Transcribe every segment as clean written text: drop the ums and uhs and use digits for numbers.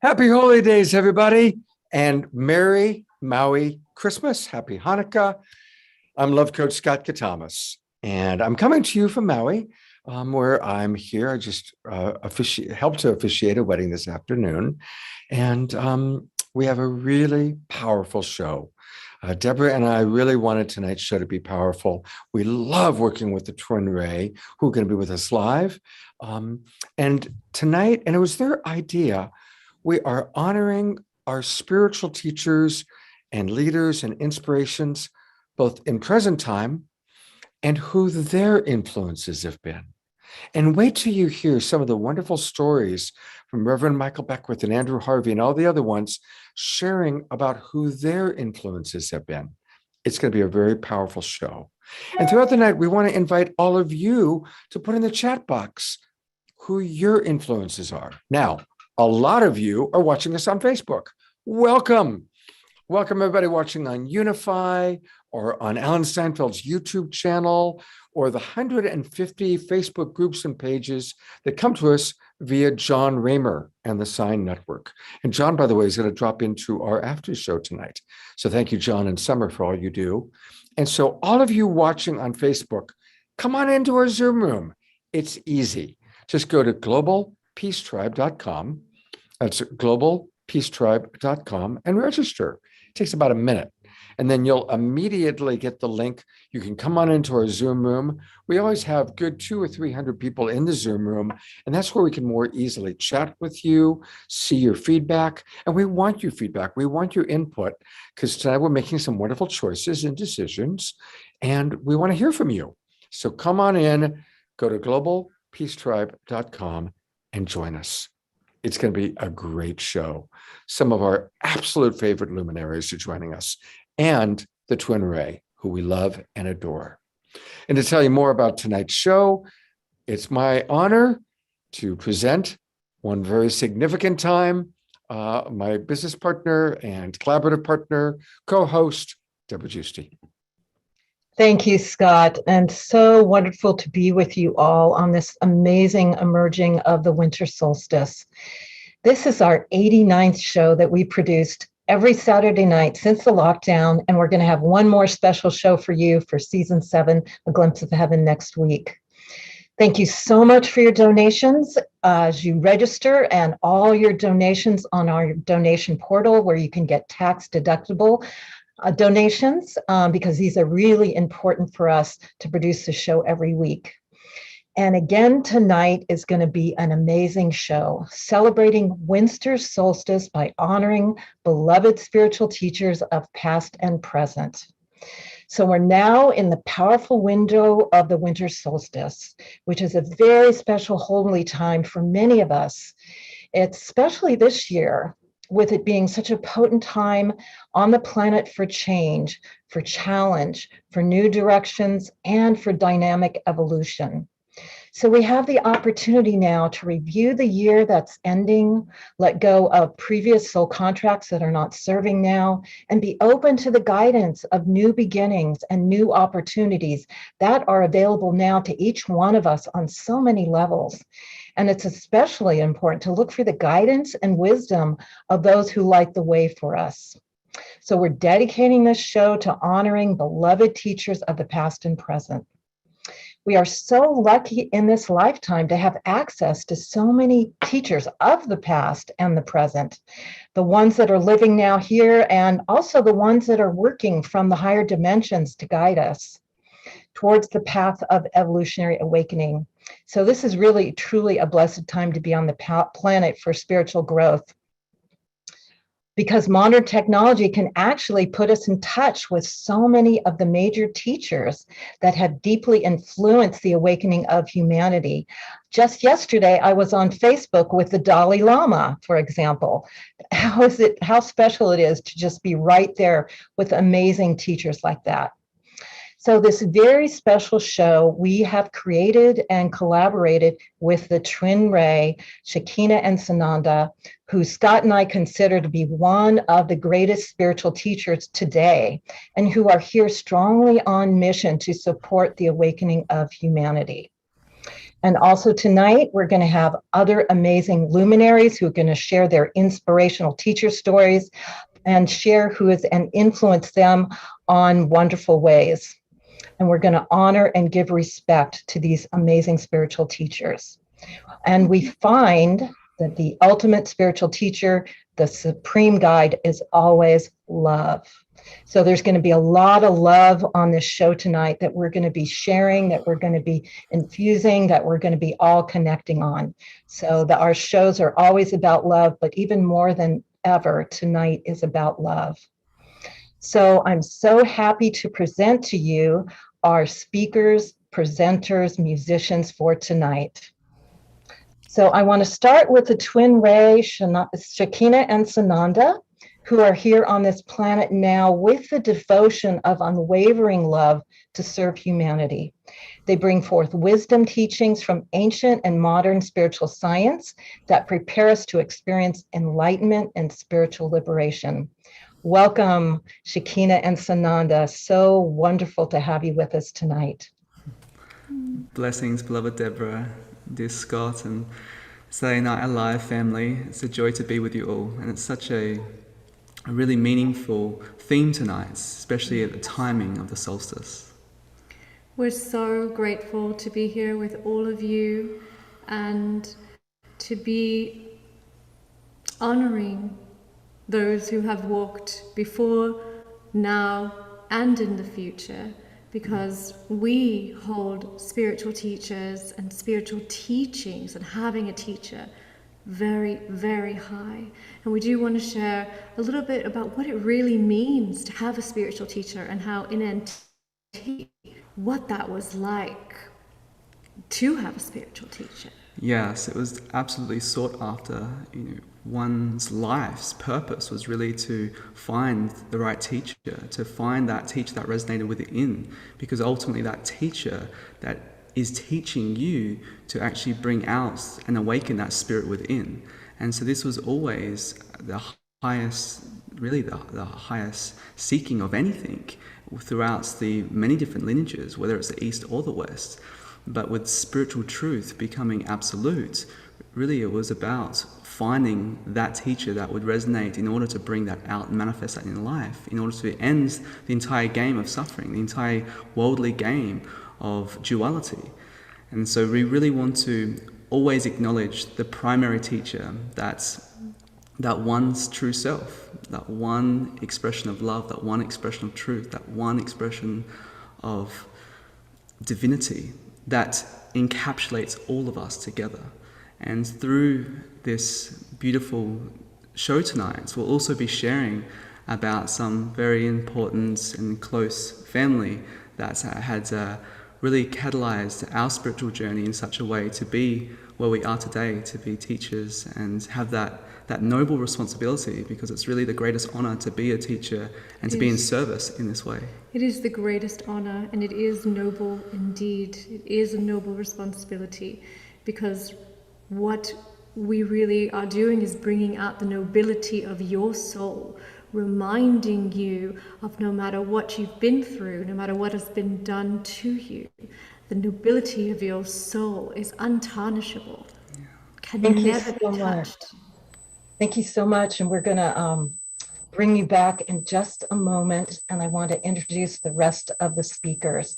Happy Holy Days, everybody, and Merry Maui Christmas. Happy Hanukkah. I'm Love Coach Scott Katamas, and I'm coming to you from Maui, where I'm here. I just helped to officiate a wedding this afternoon, and we have a really powerful show. Deborah and I really wanted tonight's show to be powerful. We love working with the Twin Ray, who are going to be with us live. And tonight, and it was their idea, we are honoring our spiritual teachers and leaders and inspirations, both in present time and who their influences have been. And wait till you hear some of the wonderful stories from Reverend Michael Beckwith and Andrew Harvey and all the other ones sharing about who their influences have been. It's going to be a very powerful show. And throughout the night, we want to invite all of you to put in the chat box who your influences are. Now, a lot of you are watching us on Facebook. Welcome. Welcome, everybody watching on Unify or on Alan Steinfeld's YouTube channel or the 150 Facebook groups and pages that come to us via John Raymer and the Sign Network. And John, by the way, is going to drop into our after show tonight. So thank you, John and Summer, for all you do. And so all of you watching on Facebook, come on into our Zoom room. It's easy. Just go to globalpeacetribe.com. That's globalpeacetribe.com and register. It takes about a minute. And then you'll immediately get the link. You can come on into our Zoom room. We always have good 200 or 300 people in the Zoom room. And that's where we can more easily chat with you, see your feedback. And we want your feedback. We want your input because tonight we're making some wonderful choices and decisions. And we want to hear from you. So come on in, go to globalpeacetribe.com and join us. It's going to be a great show. Some of our absolute favorite luminaries are joining us, and the Twin Ray, who we love and adore. And to tell you more about tonight's show, it's my honor to present one very significant time, my business partner and collaborative partner, co-host, Deborah Giusti. Thank you, Scott, and so wonderful to be with you all on this amazing emerging of the winter solstice. This is our 89th show that we produced every Saturday night since the lockdown, and we're going to have one more special show for you for season 7, A Glimpse of Heaven, next week. Thank you so much for your donations as you register, and all your donations on our donation portal where you can get tax deductible donations, because these are really important for us to produce the show every week. And again, tonight is going to be an amazing show, celebrating winter solstice by honoring beloved spiritual teachers of past and present. So we're now in the powerful window of the winter solstice, which is a very special holy time for many of us, especially this year, with it being such a potent time on the planet for change, for challenge, for new directions, and for dynamic evolution. So we have the opportunity now to review the year that's ending, let go of previous soul contracts that are not serving now, and be open to the guidance of new beginnings and new opportunities that are available now to each one of us on so many levels. And it's especially important to look for the guidance and wisdom of those who light the way for us. So we're dedicating this show to honoring beloved teachers of the past and present. We are so lucky in this lifetime to have access to so many teachers of the past and the present, the ones that are living now here, and also the ones that are working from the higher dimensions to guide us towards the path of evolutionary awakening. So this is really, truly a blessed time to be on the planet for spiritual growth, because modern technology can actually put us in touch with so many of the major teachers that have deeply influenced the awakening of humanity. Just yesterday, I was on Facebook with the Dalai Lama, for example. How special it is to just be right there with amazing teachers like that. So this very special show, we have created and collaborated with the Twin Ray, Shekinah and Sananda, who Scott and I consider to be one of the greatest spiritual teachers today, and who are here strongly on mission to support the awakening of humanity. And also tonight, we're going to have other amazing luminaries who are going to share their inspirational teacher stories and share who has and influence them on wonderful ways. And we're going to honor and give respect to these amazing spiritual teachers. And we find that the ultimate spiritual teacher, the supreme guide, is always love. So there's going to be a lot of love on this show tonight that we're going to be sharing, that we're going to be infusing, that we're going to be all connecting on. So our shows are always about love, but even more than ever, tonight is about love. So I'm so happy to present to you our speakers, presenters, musicians for tonight. So I want to start with the twin ray, Shekinah and Sananda, who are here on this planet now with the devotion of unwavering love to serve humanity. They bring forth wisdom teachings from ancient and modern spiritual science that prepare us to experience enlightenment and spiritual liberation. Welcome, Shekinah and Sananda. So wonderful to have you with us tonight. Blessings, beloved Deborah, dear Scott, and Saturday Night Alive family. It's a joy to be with you all, and it's such a really meaningful theme tonight, especially at the timing of the solstice. We're so grateful to be here with all of you and to be honoring those who have walked before, now, and in the future, because we hold spiritual teachers and spiritual teachings and having a teacher very, very high. And we do want to share a little bit about what it really means to have a spiritual teacher and how in antiquity, what that was like to have a spiritual teacher. Yes, it was absolutely sought after. One's life's purpose was really to find the right teacher, to find that teacher that resonated within, because ultimately that teacher that is teaching you to actually bring out and awaken that spirit within. And so this was always the highest, really the highest seeking of anything throughout the many different lineages, whether it's the East or the West. But with spiritual truth becoming absolute, really it was about finding that teacher that would resonate in order to bring that out and manifest that in life, in order to end the entire game of suffering, the entire worldly game of duality. And so we really want to always acknowledge the primary teacher, that's that one's true self, that one expression of love, that one expression of truth, that one expression of divinity that encapsulates all of us together. And through this beautiful show tonight, we'll also be sharing about some very important and close family that had really catalyzed our spiritual journey in such a way to be where we are today, to be teachers and have that noble responsibility, because it's really the greatest honor to be a teacher and to be in service in this way. It is the greatest honor, and it is noble indeed. It is a noble responsibility, because what we really are doing is bringing out the nobility of your soul, reminding you of no matter what you've been through, no matter what has been done to you, the nobility of your soul is untarnishable, can never be touched. Thank you so much. And we're going to bring you back in just a moment. And I want to introduce the rest of the speakers.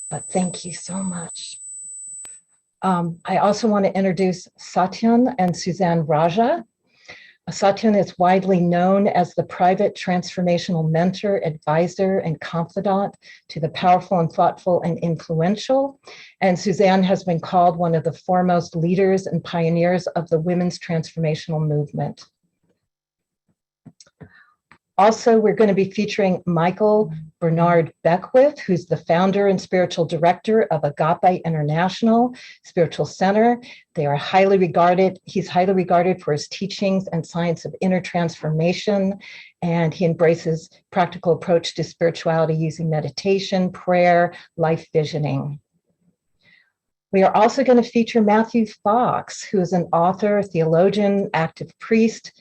But thank you so much. I also want to introduce Satyen and Suzanne Raja. Satyen is widely known as the private transformational mentor, advisor, and confidant to the powerful and thoughtful and influential. And Suzanne has been called one of the foremost leaders and pioneers of the women's transformational movement. Also, we're going to be featuring Michael Bernard Beckwith, who's the founder and spiritual director of Agape International Spiritual Center. They are highly regarded. He's highly regarded for his teachings and science of inner transformation, and he embraces practical approach to spirituality using meditation, prayer, life visioning. We are also going to feature Matthew Fox, who is an author, theologian, active priest,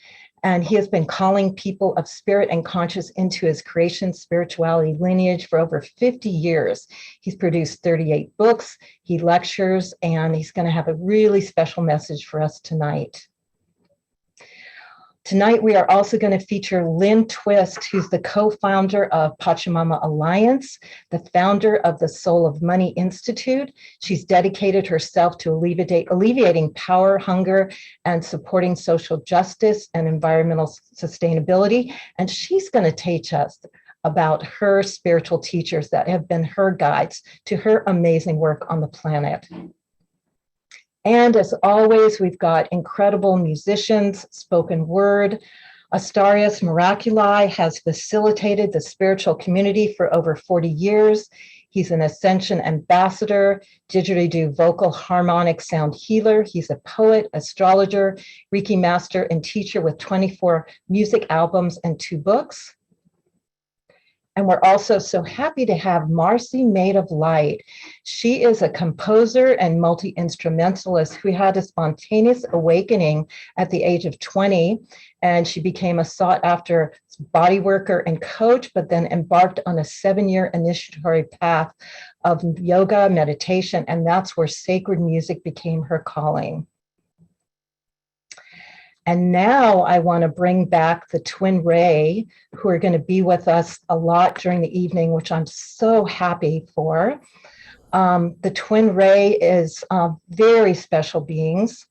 And he has been calling people of spirit and conscious into his creation spirituality lineage for over 50 years. He's produced 38 books, he lectures, and he's going to have a really special message for us tonight. Tonight, we are also going to feature Lynne Twist, who's the co-founder of Pachamama Alliance, the founder of the Soul of Money Institute. She's dedicated herself to alleviating power, hunger, and supporting social justice and environmental sustainability. And she's going to teach us about her spiritual teachers that have been her guides to her amazing work on the planet. And as always, we've got incredible musicians, spoken word. Astarius Miraculii has facilitated the spiritual community for over 40 years. He's an Ascension ambassador, didgeridoo vocal harmonic sound healer. He's a poet, astrologer, Reiki master, and teacher with 24 music albums and 2 books. And we're also so happy to have Marcie Made of Light. She is a composer and multi-instrumentalist who had a spontaneous awakening at the age of 20, and she became a sought-after body worker and coach, but then embarked on a 7-year initiatory path of yoga, meditation, and that's where sacred music became her calling. And now I want to bring back the Twin Ray, who are going to be with us a lot during the evening, which I'm so happy for. The Twin Ray is very special beings.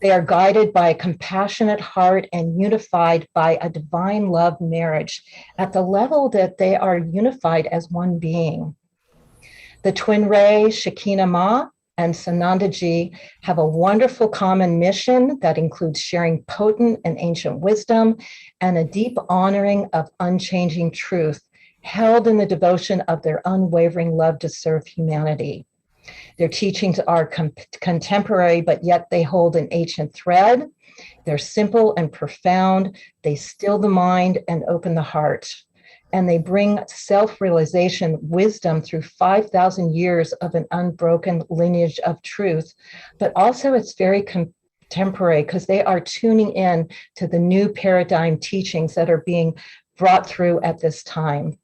They are guided by a compassionate heart and unified by a divine love marriage at the level that they are unified as one being. The Twin Ray, Shekinah Ma, and Sananda Ji have a wonderful common mission that includes sharing potent and ancient wisdom and a deep honoring of unchanging truth, held in the devotion of their unwavering love to serve humanity. Their teachings are contemporary, but yet they hold an ancient thread. They're simple and profound. They still the mind and open the heart. And they bring self-realization, wisdom through 5,000 years of an unbroken lineage of truth. But also it's very contemporary because they are tuning in to the new paradigm teachings that are being brought through at this time.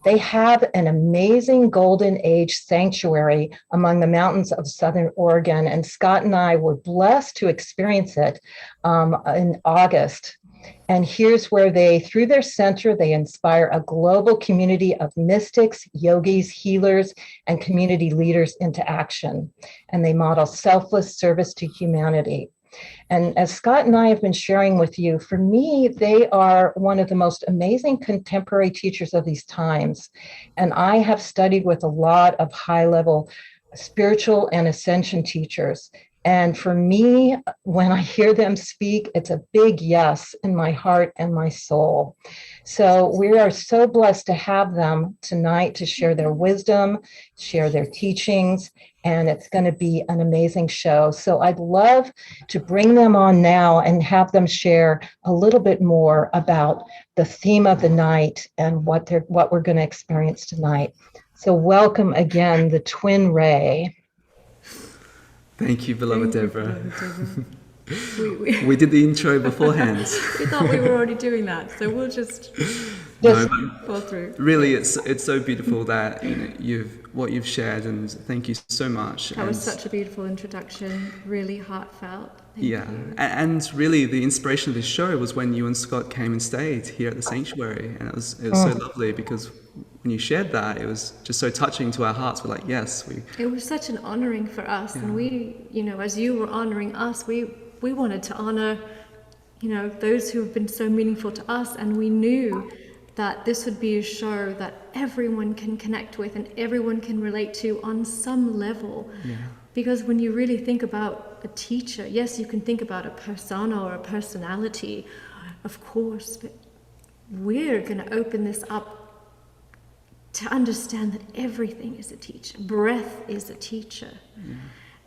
They have an amazing golden age sanctuary among the mountains of Southern Oregon. And Scott and I were blessed to experience it in August. And here's where they, through their center, they inspire a global community of mystics, yogis, healers, and community leaders into action. And they model selfless service to humanity. And as Scott and I have been sharing with you, for me, they are one of the most amazing contemporary teachers of these times. And I have studied with a lot of high-level spiritual and ascension teachers. And for me, when I hear them speak, it's a big yes in my heart and my soul. So we are so blessed to have them tonight to share their wisdom, share their teachings, and it's going to be an amazing show. So I'd love to bring them on now and have them share a little bit more about the theme of the night and what we're going to experience tonight. So welcome again, the Twin Ray. Thank you, beloved Deborah. We did the intro beforehand. We thought we were already doing that, so we'll just fall through. Really, it's so beautiful that what you've shared, and thank you so much. That was such a beautiful introduction, really heartfelt. Thank you. And really the inspiration of this show was when you and Scott came and stayed here at the sanctuary, and it was so lovely because when you shared that, it was just so touching to our hearts. We're like, yes, it was such an honoring for us, and we, as you were honoring us, we wanted to honor, those who have been so meaningful to us, and we knew that this would be a show that everyone can connect with and everyone can relate to on some level. Yeah. Because when you really think about a teacher, yes, you can think about a persona or a personality, of course, but we're going to open this up to understand that everything is a teacher. Breath is a teacher. Yeah.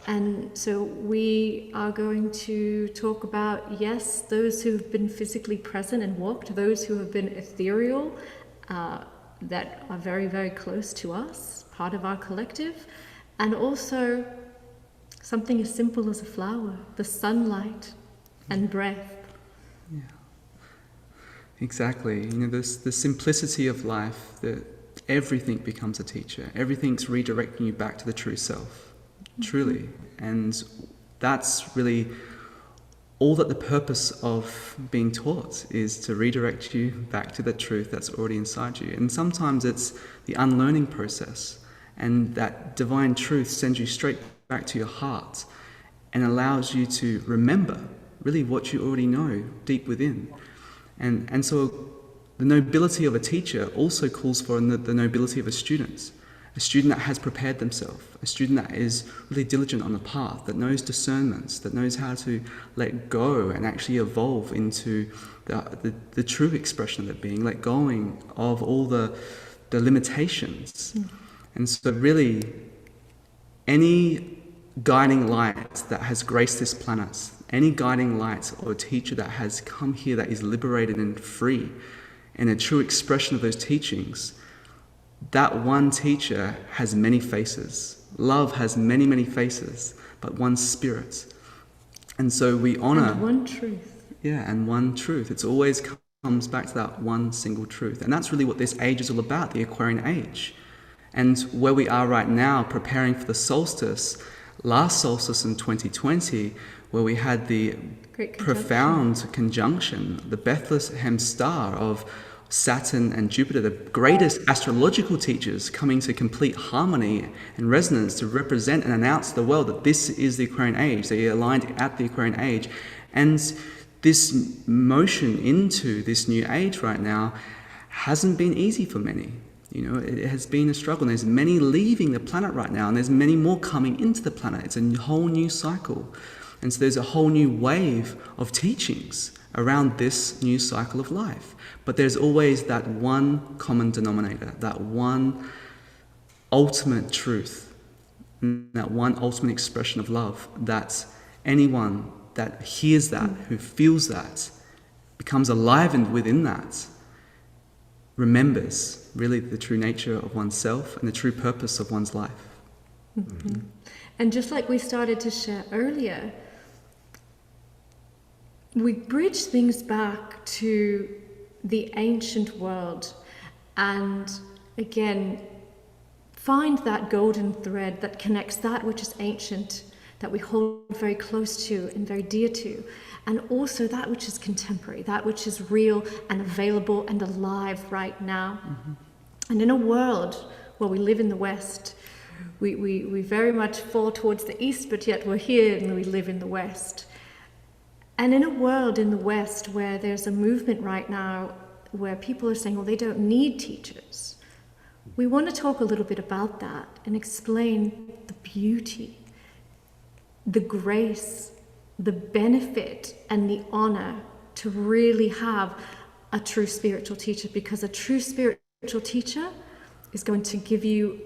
And so we are going to talk about, yes, those who've been physically present and walked, those who have been ethereal, that are very, very close to us, part of our collective, and also something as simple as a flower, the sunlight and breath. Yeah. Exactly. You know, this the simplicity of life, that everything becomes a teacher. Everything's redirecting you back to the true self, truly. And that's really all that the purpose of being taught is, to redirect you back to the truth that's already inside you. And sometimes it's the unlearning process, and that divine truth sends you straight back to your heart and allows you to remember really what you already know deep within. And so the nobility of a teacher also calls for the nobility of a student that has prepared themselves, a student that is really diligent on the path, that knows discernments, that knows how to let go and actually evolve into the true expression of their being, let going of all the limitations. And so really, any guiding light that has graced this planet, any guiding light or teacher that has come here that is liberated and free, and a true expression of those teachings, that one teacher has many faces. Love has many, many faces, but one spirit. And so we honor... And one truth. Yeah, and one truth. It's always comes back to that one single truth. And that's really what this age is all about, the Aquarian age. And where we are right now, preparing for the solstice, last solstice in 2020, where we had the profound conjunction, the Bethlehem star of Saturn and Jupiter, the greatest astrological teachers, coming to complete harmony and resonance to represent and announce to the world that this is the Aquarian age. They aligned at the Aquarian age. And this motion into this new age right now hasn't been easy for many. You know, it has been a struggle. And there's many leaving the planet right now, and there's many more coming into the planet. It's a whole new cycle. And so there's a whole new wave of teachings around this new cycle of life. But there's always that one common denominator, that one ultimate truth, that one ultimate expression of love, that anyone that hears that, who feels that, becomes alivened within that, remembers really the true nature of oneself and the true purpose of one's life. Mm-hmm. And just like we started to share earlier, we bridge things back to the ancient world, and again find that golden thread that connects that which is ancient, that we hold very close to and very dear to, and also that which is contemporary, that which is real and available and alive right now. Mm-hmm. And in a world where we live in the West, we very much fall towards the East, but yet we're here and we live in the West. And in a world in the West where there's a movement right now where people are saying, well, they don't need teachers, we want to talk a little bit about that and explain the beauty, the grace, the benefit, and the honor to really have a true spiritual teacher, because a true spiritual teacher is going to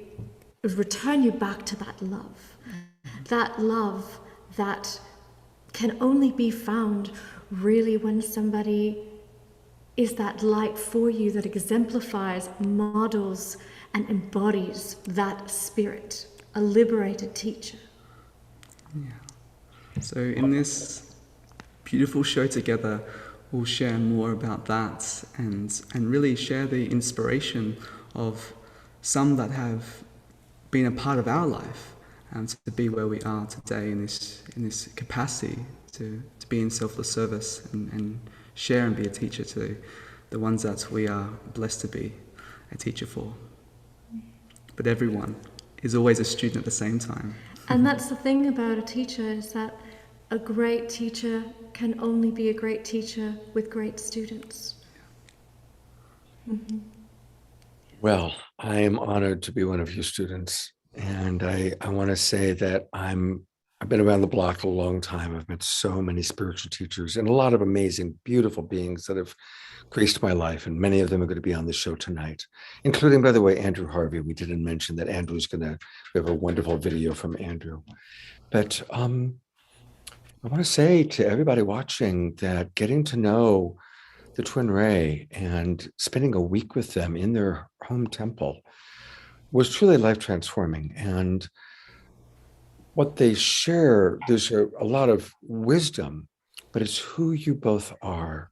return you back to that love that can only be found really when somebody is that light for you, that exemplifies, models, and embodies that spirit, a liberated teacher. Yeah. So in this beautiful show together, we'll share more about that and really share the inspiration of some that have been a part of our life, to be where we are today in this capacity to be in selfless service and share and be a teacher to the ones that we are blessed to be a teacher for. But everyone is always a student at the same time. And that's the thing about a teacher, is that a great teacher can only be a great teacher with great students. Mm-hmm. Well, I am honored to be one of your students. And I want to say that I've been around the block a long time. I've met so many spiritual teachers and a lot of amazing, beautiful beings that have graced my life. And many of them are going to be on the show tonight, including, by the way, Andrew Harvey. We didn't mention that we have a wonderful video from Andrew. But I want to say to everybody watching that getting to know the Twin Ray and spending a week with them in their home temple was truly life transforming. And what they share, there's a lot of wisdom, but it's who you both are.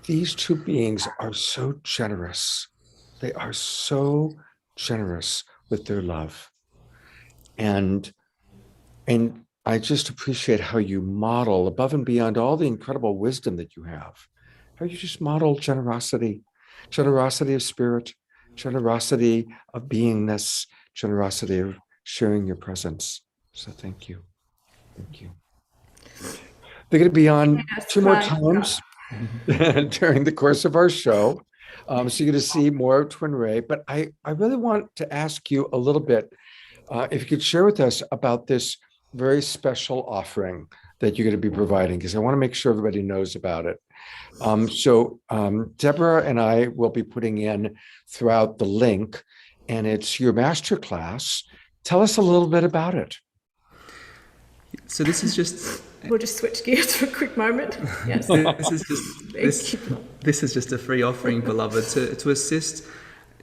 these two beings are so generous. They are so generous with their love. And I just appreciate how you model above and beyond all the incredible wisdom that you have, how you just model generosity, generosity of spirit, generosity of beingness, generosity of sharing your presence. So thank you. Thank you. They're going to be on Yes, 2 more Christ. times during the course of our show. So you're going to see more of Twin Ray. But I really want to ask you a little bit, if you could share with us about this very special offering that you're going to be providing, because I want to make sure everybody knows about it. Deborah and I will be putting in throughout the link, and it's your masterclass. Tell us a little bit about it. So this is just We'll just switch gears for a quick moment. Yes. this is just a free offering, beloved, to assist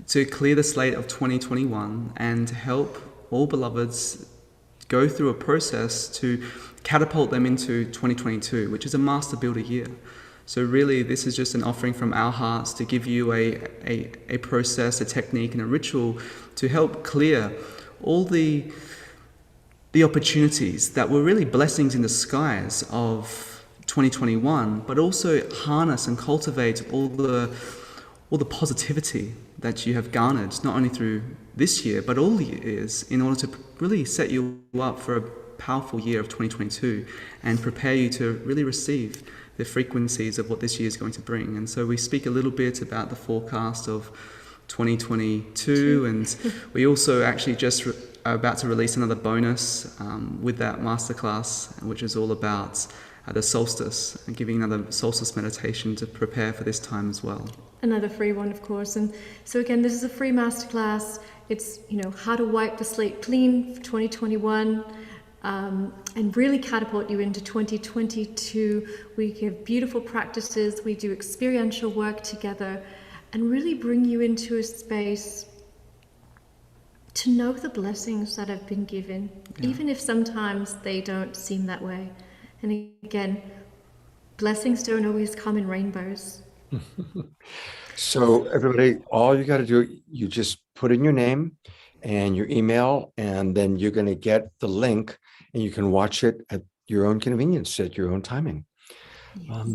to clear the slate of 2021 and to help all beloveds go through a process to catapult them into 2022, which is a master builder year. So really, this is just an offering from our hearts to give you a process, a technique, and a ritual to help clear all the opportunities that were really blessings in disguise of 2021, but also harness and cultivate all the positivity that you have garnered, not only through this year, but all the years, in order to really set you up for a powerful year of 2022 and prepare you to really receive the frequencies of what this year is going to bring. And so we speak a little bit about the forecast of 2022, and we also actually just are about to release another bonus with that masterclass, which is all about the solstice, and giving another solstice meditation to prepare for this time as well. Another free one, of course. And so again, this is a free masterclass. It's, how to wipe the slate clean for 2021 and really catapult you into 2022. We give beautiful practices. We do experiential work together and really bring you into a space to know the blessings that have been given, even if sometimes they don't seem that way. And again, blessings don't always come in rainbows. So everybody, all you got to do, you just put in your name and your email, and then you're going to get the link and you can watch it at your own convenience, at your own timing. Yes.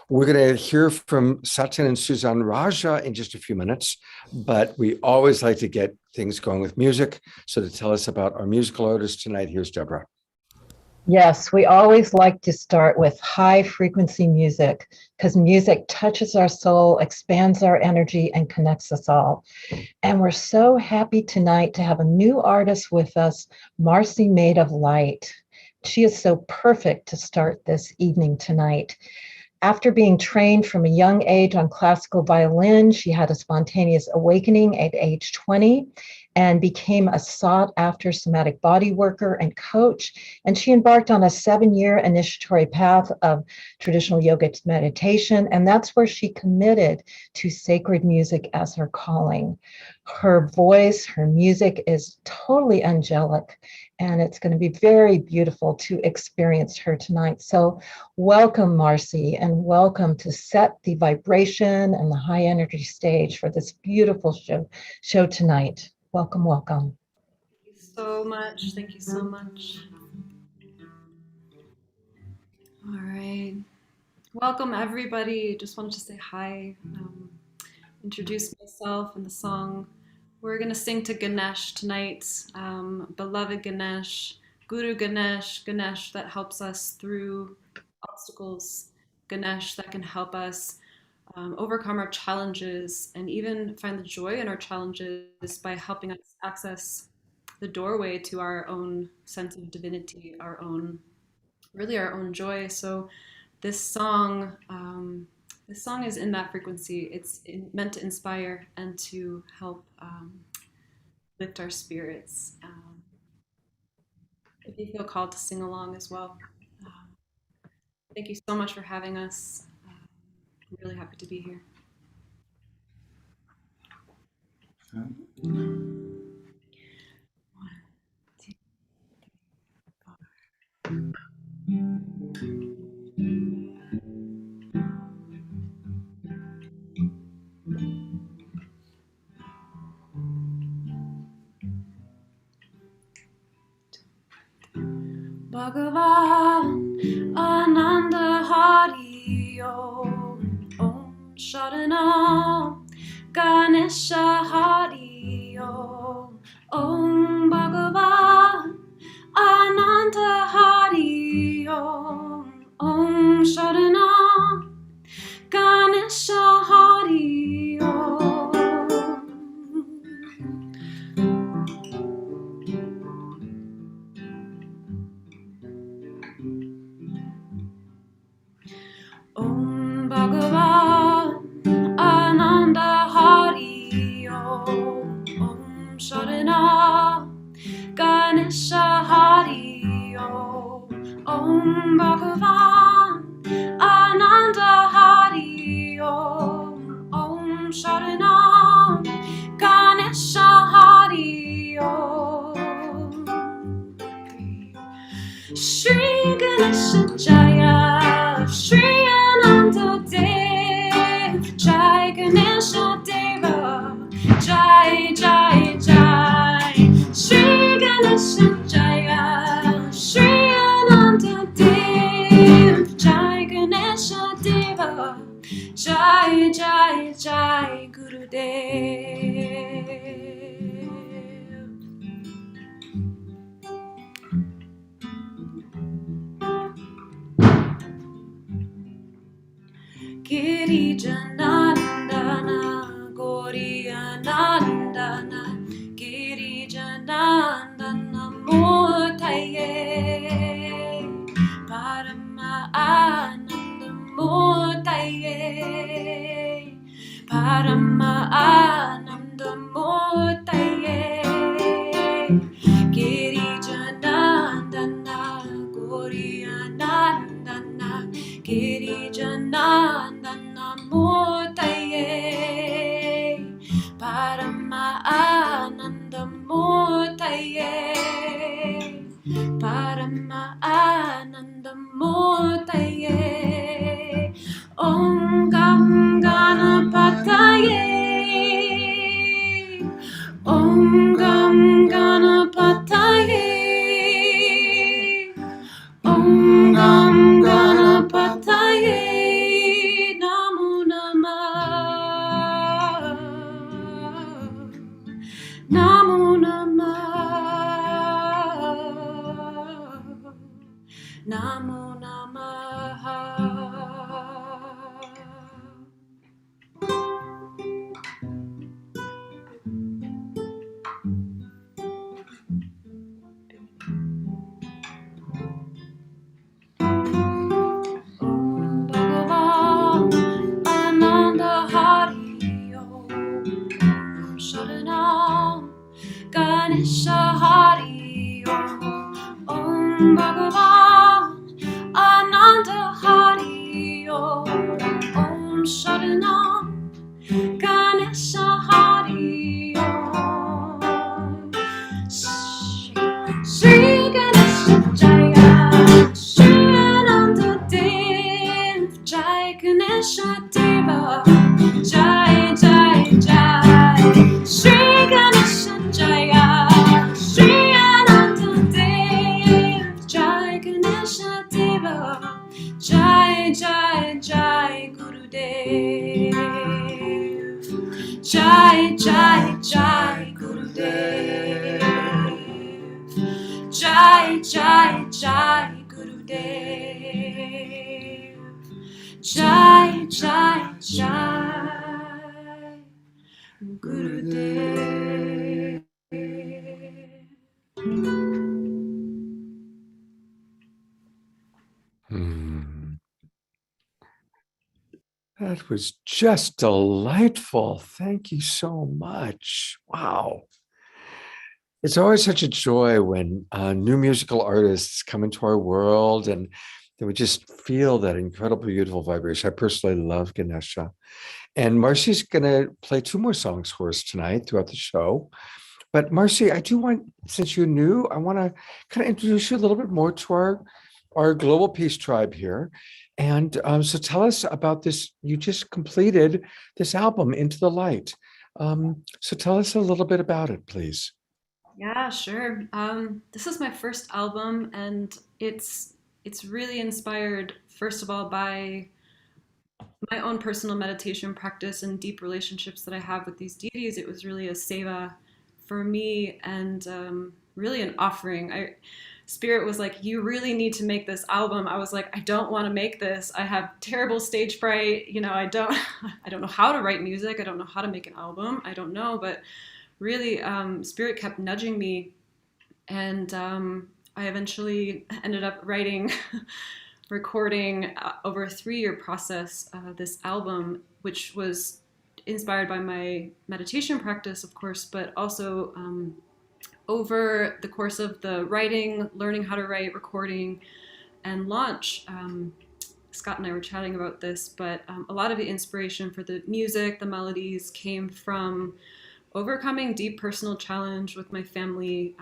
We're going to hear from Satyen and Suzanne Raja in just a few minutes, but we always like to get things going with music. So to tell us about our musical artist tonight, here's Deborah. Yes, we always like to start with high frequency music because music touches our soul, expands our energy, and connects us all. And we're so happy tonight to have a new artist with us, Marcie Made of Light. She is so perfect to start this evening tonight. After being trained from a young age on classical violin, she had a spontaneous awakening at age 20 and became a sought-after somatic body worker and coach. And she embarked on a 7-year initiatory path of traditional yoga meditation, and that's where she committed to sacred music as her calling. Her voice, her music is totally angelic, and it's going to be very beautiful to experience her tonight. So welcome, Marcie, and welcome to set the vibration and the high energy stage for this beautiful show tonight. Welcome, welcome. Thank you so much. Thank you so much. All right. Welcome, everybody. Just wanted to say hi, introduce myself and the song. We're going to sing to Ganesh tonight. Beloved Ganesh, Guru Ganesh, Ganesh that helps us through obstacles, Ganesh that can help us overcome our challenges and even find the joy in our challenges by helping us access the doorway to our own sense of divinity, our own joy. So this song is in that frequency. It's meant to inspire and to help lift our spirits. If you feel called to sing along as well. Thank you so much for having us. I'm really happy to be here. Bhagavan Ananda Hari Om. Om Sharanam Ganesha Hari Om. Om Bhagavan Ananda Hari Om. Om Sharanam Ganesha Hari Om. Om Bhagavan Ananda Hari Om. Om Sharanam Ganesha Hari Om. Om Bhagavan Ananda Hari Om. Om Sharanam Ganesha Hari Om. Shri Ganesha Jaya, Shri Ananda Dev, Jai Ganesha Deva, Jai Jai Jai. Shri Ganesha Jaya, Shri Ananda Dev, Jai Ganesha Deva, Jai Jai Jai Gurudev. Girijanandana, Goriyanandana, Girijanandana, Murtaye, Parama Ananda Murtaye, Parama Ananda Murtaye, Girijanandana, Goriyanandana, Girijanandana Murtaye, Parama Ananda Murtaye, Parama Ananda Murtaye. Om Gam Ganapataye, Om Gam Ganapataye, Om Gam Ganapataye, Namo Namah, Namo Namah, Namo Namah. Bhagavan Ananda Hari Om. Sharanam Ganesha Hari Om. Om Bhagavan Ananda Hari Om. Om Sharanam Ganesha Hari Om. Shri Ganesha Jaya, Shri Ananda Dev, Jai Ganesha Deva, Jai Jai Jai. Shri Ganesha Jaya, Shri Ananda Dev, Jai Ganesha Deva, Jai Jai Jai Gurudev, Jai Jai Jai Gurudev, Jai Jai Jai Gurudev, Jai Jai Jai Gurudev. That was just delightful. Thank you so much. Wow. It's always such a joy when new musical artists come into our world and they would just feel that incredible, beautiful vibration. I personally love Ganesha. And Marcie's going to play 2 more songs for us tonight throughout the show. But Marcie, I do want, since you're new, I want to kind of introduce you a little bit more to our Global Peace Tribe here. And so tell us about this. You just completed this album, Into the Light. So tell us a little bit about it, please. Yeah, sure. This is my first album, and it's really inspired, first of all, by my own personal meditation practice and deep relationships that I have with these deities. It was really a seva for me, and really an offering. Spirit was like, "You really need to make this album." I was like, "I don't want to make this. I have terrible stage fright. I don't, I don't know how to write music. I don't know how to make an album. I don't know." But really, Spirit kept nudging me, and I eventually ended up writing, recording over a 3-year process this album, which was inspired by my meditation practice, of course, but also over the course of the writing, learning how to write, recording, and launch. Scott and I were chatting about this, but a lot of the inspiration for the music, the melodies, came from overcoming deep personal challenge with my family,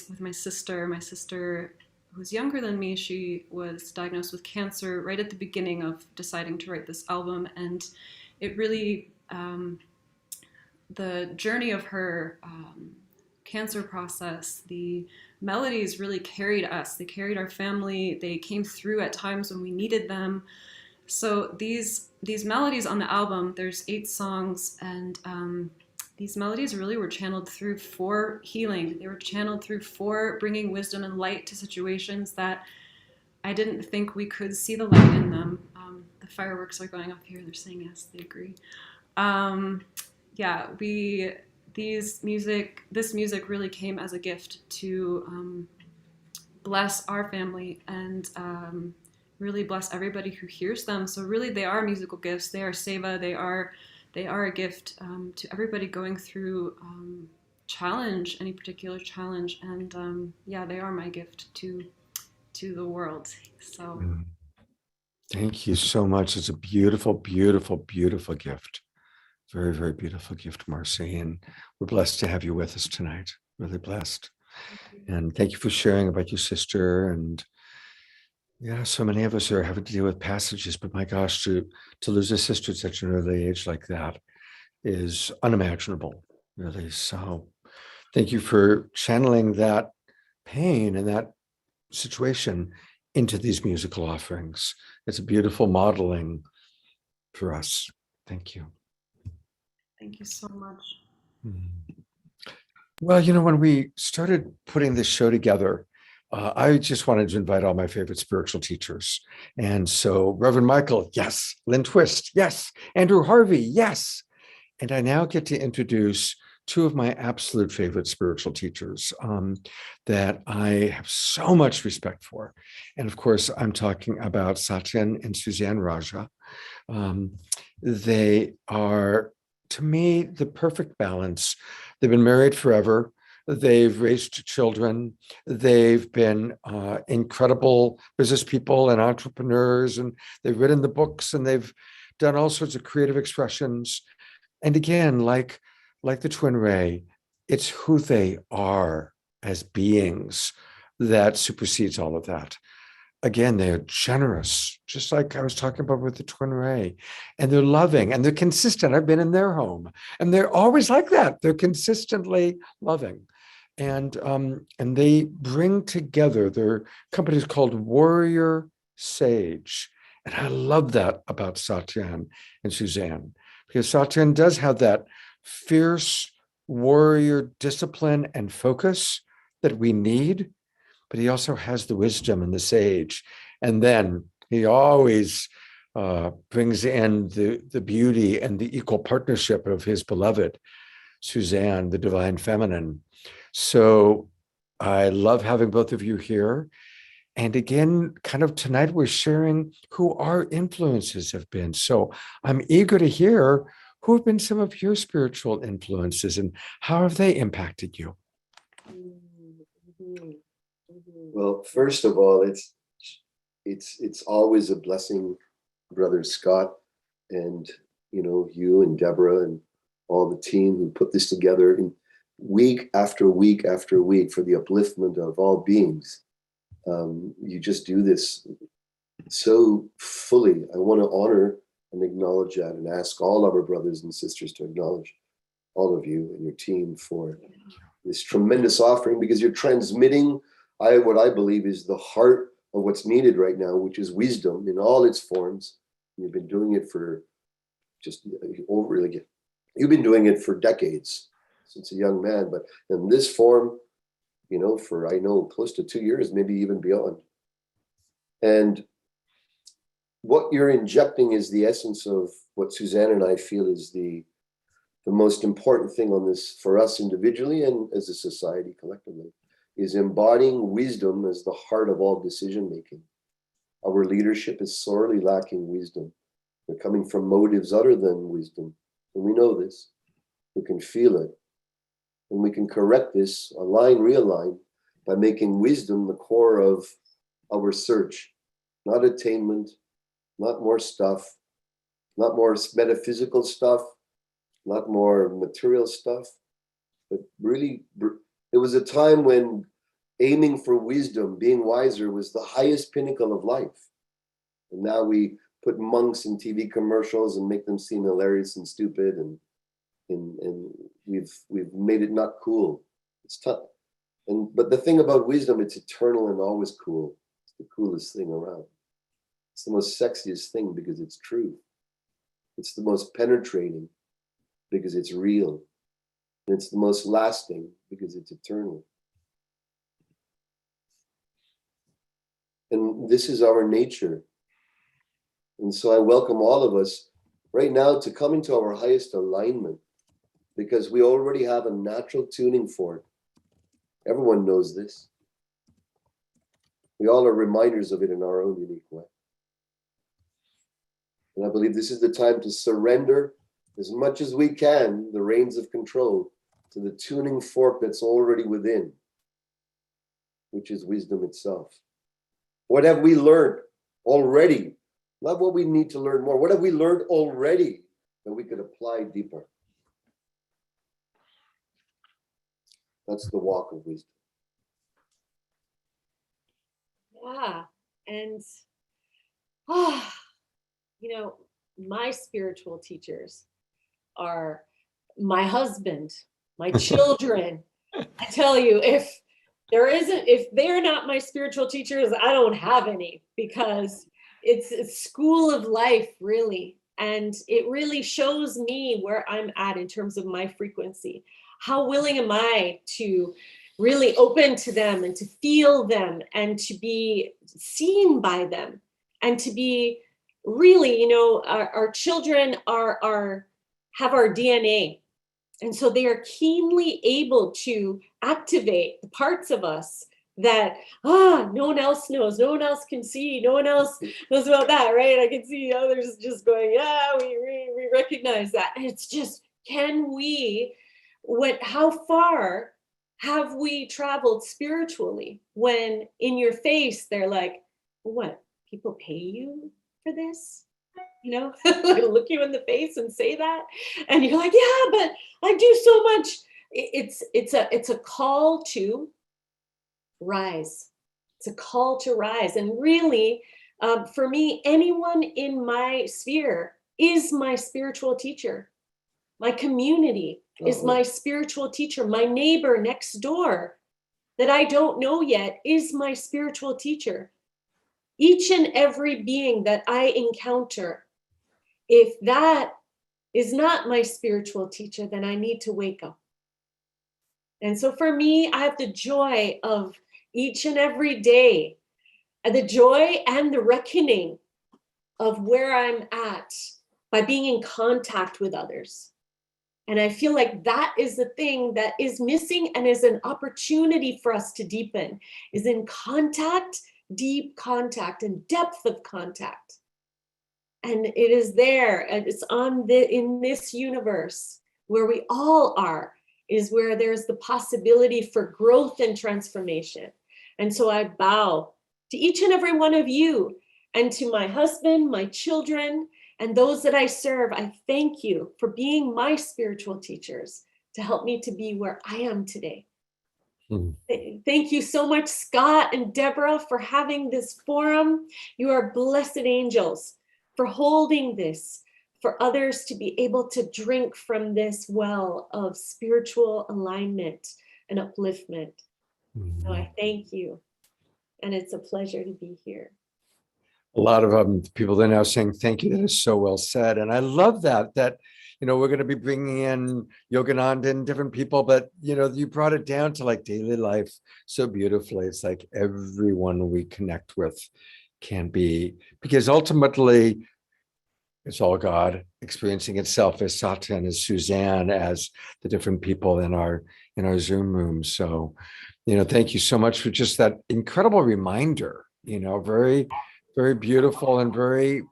with my sister. My sister, who's younger than me, she was diagnosed with cancer right at the beginning of deciding to write this album, and it really, the journey of her cancer process, the melodies really carried us. They carried our family. They came through at times when we needed them. So these melodies on the album, there's 8 songs, and these melodies really were channeled through for healing. They were channeled through for bringing wisdom and light to situations that I didn't think we could see the light in them. The fireworks are going off here. They're saying yes, they agree. Yeah, this music really came as a gift to bless our family and really bless everybody who hears them. So really, they are musical gifts. They are seva. They are a gift to everybody going through challenge, any particular challenge. And yeah, they are my gift to the world. So Thank you so much. It's a beautiful, beautiful, beautiful gift. Very, very beautiful gift, Marcie. And we're blessed to have you with us tonight. Really blessed. And thank you for sharing about your sister. And yeah, so many of us are having to deal with passages, but my gosh, to lose a sister at such an early age like that is unimaginable, really. So thank you for channeling that pain and that situation into these musical offerings. It's a beautiful modeling for us. Thank you. thank you so much. Well, when we started putting this show together, I just wanted to invite all my favorite spiritual teachers. And so Reverend Michael, yes. Lynne Twist, yes. Andrew Harvey, yes. And I now get to introduce 2 of my absolute favorite spiritual teachers that I have so much respect for. And of course, I'm talking about Satyen and Suzanne Raja. They are, to me, the perfect balance. They've been married forever. They've raised children. They've been incredible business people and entrepreneurs, and they've written the books, and they've done all sorts of creative expressions. And again, like the twin ray, it's who they are as beings that supersedes all of that. Again, they're generous, just like I was talking about with the twin ray, and they're loving and they're consistent. I've been in their home, and they're always like that. They're consistently loving, and they bring together. Their company is called Warrior Sage, and I love that about Satyen and Suzanne, because Satyen does have that fierce warrior discipline and focus that we need, but he also has the wisdom and the sage. And then he always brings in the beauty and the equal partnership of his beloved, Suzanne, the divine feminine. So I love having both of you here. And again, kind of tonight, we're sharing who our influences have been. So I'm eager to hear who have been some of your spiritual influences and how have they impacted you? Well, first of all, it's always a blessing, Brother Scott, and you and Deborah and all the team who put this together in week after week after week for the upliftment of all beings. You just do this so fully. I want to honor and acknowledge that, and ask all of our brothers and sisters to acknowledge all of you and your team for this tremendous offering, because you're transmitting what I believe is the heart of what's needed right now, which is wisdom in all its forms. You've been doing it for you've been doing it for decades, since a young man, but in this form, for I know close to 2 years, maybe even beyond. And what you're injecting is the essence of what Suzanne and I feel is the most important thing on this for us individually and as a society collectively, is embodying wisdom as the heart of all decision making. Our leadership is sorely lacking wisdom. They're coming from motives other than wisdom. And we know this. We can feel it. And we can correct this, realign, by making wisdom the core of our search. Not attainment, not more stuff, not more metaphysical stuff, not more material stuff, but really, there was a time when aiming for wisdom, being wiser, was the highest pinnacle of life. And now we put monks in TV commercials and make them seem hilarious and stupid, and we've made it not cool. It's tough. But the thing about wisdom, it's eternal and always cool. It's the coolest thing around. It's the most sexiest thing because it's true. It's the most penetrating because it's real. And it's the most lasting because it's eternal. And this is our nature. And so I welcome all of us right now to come into our highest alignment, because we already have a natural tuning for it. Everyone knows this. We all are reminders of it in our own unique way. And I believe this is the time to surrender as much as we can the reins of control to the tuning fork that's already within, which is wisdom itself. What have we learned already? Not what we need to learn more. What have we learned already that we could apply deeper? That's the walk of wisdom. Yeah. And, my spiritual teachers are my husband, my children. I tell you, if they're not my spiritual teachers, I don't have any, because it's school of life, really. And it really shows me where I'm at in terms of my frequency. How willing am I to really open to them and to feel them and to be seen by them, and to be really, our children have our DNA. And so they are keenly able to activate the parts of us that, no one else knows, no one else can see, no one else knows about that, right? I can see others just going, yeah, we recognize that. And it's just, how far have we traveled spiritually when in your face, they're like, what, people pay you for this? Look you in the face and say that. And you're like, yeah, but I do so much. It's a call to rise. It's a call to rise. And really, for me, anyone in my sphere is my spiritual teacher. My community is my spiritual teacher. My neighbor next door that I don't know yet is my spiritual teacher. Each and every being that I encounter, if that is not my spiritual teacher, then I need to wake up. And so for me, I have the joy of each and every day, the joy and the reckoning of where I'm at by being in contact with others. And I feel like that is the thing that is missing and is an opportunity for us to deepen, is in contact, deep contact and depth of contact. And it is there, and it's in this universe where we all are, is where there's the possibility for growth and transformation. And so I bow to each and every one of you, and to my husband, my children, and those that I serve. I thank you for being my spiritual teachers to help me to be where I am today. Thank you so much, Scott and Deborah, for having this forum. You are blessed angels for holding this, for others to be able to drink from this well of spiritual alignment and upliftment. Mhm. So I thank you. And it's a pleasure to be here. A lot of people they're now saying thank you. That is so well said, and I love that we're going to be bringing in Yogananda and different people, but you brought it down to like daily life so beautifully. It's like everyone we connect with can be, because ultimately it's all God experiencing itself as Satyen, as Suzanne, as the different people in our Zoom room. So thank you so much for just that incredible reminder. Very, very beautiful and very,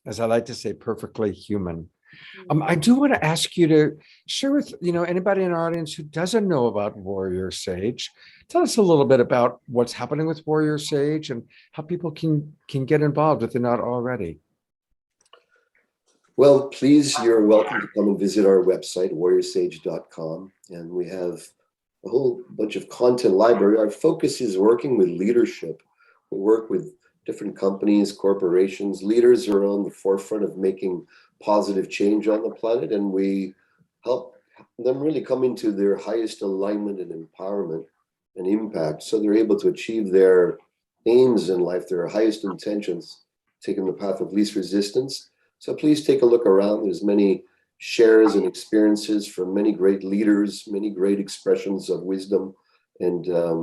as I like to say, perfectly human. I do want to ask you to share with anybody in our audience who doesn't know about Warrior Sage. Tell us a little bit about what's happening with Warrior Sage and how people can get involved if they're not already. Well, please, you're welcome to come and visit our website, warriorsage.com. And we have a whole bunch of content library. Our focus is working with leadership. We work with different companies, corporations. Leaders are on the forefront of making positive change on the planet, and we help them really come into their highest alignment and empowerment and impact, so they're able to achieve their aims in life, their highest intentions, taking the path of least resistance. So please take a look around. There's many shares and experiences from many great leaders, many great expressions of wisdom, and a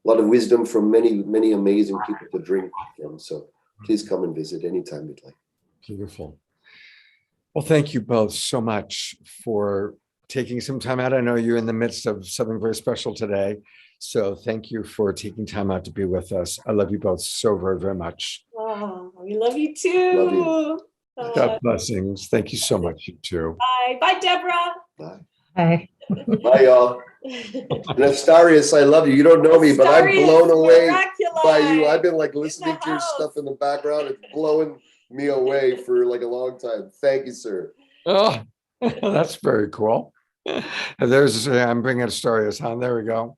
lot of wisdom from many amazing people to drink from. So please come and visit anytime you'd like. Beautiful. Well, thank you both so much for taking some time out. I know you're in the midst of something very special today. So thank you for taking time out to be with us. I love you both so very, very much. Oh, we love you too. Love you. God blessings. Thank you so much, you too. Bye. Bye, Deborah. Bye. Hi. Bye, y'all. And Astarius, I love you. You don't know me, but I'm Astarius, blown away Miraculii. by you. I've been like In listening the to your house. stuff in the background. It's blowing me away for like a long time. Thank you, sir. Oh, that's very cool. And I'm bringing Astarius on. There we go.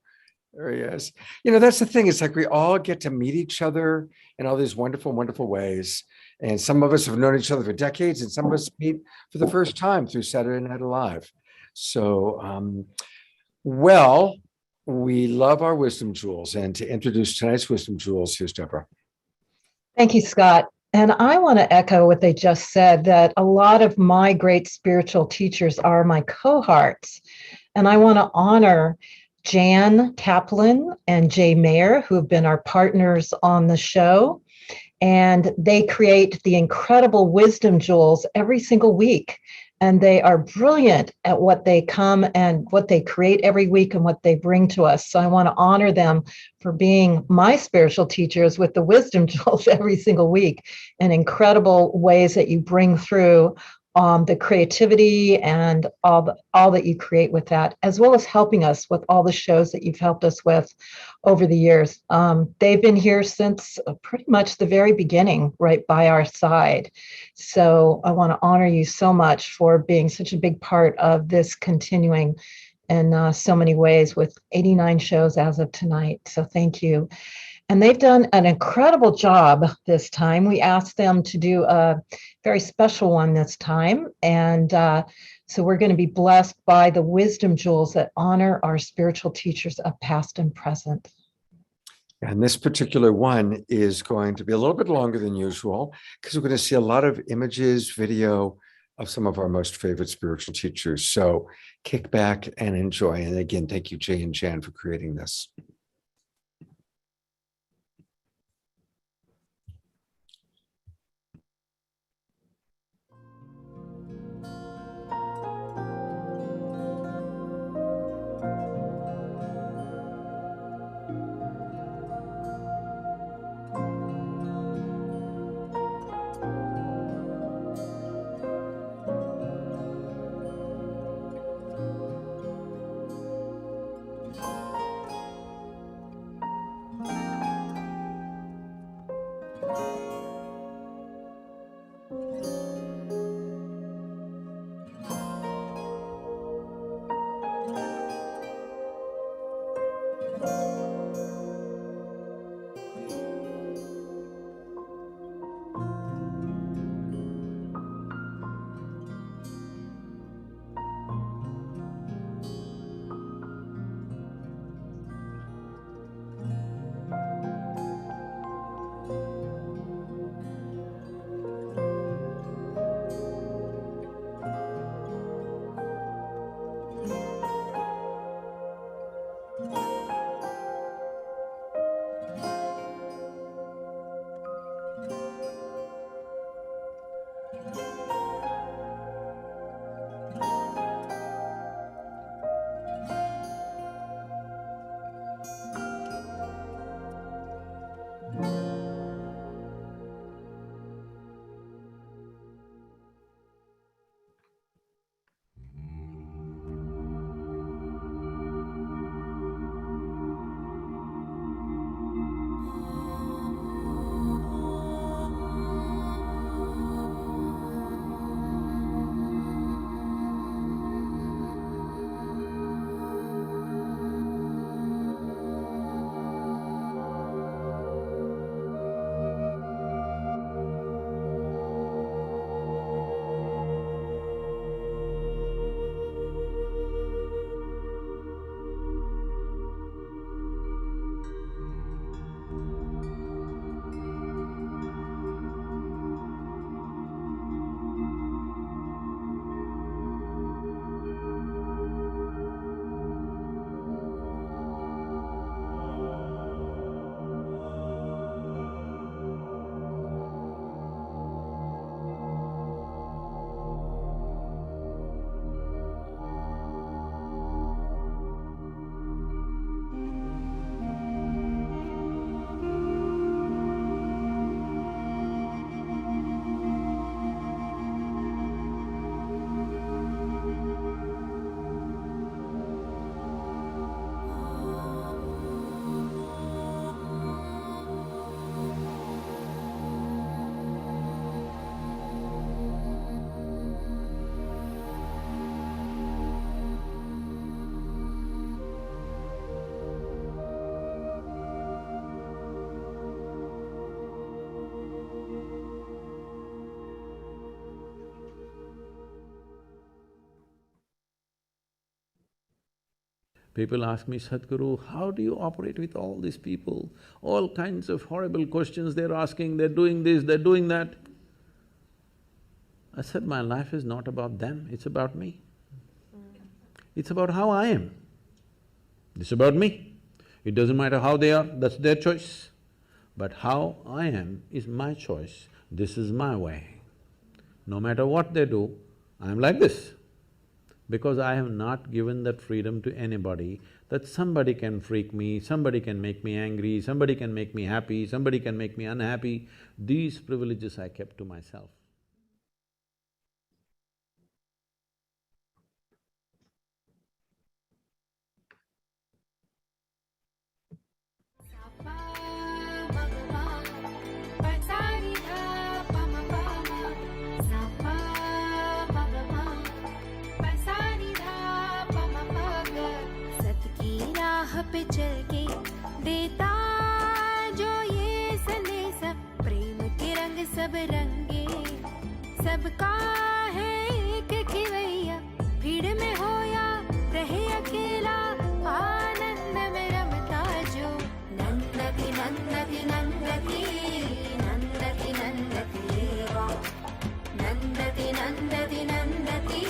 There he is. That's the thing. It's like we all get to meet each other in all these wonderful, wonderful ways. And some of us have known each other for decades, and some of us meet for the first time through Saturday Night Live. So, well, we love our wisdom jewels. And to introduce tonight's wisdom jewels, here's Deborah. Thank you, Scott. And I want to echo what they just said, that a lot of my great spiritual teachers are my cohorts. And I want to honor Jan Kaplan and Jay Mayer, who have been our partners on the show. And they create the incredible wisdom jewels every single week. And they are brilliant at what they come and what they create every week and what they bring to us. So I want to honor them for being my spiritual teachers with the wisdom jewels every single week, and incredible ways that you bring through the creativity and all that you create with that, as well as helping us with all the shows that you've helped us with over the years. They've been here since pretty much the very beginning, right by our side. So I want to honor you so much for being such a big part of this continuing in so many ways, with 89 shows as of tonight. So thank you. And they've done an incredible job this time. We asked them to do a very special one this time. And so we're going to be blessed by the wisdom jewels that honor our spiritual teachers of past and present. And this particular one is going to be a little bit longer than usual, because we're going to see a lot of images, video of some of our most favorite spiritual teachers. So kick back and enjoy. And again, thank you, Jay and Jan, for creating this. People ask me, Sadhguru, how do you operate with all these people? All kinds of horrible questions they're asking, they're doing this, they're doing that. I said, my life is not about them, it's about me. It's about how I am. It's about me. It doesn't matter how they are, that's their choice. But how I am is my choice, this is my way. No matter what they do, I'm like this. Because I have not given that freedom to anybody, that somebody can freak me, somebody can make me angry, somebody can make me happy, somebody can make me unhappy. These privileges I kept to myself. पे चल के देता जो ये संदेश प्रेम के रंग सब रंगे सबका है एक खिवैया भीड़ में हो या रहे अकेला आनंद में रमता जो नंदती नंदती नंदती नंदती नंदती देवा नंदती नंदती नंदती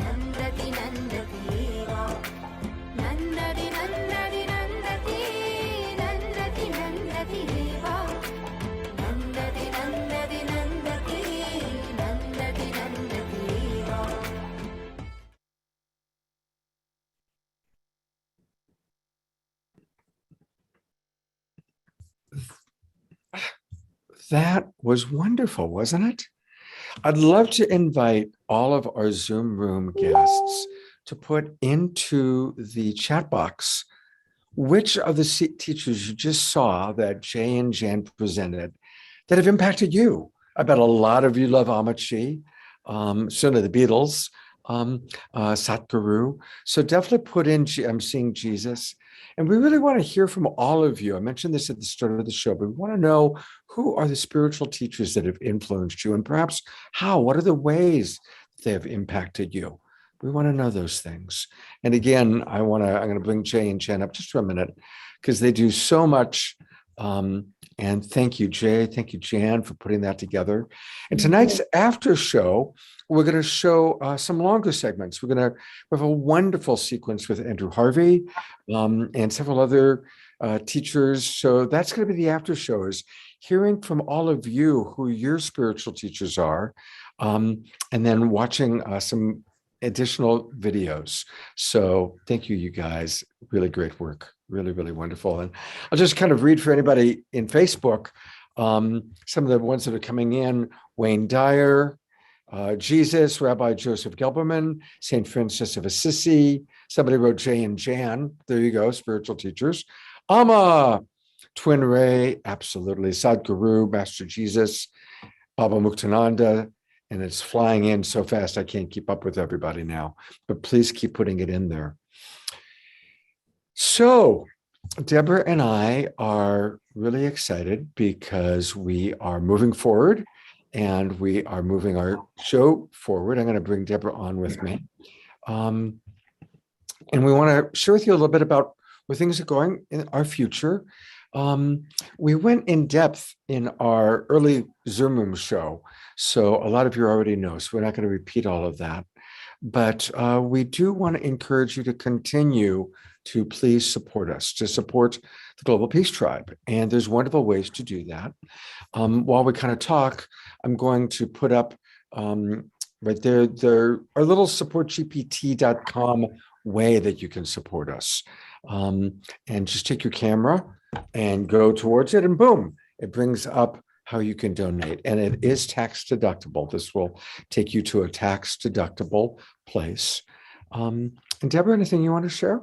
नंदती नंदती देवा नंदति नंदति नंदति नंदति नंदति देवा नंदति नंदति नंदति नंदति नंदति देवा। That was wonderful, wasn't it? I'd love to invite all of our Zoom room guests to put into the chat box which of the teachers you just saw that Jay and Jan presented that have impacted you. I bet a lot of you love Amachi, certainly the Beatles, Satguru. So definitely put in, I'm seeing Jesus. And we really want to hear from all of you. I mentioned this at the start of the show, but we want to know who are the spiritual teachers that have influenced you and perhaps how, what are the ways they have impacted you? We want to know those things. And again, I'm going to bring Jay and Jen up just for a minute because they do so much. And thank you, Jay. Thank you, Jan, for putting that together. And tonight's after show, we're going to show some longer segments. We have a wonderful sequence with Andrew Harvey and several other teachers. So that's going to be the after show, is hearing from all of you who your spiritual teachers are, and then watching some additional videos. So thank you, you guys. Really great work. Really, really wonderful. And I'll just kind of read for anybody in Facebook, some of the ones that are coming in. Wayne Dyer, Jesus, Rabbi Joseph Gelberman, St. Francis of Assisi. Somebody wrote Jay and Jan. There you go, spiritual teachers. Amma, Twin Ray, absolutely. Sadhguru, Master Jesus, Baba Muktananda. And it's flying in so fast, I can't keep up with everybody now. But please keep putting it in there. So Deborah and I are really excited because we are moving forward and we are moving our show forward. I'm going to bring Deborah on with me. And we want to share with you a little bit about where things are going in our future. We went in depth in our early Zoom room show. So a lot of you already know, so we're not going to repeat all of that. But we do want to encourage you to continue to please support us, to support the Global Peace Tribe. And there's wonderful ways to do that. While we kind of talk, I'm going to put up right there our little supportgpt.com way that you can support us. And just take your camera and go towards it, and boom, it brings up how you can donate. And it is tax deductible. This will take you to a tax deductible place. And Deborah, anything you want to share?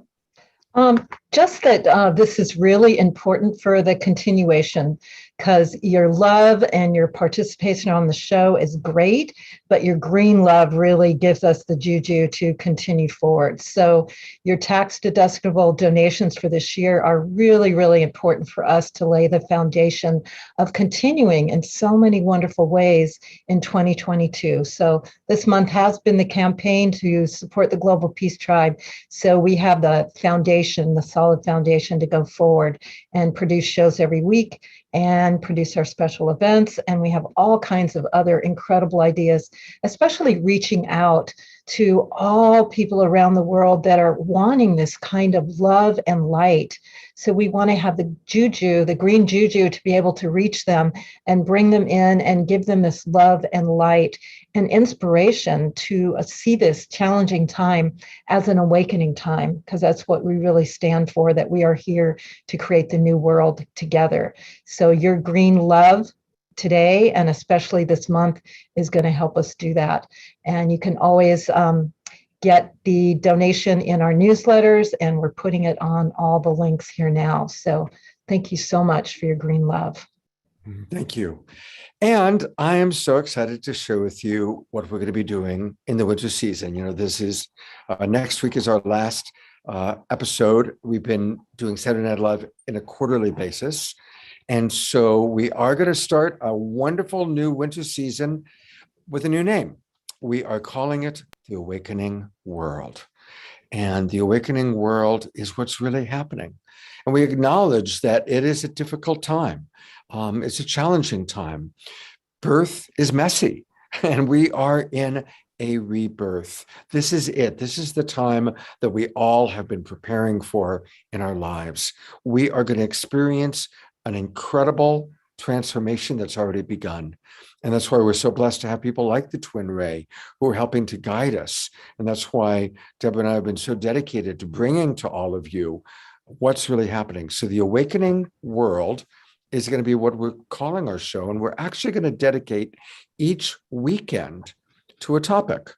just that this is really important for the continuation, because your love and your participation on the show is great, but your green love really gives us the juju to continue forward. So your tax deductible donations for this year are really, really important for us to lay the foundation of continuing in so many wonderful ways in 2022. So this month has been the campaign to support the Global Peace Tribe. So we have the foundation, the solid foundation to go forward and produce shows every week and produce our special events. And we have all kinds of other incredible ideas, especially reaching out to all people around the world that are wanting this kind of love and light. So we want to have the juju, the green juju, to be able to reach them and bring them in and give them this love and light and inspiration to see this challenging time as an awakening time, because that's what we really stand for, that we are here to create the new world together. So your green love today, and especially this month, is going to help us do that. And you can always get the donation in our newsletters, and we're putting it on all the links here now. So thank you so much for your green love. Thank you. And I am so excited to share with you what we're going to be doing in the winter season. You know, this is next week is our last episode. We've been doing Saturday Night Live in a quarterly basis. And so we are going to start a wonderful new winter season with a new name. We are calling it The Awakening World. And the awakening world is what's really happening. And we acknowledge that it is a difficult time. It's a challenging time. Birth is messy, and we are in a rebirth. This is it. This is the time that we all have been preparing for in our lives. We are going to experience an incredible transformation that's already begun. And that's why we're so blessed to have people like the Twin Ray who are helping to guide us. And that's why Deborah and I have been so dedicated to bringing to all of you what's really happening. So the awakening world is going to be what we're calling our show. And we're actually going to dedicate each weekend to a topic.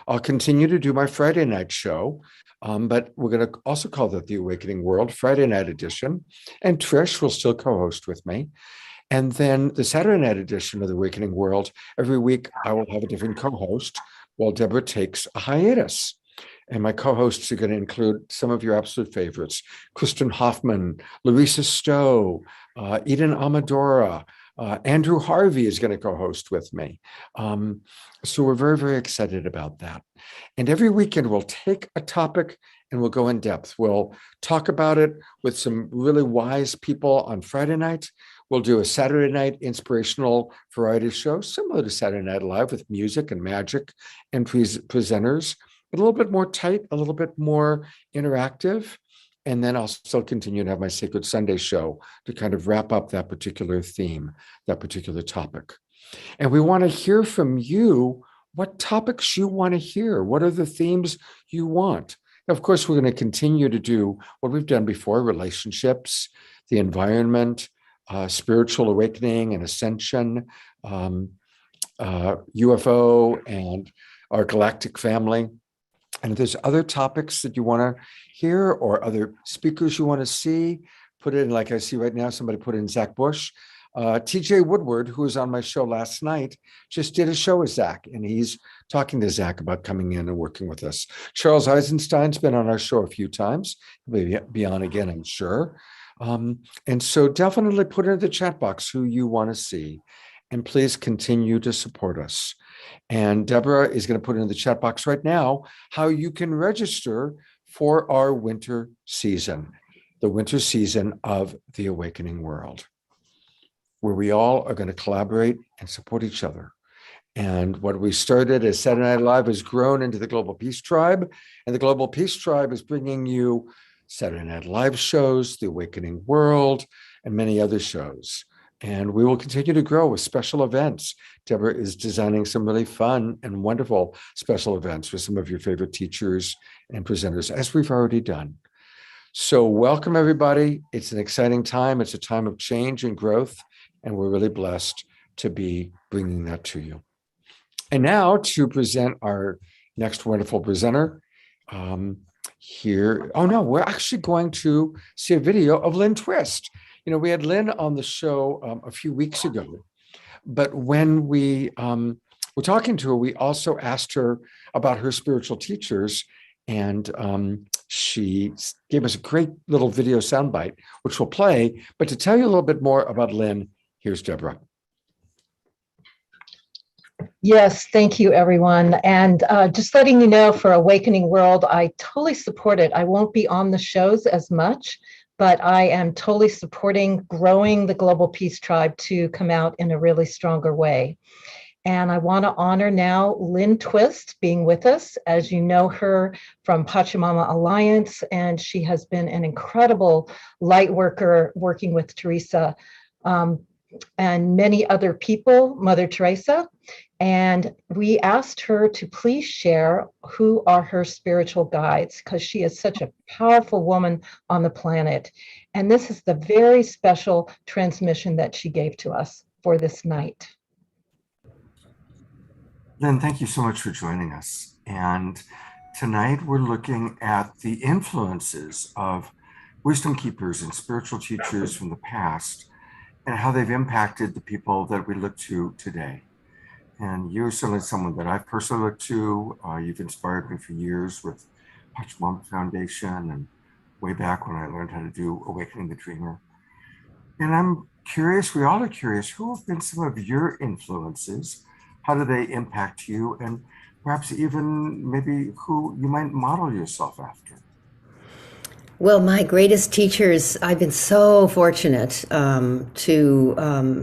I'll continue to do my Friday night show, but we're going to also call that The Awakening World, Friday night edition. And Trish will still co-host with me. And then the Saturday night edition of The Awakening World, every week I will have a different co-host while Deborah takes a hiatus. And my co-hosts are going to include some of your absolute favorites: Kristen Hoffman, Larissa Stowe, Eden Amadora, Andrew Harvey is going to co-host with me. So we're very, very excited about that. And every weekend we'll take a topic and we'll go in depth. We'll talk about it with some really wise people on Friday night. We'll do a Saturday night inspirational variety show, similar to Saturday Night Live, with music and magic and presenters. A little bit more tight, a little bit more interactive. And then I'll still continue to have my Sacred Sunday show to kind of wrap up that particular theme, that particular topic. And we want to hear from you what topics you want to hear. What are the themes you want? Of course, we're going to continue to do what we've done before: relationships, the environment, spiritual awakening and ascension, UFO, and our galactic family. And if there's other topics that you want to hear or other speakers you want to see, put it in, like I see right now, somebody put in Zach Bush. TJ Woodward, who was on my show last night, just did a show with Zach, and he's talking to Zach about coming in and working with us. Charles Eisenstein's been on our show a few times. He'll be on again, I'm sure. And so definitely put into the chat box who you want to see, and please continue to support us. And Deborah is going to put in the chat box right now how you can register for our winter season, the winter season of The Awakening World, where we all are going to collaborate and support each other. And what we started as Saturday Night Live has grown into the Global Peace Tribe, and the Global Peace Tribe is bringing you Saturday Night Live shows, The Awakening World, and many other shows. And we will continue to grow with special events. Deborah is designing some really fun and wonderful special events with some of your favorite teachers and presenters, as we've already done. So welcome, everybody. It's an exciting time. It's a time of change and growth, and we're really blessed to be bringing that to you. And now to present our next wonderful presenter. here. Oh no, we're actually going to see a video of Lynne Twist. We had Lynne on the show a few weeks ago, but when we were talking to her, we also asked her about her spiritual teachers, and she gave us a great little video soundbite, which we'll play. But to tell you a little bit more about Lynne, here's Deborah. Yes, thank you, everyone. And just letting you know, for Awakening World, I totally support it. I won't be on the shows as much, but I am totally supporting growing the Global Peace Tribe to come out in a really stronger way. And I want to honor now Lynne Twist being with us. As you know her from Pachamama Alliance, and she has been an incredible light worker working with Teresa and many other people, Mother Teresa. And we asked her to please share who are her spiritual guides, because she is such a powerful woman on the planet. And this is the very special transmission that she gave to us for this night. Lynne, thank you so much for joining us. And tonight we're looking at the influences of wisdom keepers and spiritual teachers from the past and how they've impacted the people that we look to today. And you're certainly someone that I've personally looked to. You've inspired me for years with Pachamama Foundation and way back when I learned how to do Awakening the Dreamer. And I'm curious, we all are curious, who have been some of your influences? How do they impact you? And perhaps even maybe who you might model yourself after? Well, my greatest teachers, I've been so fortunate to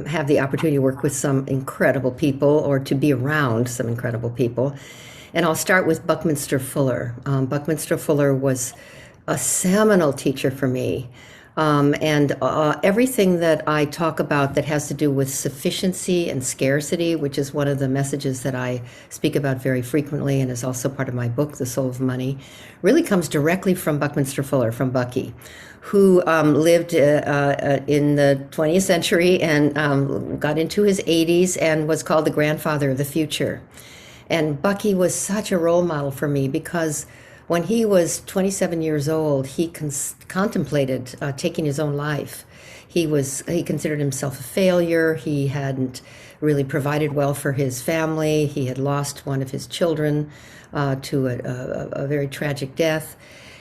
have the opportunity to work with some incredible people, or to be around some incredible people. And I'll start with Buckminster Fuller. Buckminster Fuller was a seminal teacher for me. And everything that I talk about that has to do with sufficiency and scarcity, which is one of the messages that I speak about very frequently and is also part of my book, The Soul of Money, really comes directly from Buckminster Fuller, from Bucky, who lived in the 20th century and got into his 80s and was called the grandfather of the future. And Bucky was such a role model for me, because when he was 27 years old, he contemplated taking his own life. He considered himself a failure. He hadn't really provided well for his family. He had lost one of his children to a very tragic death.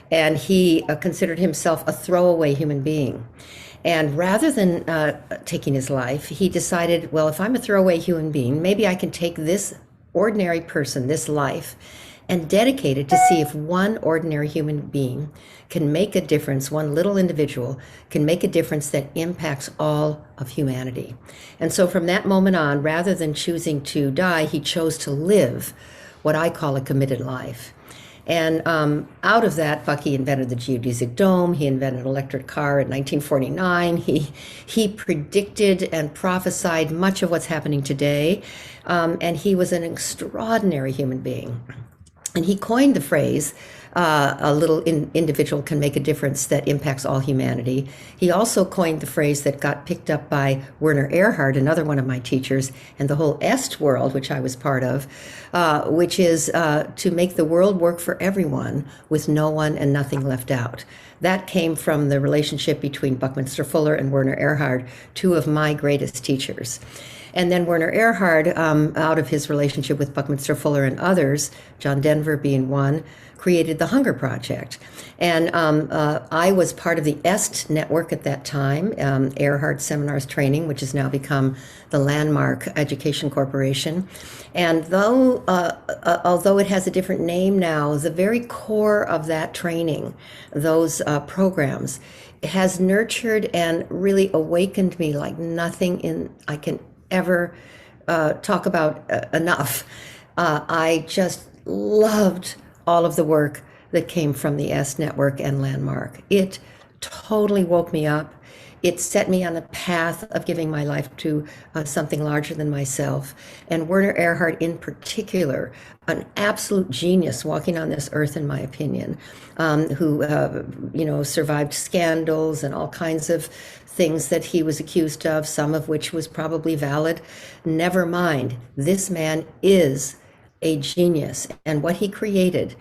And he considered himself a throwaway human being. And rather than taking his life, he decided, well, if I'm a throwaway human being, maybe I can take this ordinary person, this life, and dedicate it to see if one ordinary human being can make a difference, one little individual can make a difference that impacts all of humanity. And so from that moment on, rather than choosing to die, he chose to live what I call a committed life. And out of that, Bucky invented the geodesic dome. He invented an electric car in 1949. He predicted and prophesied much of what's happening today. And he was an extraordinary human being. And he coined the phrase, a little individual can make a difference that impacts all humanity. He also coined the phrase that got picked up by Werner Erhard, another one of my teachers, and the whole Est world, which I was part of, which is to make the world work for everyone with no one and nothing left out. That came from the relationship between Buckminster Fuller and Werner Erhard, two of my greatest teachers. And then Werner Erhard, out of his relationship with Buckminster Fuller and others, John Denver being one, created the Hunger Project. And I was part of the EST network at that time, Erhard Seminars Training, which has now become the Landmark Education Corporation. And although it has a different name now, the very core of that training, those programs, has nurtured and really awakened me like nothing I can ever talk about enough. I just loved all of the work that came from the S Network and Landmark. It totally woke me up. It set me on a path of giving my life to something larger than myself. And Werner Erhard in particular, an absolute genius walking on this earth, in my opinion, who survived scandals and all kinds of things that he was accused of, some of which was probably valid. Never mind, this man is a genius. And what he created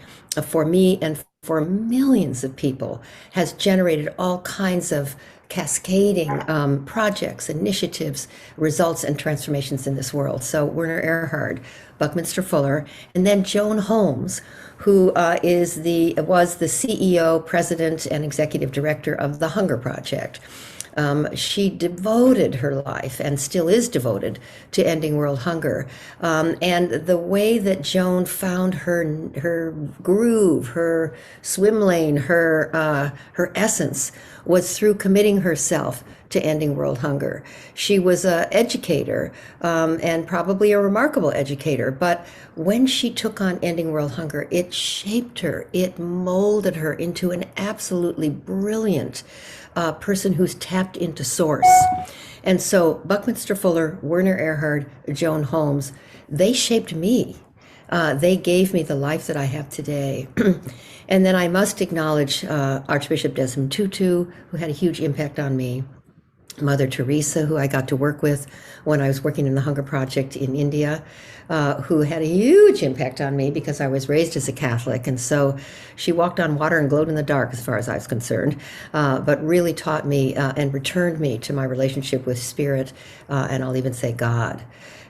for me and for millions of people has generated all kinds of cascading projects, initiatives, results, and transformations in this world. So Werner Erhard, Buckminster Fuller, and then Joan Holmes, who was the CEO, president, and executive director of the Hunger Project. She devoted her life and still is devoted to ending world hunger. And the way that Joan found her groove, her swim lane, her essence was through committing herself to ending world hunger. She was an educator, and probably a remarkable educator, but when she took on ending world hunger, it shaped her, it molded her into an absolutely brilliant person who's tapped into source. And so Buckminster Fuller, Werner Erhard, Joan Holmes, they shaped me. They gave me the life that I have today. And then I must acknowledge Archbishop Desmond Tutu, who had a huge impact on me. Mother Teresa, who I got to work with when I was working in the Hunger Project in India, who had a huge impact on me because I was raised as a Catholic. And so she walked on water and glowed in the dark as far as I was concerned, but really taught me and returned me to my relationship with Spirit, and I'll even say God.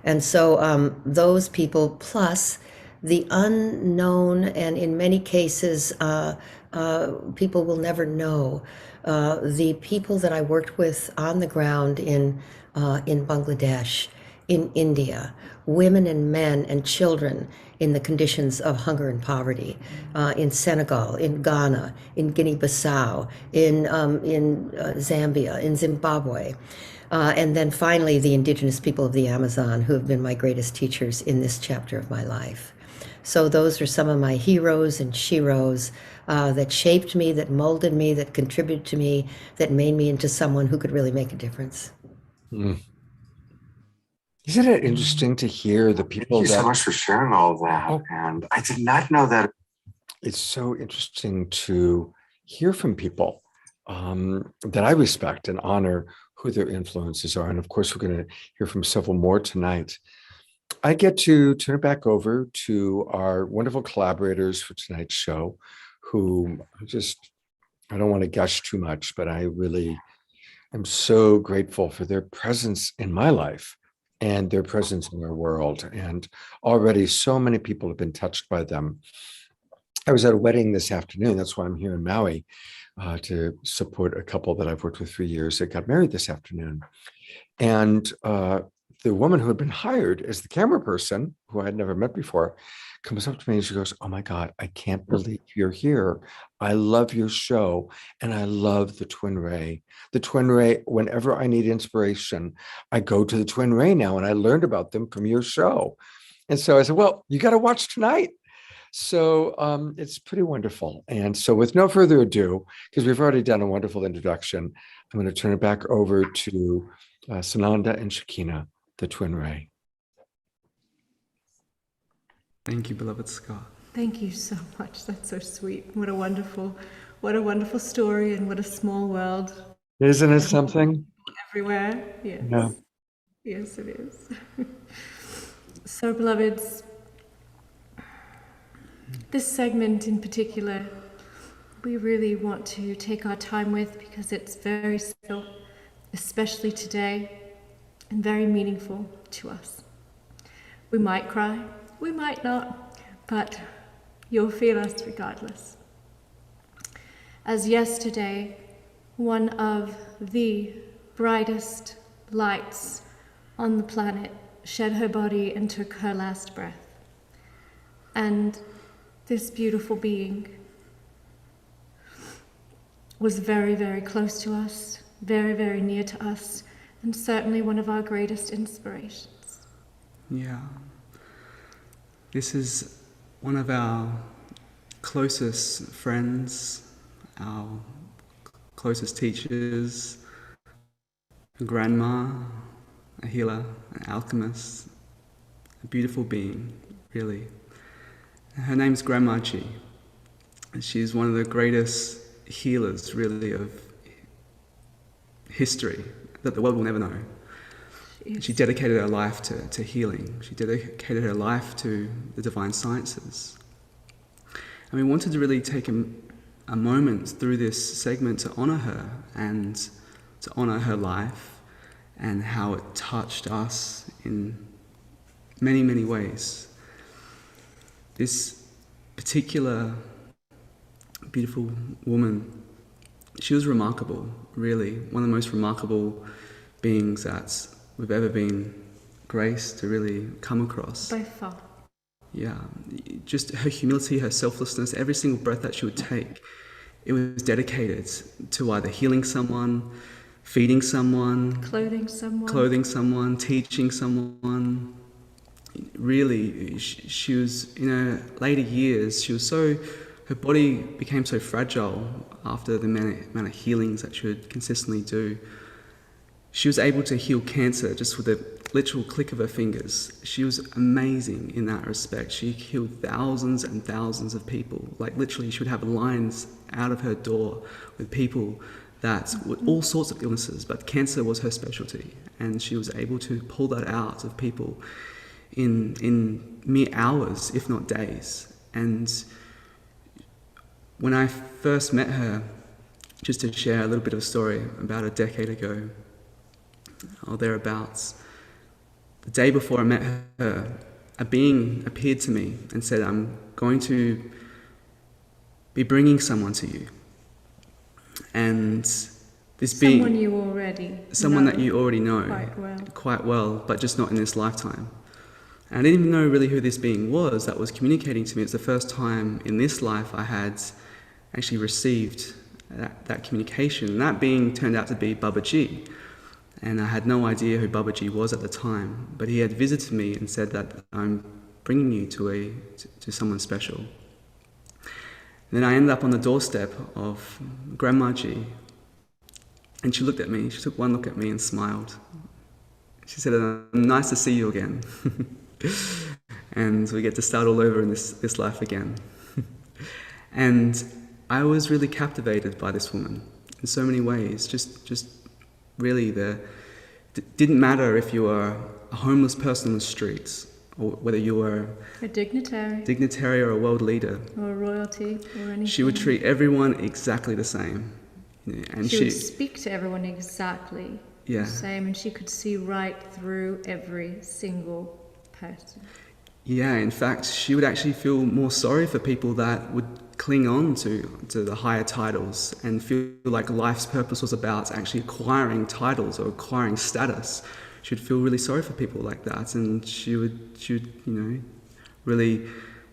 And so those people, plus the unknown, and in many cases, people will never know, the people that I worked with on the ground in Bangladesh, in India, women and men and children in the conditions of hunger and poverty, in Senegal, in Ghana, in Guinea-Bissau, in Zambia, in Zimbabwe. And then finally, the indigenous people of the Amazon, who have been my greatest teachers in this chapter of my life. So those are some of my heroes and sheroes that shaped me, that molded me, that contributed to me, that made me into someone who could really make a difference. Mm. Isn't it interesting to hear the people Thank you so much for sharing all of that. Oh. And I did not know that. It's so interesting to hear from people that I respect and honor who their influences are. And of course, we're going to hear from several more tonight. I get to turn it back over to our wonderful collaborators for tonight's show, who I don't want to gush too much, but I really am so grateful for their presence in my life and their presence in our world. And already so many people have been touched by them. I was at a wedding this afternoon. That's why I'm here in Maui, to support a couple that I've worked with for years that got married this afternoon. And the woman who had been hired as the camera person, who I had never met before, comes up to me and she goes, "Oh my God, I can't believe you're here. I love your show. And I love the Twin Ray. The Twin Ray, whenever I need inspiration, I go to the Twin Ray now, and I learned about them from your show." And so I said, "Well, you got to watch tonight." So it's pretty wonderful. And so with no further ado, because we've already done a wonderful introduction, I'm going to turn it back over to Sananda and Shekinah, the Twin Ray. Thank you, beloved Scott. Thank you so much. That's so sweet. What a wonderful story, and what a small world. Isn't it something? Everywhere. Yes. Yeah. Yes, it is. So, beloveds, this segment in particular, we really want to take our time with, because it's very special, especially today, and very meaningful to us. We might cry, we might not, but you'll feel us regardless. As yesterday, one of the brightest lights on the planet shed her body and took her last breath. And this beautiful being was very, very close to us, very, very near to us, and certainly one of our greatest inspirations. Yeah. This is one of our closest friends, our closest teachers, a grandma, a healer, an alchemist, a beautiful being, really. Her name's Grandma Marcie. She's one of the greatest healers, really, of history that the world will never know. She dedicated her life to healing. She dedicated her life to the divine sciences. And we wanted to really take a moment through this segment to honor her and to honor her life and how it touched us in many, many ways. This particular beautiful woman, she was remarkable, really. One of the most remarkable beings that we've ever been graced to really come across. By far. Yeah, just her humility, her selflessness, every single breath that she would take, it was dedicated to either healing someone, feeding someone, Clothing someone, teaching someone. Really, she was, in her later years, her body became so fragile after the amount of healings that she would consistently do. She was able to heal cancer just with a literal click of her fingers. She was amazing in that respect. She healed thousands and thousands of people. Like literally, she would have lines out of her door with people that with all sorts of illnesses, but cancer was her specialty. And she was able to pull that out of people in mere hours, if not days. And when I first met her, just to share a little bit of a story, about a decade ago, or thereabouts, the day before I met her, a being appeared to me and said, I'm going to be bringing someone to you. And this being... Someone that you already know quite well, but just not in this lifetime. And I didn't even know really who this being was that was communicating to me. It's the first time in this life I had actually received that communication. And that being turned out to be Babaji. And I had no idea who Babaji was at the time, but he had visited me and said that I'm bringing you to someone special. And then I ended up on the doorstep of Grandmaji, and she looked at me. She took one look at me and smiled. She said, nice to see you again. And we get to start all over in this life again. And I was really captivated by this woman in so many ways. Just really, didn't matter if you were a homeless person on the streets, or whether you were a dignitary or a world leader, or royalty, or anything. She would treat everyone exactly the same. And she would speak to everyone exactly the same, and she could see right through every single person. Yeah, in fact, she would actually feel more sorry for people that would cling on to the higher titles and feel like life's purpose was about actually acquiring titles or acquiring status. She would feel really sorry for people like that, and she would really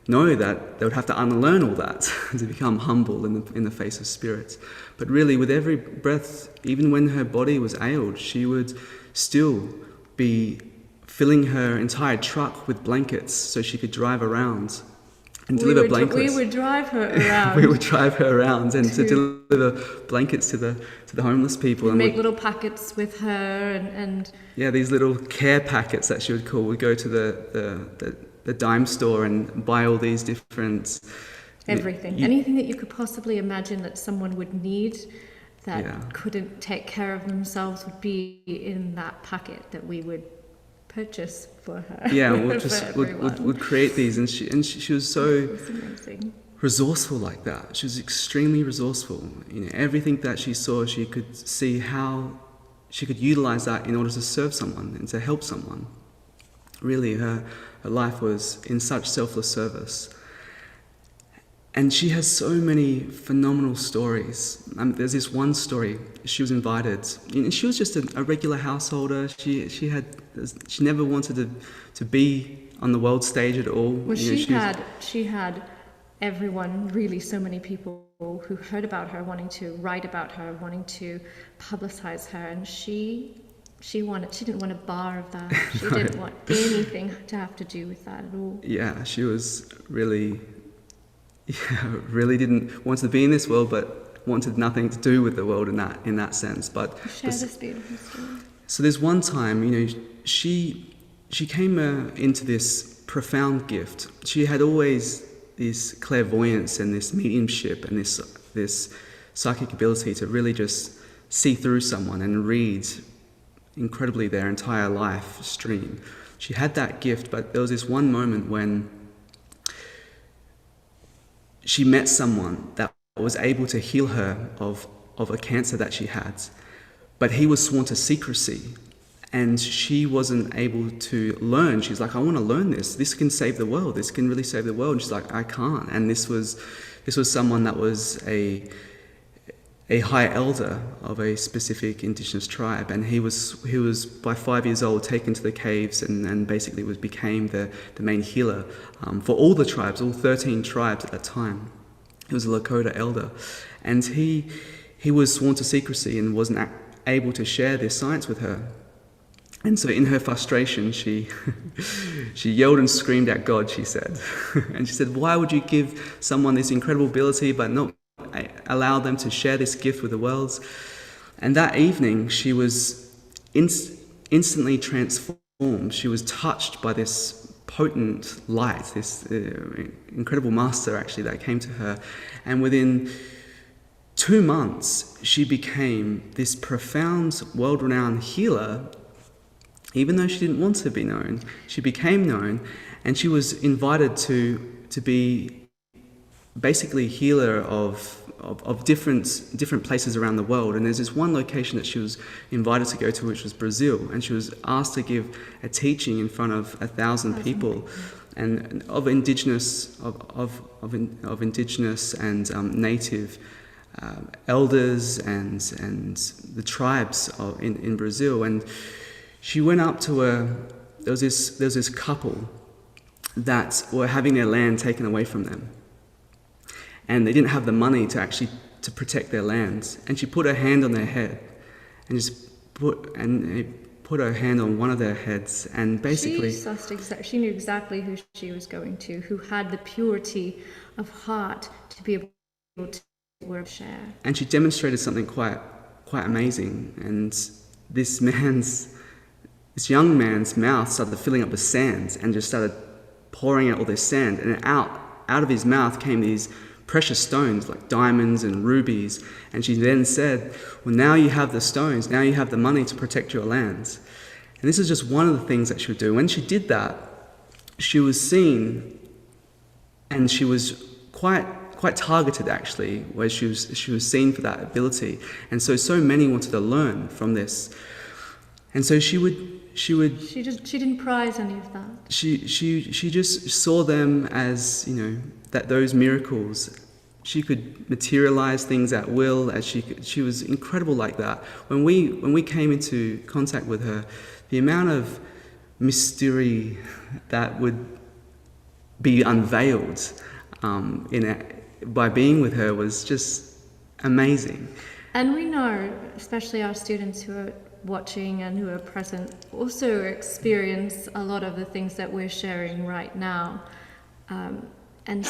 know that they would have to unlearn all that to become humble in the face of spirit. But really, with every breath, even when her body was ailed, she would still be filling her entire truck with blankets so she could drive around and deliver blankets. We would drive her around. We would drive her around and to deliver blankets to the homeless people. And make little packets with her and these little care packets that she would call. We'd go to the dime store and buy all these different... Everything. Anything that you could possibly imagine that someone would need that couldn't take care of themselves would be in that packet that we would purchase for her. Yeah, would create these, and she was so resourceful like that. She was extremely resourceful. Everything that she saw, she could see how she could utilize that in order to serve someone and to help someone. Really, her life was in such selfless service. And she has so many phenomenal stories. There's this one story. She was invited, and she was just a regular householder. She never wanted to be on the world stage at all. Well, she had everyone, really, so many people who heard about her, wanting to write about her, wanting to publicize her, and she didn't want a bar of that. She didn't want anything to have to do with that at all. Yeah, she was really didn't want to be in this world, but wanted nothing to do with the world in that sense. But share this beautiful story. So there's one time, she came into this profound gift. She had always this clairvoyance and this mediumship and this psychic ability to really just see through someone and read incredibly their entire life stream. She had that gift, but there was this one moment when she met someone that was able to heal her of a cancer that she had, but he was sworn to secrecy. And she wasn't able to learn. She's like, I want to learn this. This can save the world. This can really save the world. And she's like, I can't. And this was someone that was a high elder of a specific indigenous tribe. And he was by 5 years old taken to the caves and basically became the main healer for all the tribes, all 13 tribes at that time. He was a Lakota elder. And he was sworn to secrecy and wasn't able to share this science with her. And so in her frustration, she yelled and screamed at God, she said. And she said, why would you give someone this incredible ability but not allow them to share this gift with the world? And that evening, she was instantly transformed. She was touched by this potent light, this incredible master actually that came to her. And within 2 months, she became this profound, world-renowned healer. Even though she didn't want to be known, she became known, and she was invited to be basically healer of different places around the world. And there's this one location that she was invited to go to, which was Brazil, and she was asked to give a teaching in front of 1,000 people, and of indigenous and native elders and the tribes in Brazil. And she went up to there was this couple that were having their land taken away from them, and they didn't have the money to protect their lands. And she put her hand on their head, and put her hand on one of their heads, and basically she knew exactly who she was going to, who had the purity of heart to be able to share. And she demonstrated something quite amazing. And this young man's mouth started filling up with sand and just started pouring out all this sand. And out of his mouth came these precious stones like diamonds and rubies. And she then said, well, now you have the stones, now you have the money to protect your lands. And this is just one of the things that she would do. When she did that, she was seen, and she was quite targeted actually, where she was seen for that ability. And so many wanted to learn from this. And so she didn't prize any of that. She just saw them as, that those miracles, she could materialize things at will, as she was incredible like that. When we came into contact with her, the amount of mystery that would be unveiled by being with her was just amazing. And we know, especially our students who are watching and who are present, also experience a lot of the things that we're sharing right now. And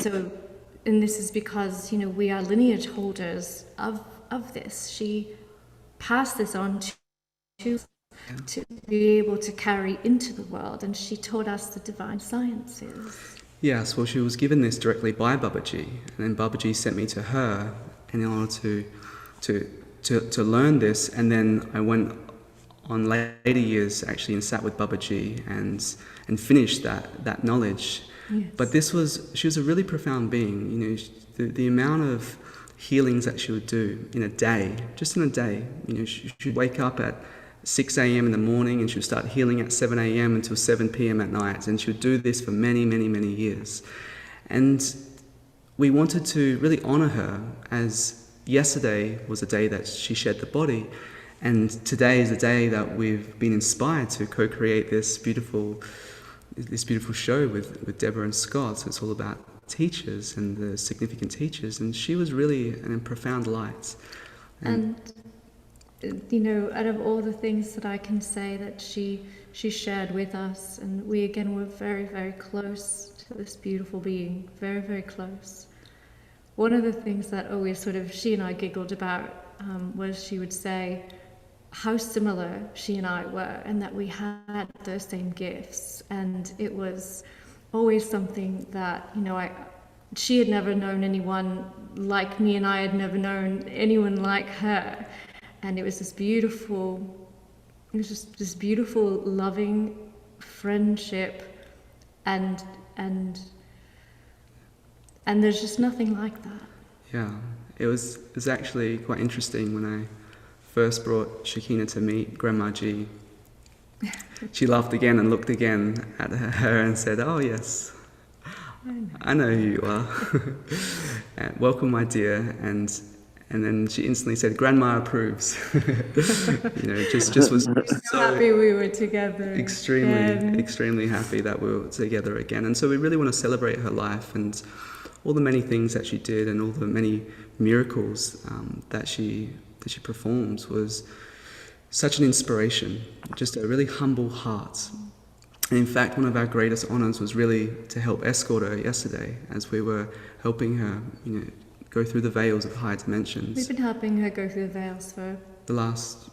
this is because, we are lineage holders of this. She passed this on to be able to carry into the world, and she taught us the divine sciences. Yes, well, she was given this directly by Babaji, and then Babaji sent me to her in order to learn this. And then I went on later years actually and sat with Babaji and finished that knowledge. Yes. But she was a really profound being. The amount of healings that she would do in a day, just in a day. She'd wake up at 6 a.m. in the morning, and she would start healing at 7 a.m. until 7 p.m. at night. And she would do this for many, many, many years. And we wanted to really honor her, as yesterday was the day that she shed the body. And today is the day that we've been inspired to co-create this beautiful show with Deborah and Scott. So it's all about teachers and the significant teachers. And she was really a profound light. And out of all the things that I can say that she shared with us, and we again were very, very close to this beautiful being, very, very close. One of the things that always she and I giggled about was she would say how similar she and I were, and that we had those same gifts. And it was always something that, she had never known anyone like me, and I had never known anyone like her. And it was this beautiful, loving friendship and And there's just nothing like that. Yeah, it was actually quite interesting when I first brought Shekinah to meet Grandma G. She laughed again and looked again at her and said, "Oh yes, I know who you are. And welcome, my dear." And then she instantly said, "Grandma approves." Just was So happy we were together. extremely happy that we were together again. And so we really want to celebrate her life and all the many things that she did and all the many miracles that she performs was such an inspiration, just a really humble heart. And in fact, one of our greatest honors was really to help escort her yesterday as we were helping her, go through the veils of higher dimensions. We've been helping her go through the veils for the last,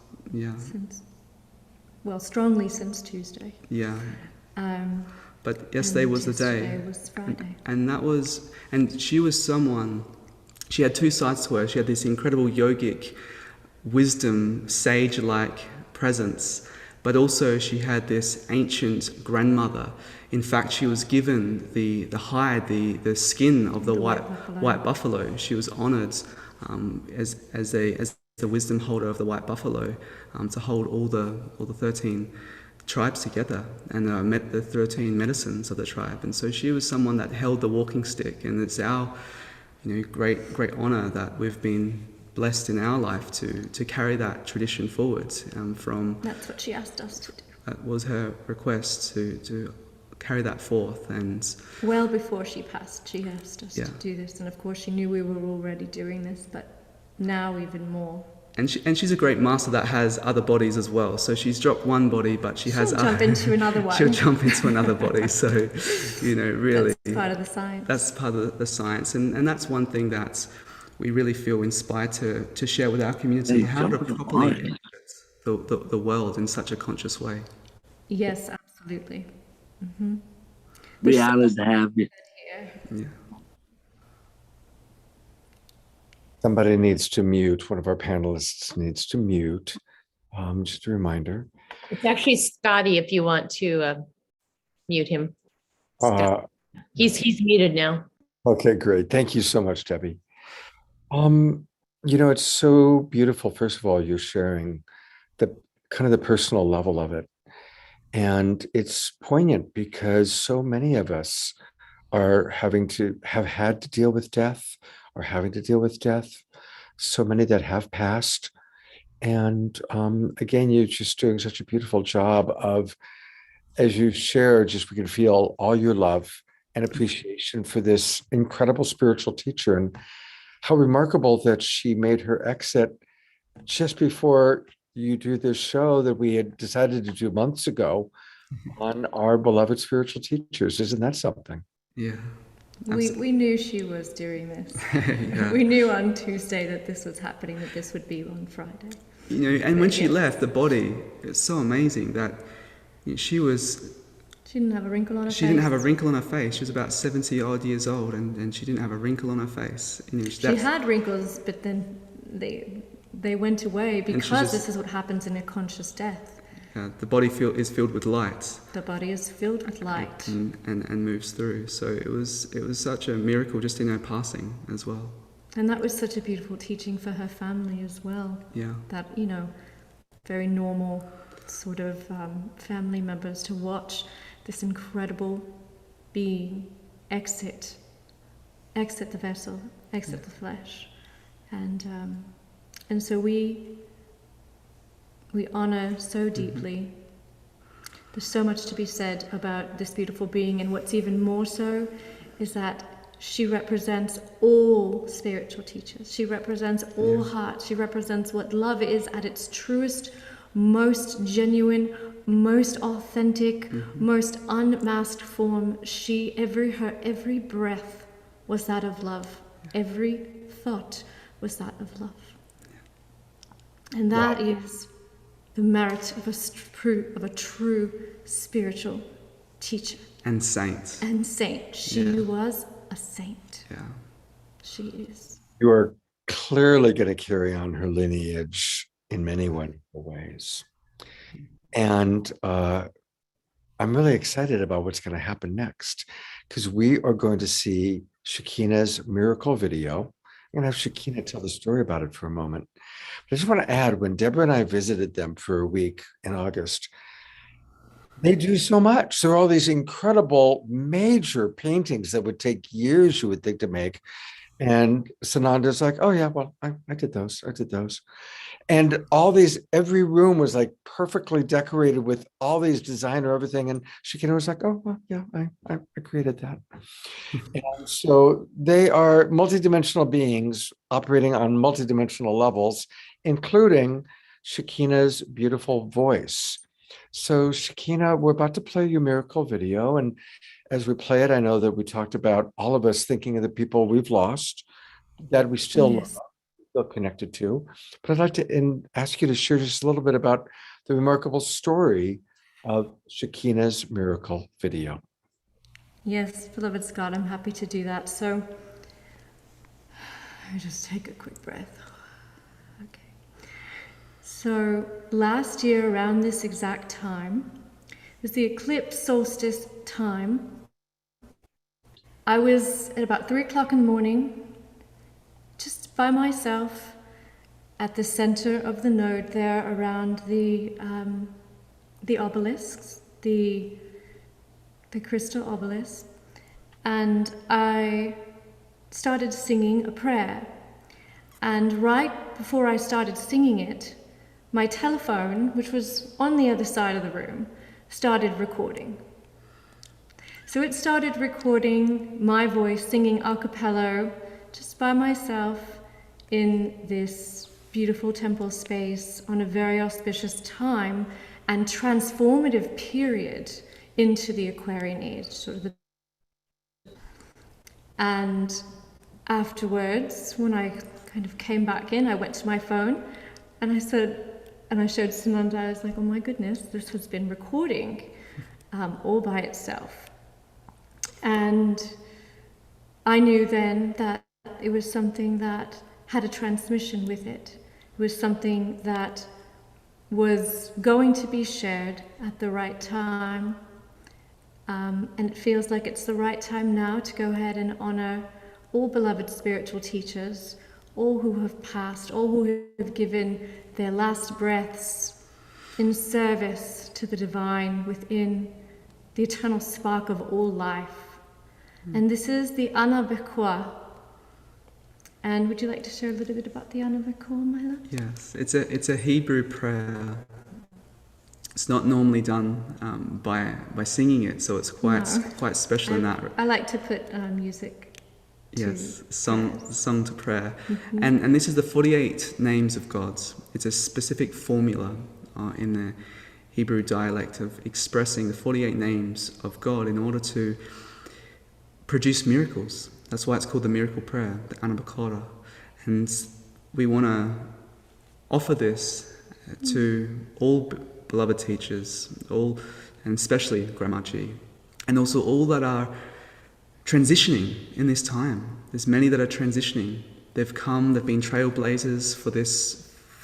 strongly since Tuesday. Yeah. But yesterday was the day. Yesterday was Friday. And she was someone, she had two sides to her. She had this incredible yogic wisdom, sage-like presence, but also she had this ancient grandmother. In fact, she was given the hide, the skin of the white buffalo. She was honored as the wisdom holder of the white buffalo, to hold all the 13 tribes together and met the 13 medicines of the tribe. And so she was someone that held the walking stick, and it's our great honor that we've been blessed in our life to carry that tradition forward from. That's what she asked us to do. That was her request to carry that forth. And well before she passed, she asked us to do this, and of course she knew we were already doing this, but now even more. And she's a great master that has other bodies as well. So she's dropped one body, but she'll jump into another one. She'll jump into another body. So, really. That's part of the science. That's part of the science. And that's one thing that we really feel inspired to share with our community, how to properly inhabit the world in such a conscious way. Yes, absolutely. Mm-hmm. Be honored to have you. Yeah. Somebody needs to mute. One of our panelists needs to mute. Just a reminder. It's actually Scotty if you want to mute him. He's muted now. Okay, great. Thank you so much, Debbie. It's so beautiful. First of all, you're sharing the kind of the personal level of it. And it's poignant because so many of us are have had to deal with death, or having to deal with death. So many that have passed. And again, you're just doing such a beautiful job of, as you share, just we can feel all your love and appreciation for this incredible spiritual teacher, and how remarkable that she made her exit just before you do this show that we had decided to do months ago on our beloved spiritual teachers. Isn't that something? Yeah. We knew she was doing this. Yeah. We knew on Tuesday that this was happening, that this would be on Friday. And when she left, the body, it's so amazing that she didn't have a wrinkle on her face. She didn't have a wrinkle on her face. She was about 70 odd years old, and she didn't have a wrinkle on her face. She had wrinkles, but then they went away because this is what happens in a conscious death. The body is filled with light. The body is filled with light. And moves through. So it was such a miracle just in her passing as well. And that was such a beautiful teaching for her family as well. Yeah. That, very normal sort of family members to watch this incredible being exit the vessel, exit the flesh. And so we honor so deeply. There's so much to be said about this beautiful being, and what's even more so is that she represents all spiritual teachers. She represents all hearts. She represents what love is at its truest, most genuine, most authentic, most unmasked form. Her every breath was that of love. Every thought was that of love. And that is the merit of a true spiritual teacher. And saint. She was a saint. Yeah. She is. You are clearly going to carry on her lineage in many wonderful ways. And I'm really excited about what's going to happen next, because we are going to see Shekinah's miracle video. I'm going to have Shekinah tell the story about it for a moment. I just want to add, when Deborah and I visited them for a week in August, they do so much. There are all these incredible major paintings that would take years, you would think, to make. And Sananda's like, oh yeah, well, I did those. I did those. And all these, every room was like perfectly decorated with all these designer everything. And Shekinah was like, oh, well, yeah, I created that. And so they are multidimensional beings operating on multidimensional levels, including Shekinah's beautiful voice. So Shekinah, we're about to play your miracle video. And as we play it, I know that we talked about all of us thinking of the people we've lost, that we still Yes. feel connected to. But I'd like to ask you to share just a little bit about the remarkable story of Shekinah's miracle video. Yes, beloved Scott, I'm happy to do that. So, I just take a quick breath. Okay. So, last year around this exact time, it was the eclipse solstice time. I was at about 3 o'clock in the morning, just by myself, at the center of the node there around the obelisks, the crystal obelisk, and I started singing a prayer. And right before I started singing it, my telephone, which was on the other side of the room, started recording. So it started recording my voice singing a cappella just by myself in this beautiful temple space on a very auspicious time and transformative period into the Aquarian age, sort of and afterwards, when I kind of came back in, I went to my phone and I showed Sananda, I was like, oh my goodness, this has been recording all by itself. And I knew then that it was something that had a transmission with it. It was something that was going to be shared at the right time. And it feels like it's the right time now to go ahead and honor all beloved spiritual teachers, all who have passed, all who have given their last breaths in service to the divine within the eternal spark of all life. And this is the Ana Bekwa. And would you like to share a little bit about the Ana Bekwa, my love? Yes, it's a Hebrew prayer. It's not normally done by singing it, so it's quite special in that. I like to put music. Yes, sung to prayer. Mm-hmm. And this is the 48 names of gods. It's a specific formula in the Hebrew dialect of expressing the 48 names of God in order to produce miracles. That's why it's called the miracle prayer, the Anabakora. And we want to offer this to all beloved teachers, all, and especially Marcie, and also all that are transitioning in this time. There's many that are transitioning. They've been trailblazers for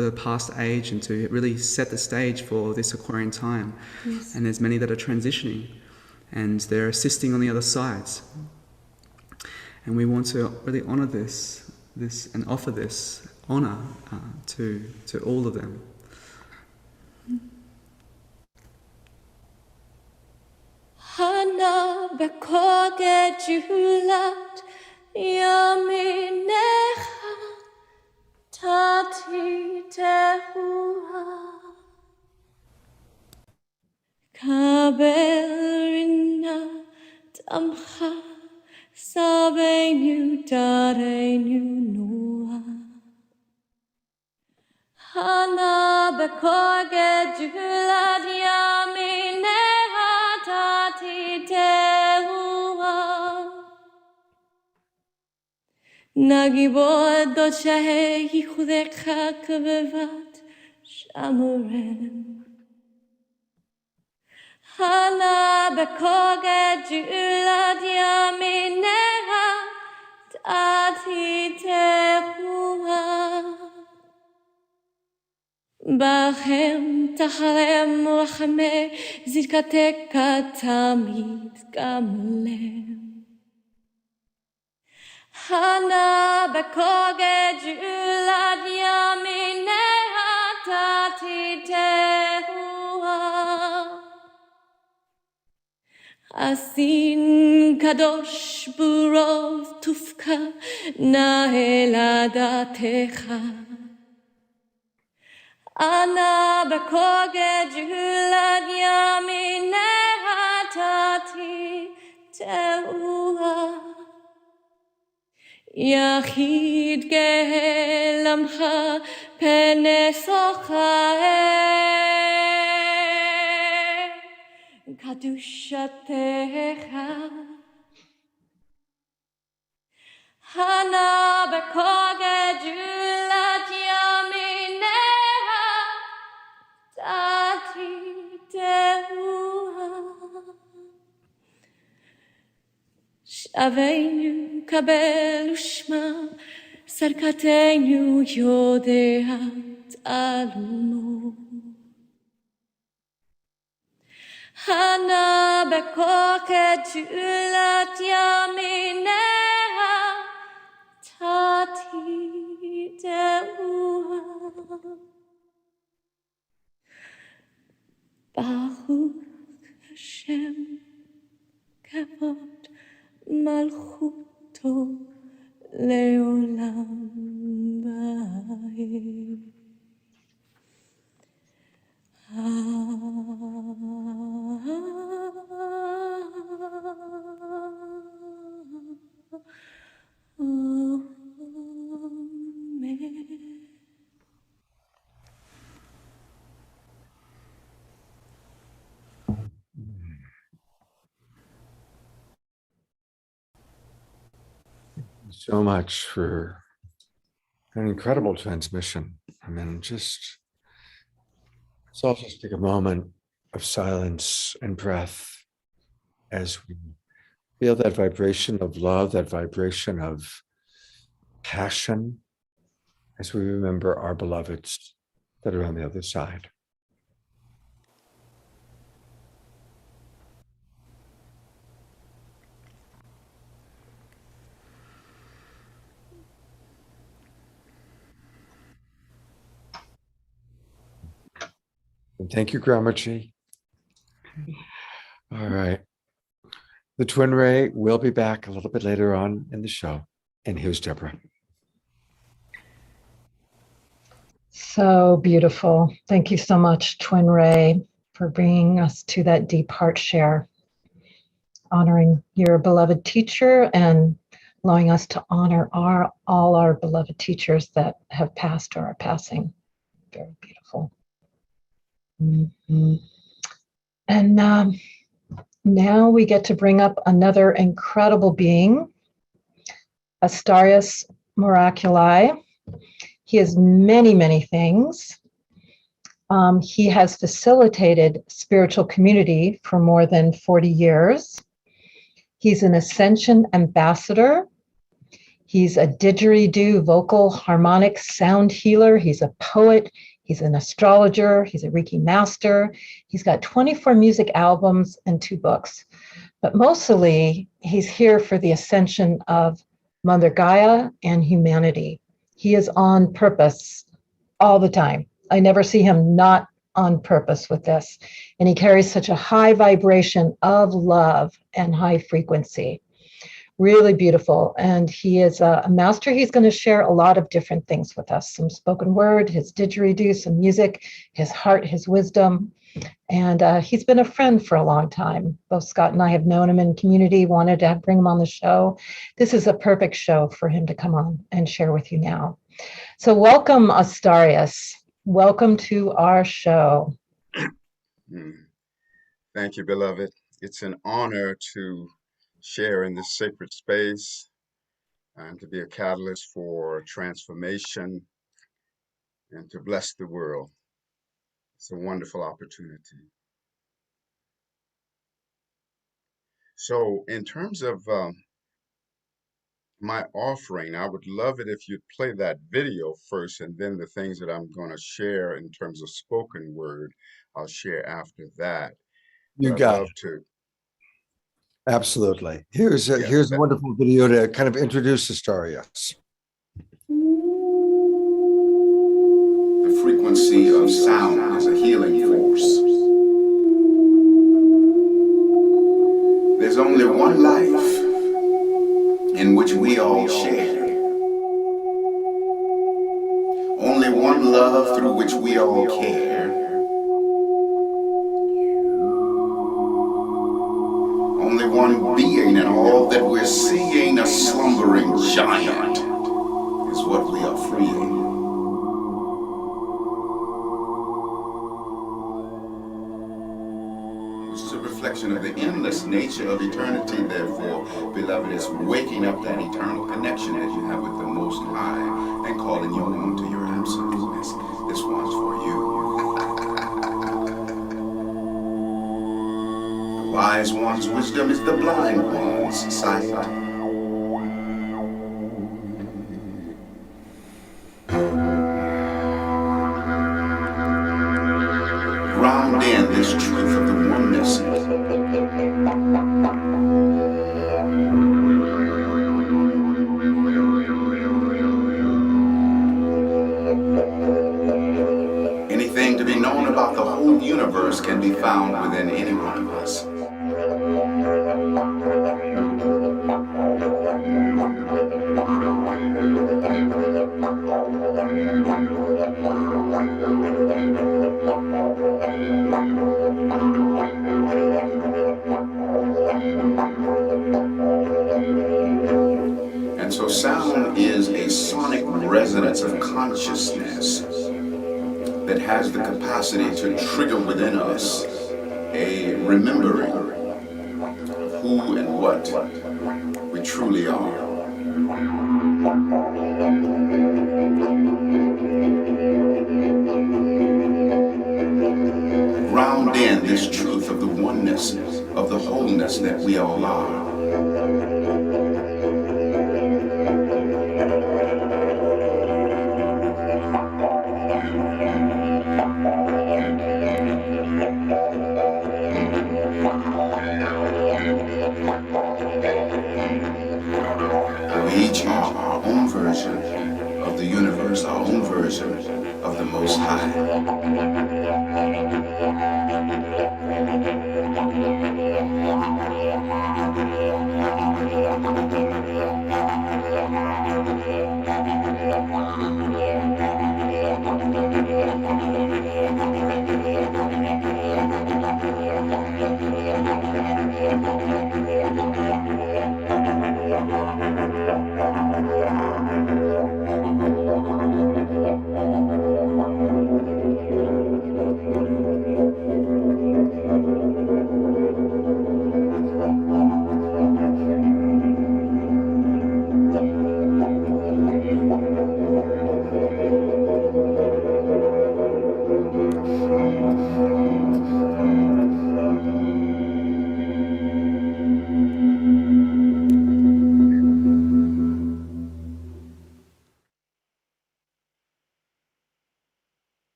the past age and to really set the stage for this Aquarian time. Yes. And there's many that are transitioning and they're assisting on the other sides. And we want to really honor this and offer this honor to all of them. Hana bekoge julat yaminecha tati tehua kabelina tamcha sabenu darenu noa Hana bekoge julat yaminecha tati tehua Nagibod do shahe yichudecha kvevat shamurem Hana bekoge julat yaminecha tati tehua Bachem tachalem rachame zirkateka tamid gamlem Hana bekoge julad yamine hatati tehua. Asin kadosh burov tufka naheladatecha. Ana bekoge julad yamine hatati tehua. Yachid gelamcha penesochae kadushatecha Hana bekoge julat yamineha tati tehuha Shaveinu kabel ushma sarkateinu yodeat alumo Hana bekoke tulat yamineha tati deuha Baruch Hashem kavod malchuto leolam ba'ed. Amen. So much for an incredible transmission. I mean, let's all just take a moment of silence and breath as we feel that vibration of love, that vibration of passion, as we remember our beloveds that are on the other side. And thank you, Marcie. All right. The Twin Ray will be back a little bit later on in the show. And here's Deborah. So beautiful. Thank you so much, Twin Ray, for bringing us to that deep heart share, honoring your beloved teacher and allowing us to honor all our beloved teachers that have passed or are passing. Very beautiful. Mm-hmm. And now we get to bring up another incredible being, Astarius Miraculii. He is many, many things. He has facilitated spiritual community for more than 40 years. He's an Ascension ambassador. He's a didgeridoo vocal harmonic sound healer. He's a poet. He's an astrologer. He's a Reiki master. He's got 24 music albums and 2 books. But mostly, he's here for the ascension of Mother Gaia and humanity. He is on purpose all the time. I never see him not on purpose with this. And he carries such a high vibration of love and high frequency. Really beautiful. And he is a master. He's going to share a lot of different things with us. Some spoken word, his didgeridoo, some music, his heart, his wisdom. And he's been a friend for a long time. Both Scott and I have known him in community, wanted to bring him on the show. This is a perfect show for him to come on and share with you now. So welcome, Astarius. Welcome to our show. Thank you, beloved. It's an honor to share in this sacred space and to be a catalyst for transformation and to bless the world. It's a wonderful opportunity. So in terms of my offering, I would love it if you'd play that video first, and then the things that I'm going to share in terms of spoken word, I'll share after that. You I'd got love it. to. Absolutely. Here's a, Yes, here's a that, wonderful video to kind of introduce Astarius. The frequency of sound is a healing force. There's only one life in which we all share. Only one love through which we all care. Only one being in all that we're seeing, a slumbering giant, is what we are freeing. Which is a reflection of the endless nature of eternity, therefore, beloved, is waking up that eternal connection that you have with the Most High and calling you on to your absoluteness. This one's for you. The wise one's wisdom is the blind one's sight. Ground in this truth of the oneness. Anything to be known about the whole universe can be found within any one of us. And so sound is a sonic resonance of consciousness that has the capacity to trigger within us a remembering of who and what we truly are. Ground in this truth of the oneness, of the wholeness that we all are. We each are our own version of the universe, our own version of the Most High.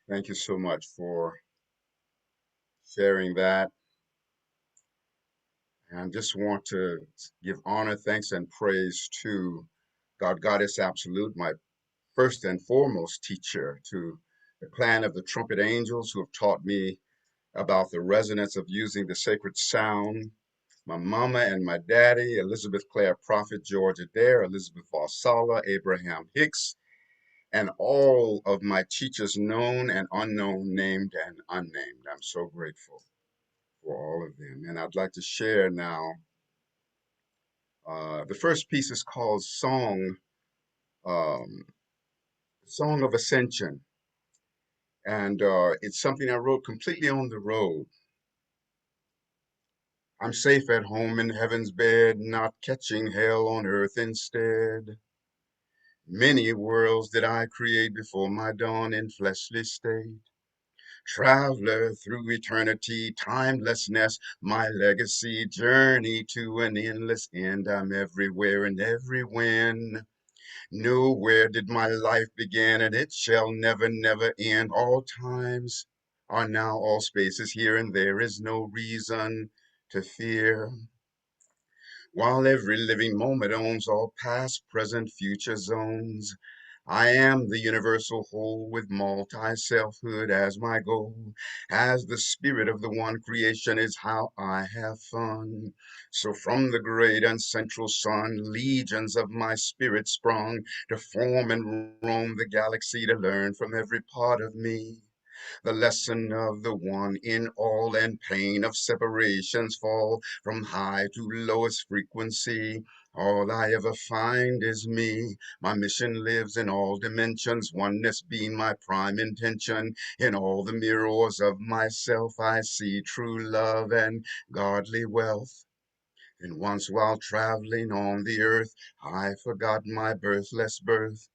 Thank you so much for sharing that. And I just want to give honor, thanks, and praise to God, Goddess Absolute, my first and foremost teacher, to the clan of the trumpet angels who have taught me about the resonance of using the sacred sound. My mama and my daddy, Elizabeth Clare Prophet, George Adair, Elizabeth Valsala, Abraham Hicks, and all of my teachers, known and unknown, named and unnamed. I'm so grateful for all of them. And I'd like to share now. The first piece is called Song of Ascension. And it's something I wrote completely on the road. I'm safe at home in heaven's bed, not catching hell on earth instead. Many worlds did I create before my dawn in fleshly state. Traveler through eternity, timelessness, my legacy, journey to an endless end. I'm everywhere and every when. Nowhere did my life begin, and it shall never, never end. All times are now all spaces here, and there is no reason to fear. While every living moment owns all past, present, future zones, I am the universal whole with multi-selfhood as my goal. As the spirit of the one creation is how I have fun. So from the great and central sun, legions of my spirit sprung to form and roam the galaxy to learn from every part of me. The lesson of the one in all, and pain of separations fall from high to lowest frequency. All I ever find is me. My mission lives in all dimensions, oneness being my prime intention. In all the mirrors of myself I see true love and godly wealth. And once while traveling on the earth, I forgot my birthless birth.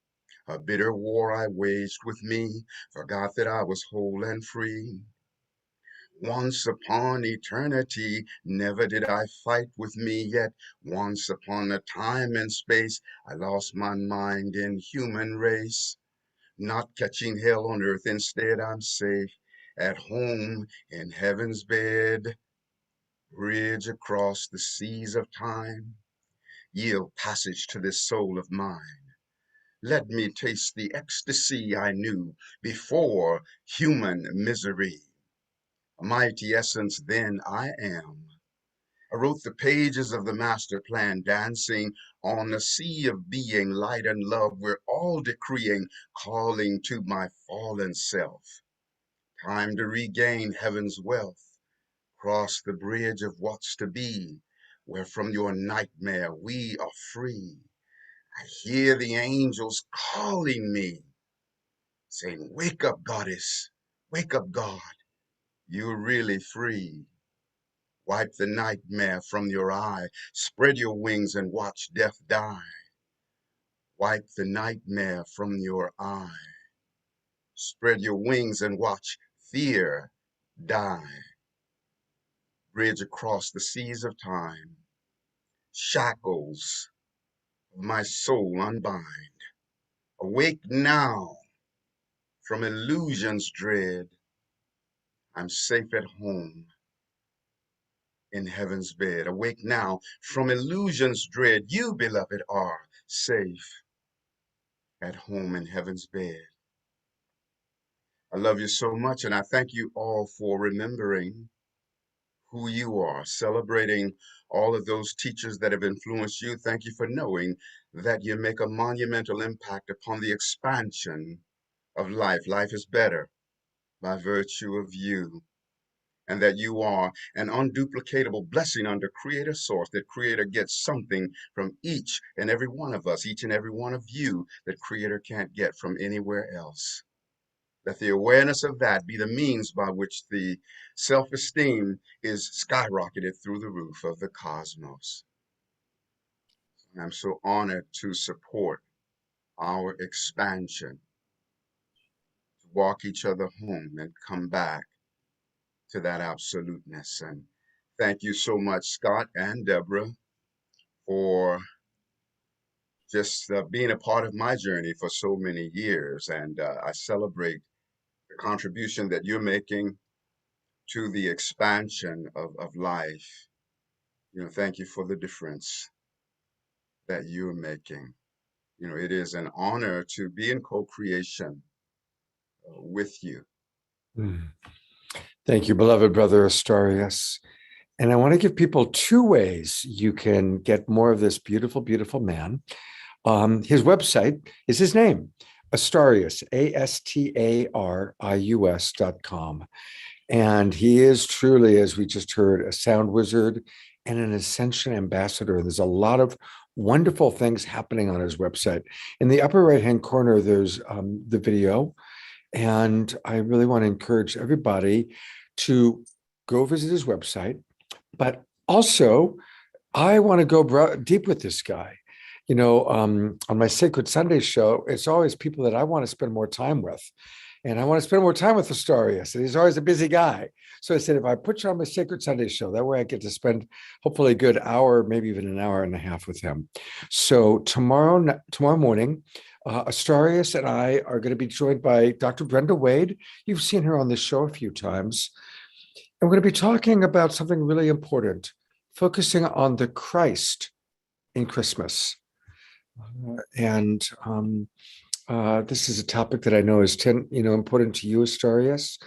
A bitter war I waged with me, forgot that I was whole and free. Once upon eternity, never did I fight with me, yet once upon a time and space, I lost my mind in human race. Not catching hell on earth, instead I'm safe at home in heaven's bed. Bridge across the seas of time, yield passage to this soul of mine. Let me taste the ecstasy I knew before human misery. A mighty essence then I am. I wrote the pages of the master plan, dancing on the sea of being, light and love. We're all decreeing, calling to my fallen self. Time to regain heaven's wealth. Cross the bridge of what's to be, where from your nightmare we are free. I hear the angels calling me, saying, wake up, goddess, wake up, God, you're really free. Wipe the nightmare from your eye, spread your wings and watch death die. Wipe the nightmare from your eye, spread your wings and watch fear die. Bridge across the seas of time, shackles of my soul unbind. Awake now from illusions dread. I'm safe at home in heaven's bed. Awake now from illusions dread. You, beloved, are safe at home in heaven's bed. I love you so much, and I thank you all for remembering who you are, celebrating all of those teachers that have influenced you. Thank you for knowing that you make a monumental impact upon the expansion of life. Life is better by virtue of you, and that you are an unduplicatable blessing under Creator Source, that Creator gets something from each and every one of us, each and every one of you, that Creator can't get from anywhere else. That the awareness of that be the means by which the self-esteem is skyrocketed through the roof of the cosmos. I'm so honored to support our expansion, to walk each other home and come back to that absoluteness. And thank you so much, Scott and Deborah, for just being a part of my journey for so many years. And I celebrate the contribution that you're making to the expansion of life. You know, thank you for the difference that you're making. You know, it is an honor to be in co-creation with you. Thank you, beloved brother Astarius. And I want to give people two ways you can get more of this beautiful, beautiful man. His website is his name, Astarius, ASTARIUS.com. And he is truly, as we just heard, a sound wizard and an ascension ambassador. There's a lot of wonderful things happening on his website. In the upper right-hand corner, there's the video. And I really want to encourage everybody to go visit his website. But also, I want to go deep with this guy. You know, on my Sacred Sunday show, it's always people that I want to spend more time with. And I want to spend more time with Astarius. And he's always a busy guy. So I said, if I put you on my Sacred Sunday show, that way I get to spend hopefully a good hour, maybe even an hour and a half with him. So tomorrow morning, Astarius and I are going to be joined by Dr. Brenda Wade. You've seen her on this show a few times. And we're going to be talking about something really important, focusing on the Christ in Christmas. This is a topic that I know is important to you, Astarius,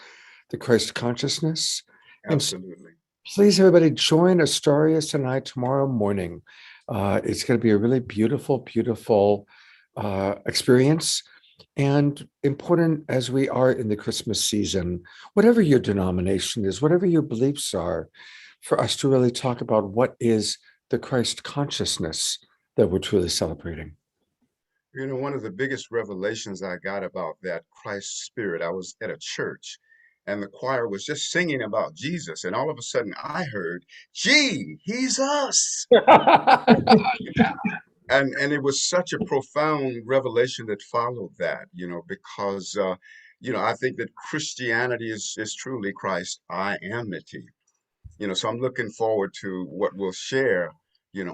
the Christ consciousness. Absolutely. And please, everybody, join Astarius and I tomorrow morning. It's going to be a really beautiful, beautiful experience, and important as we are in the Christmas season, whatever your denomination is, whatever your beliefs are, for us to really talk about what is the Christ consciousness that we're truly celebrating. You know, one of the biggest revelations I got about that Christ spirit, I was at a church and the choir was just singing about Jesus. And all of a sudden I heard, gee, he's us. And it was such a profound revelation that followed that, because, I think that Christianity is truly Christ I-amity. So I'm looking forward to what we'll share,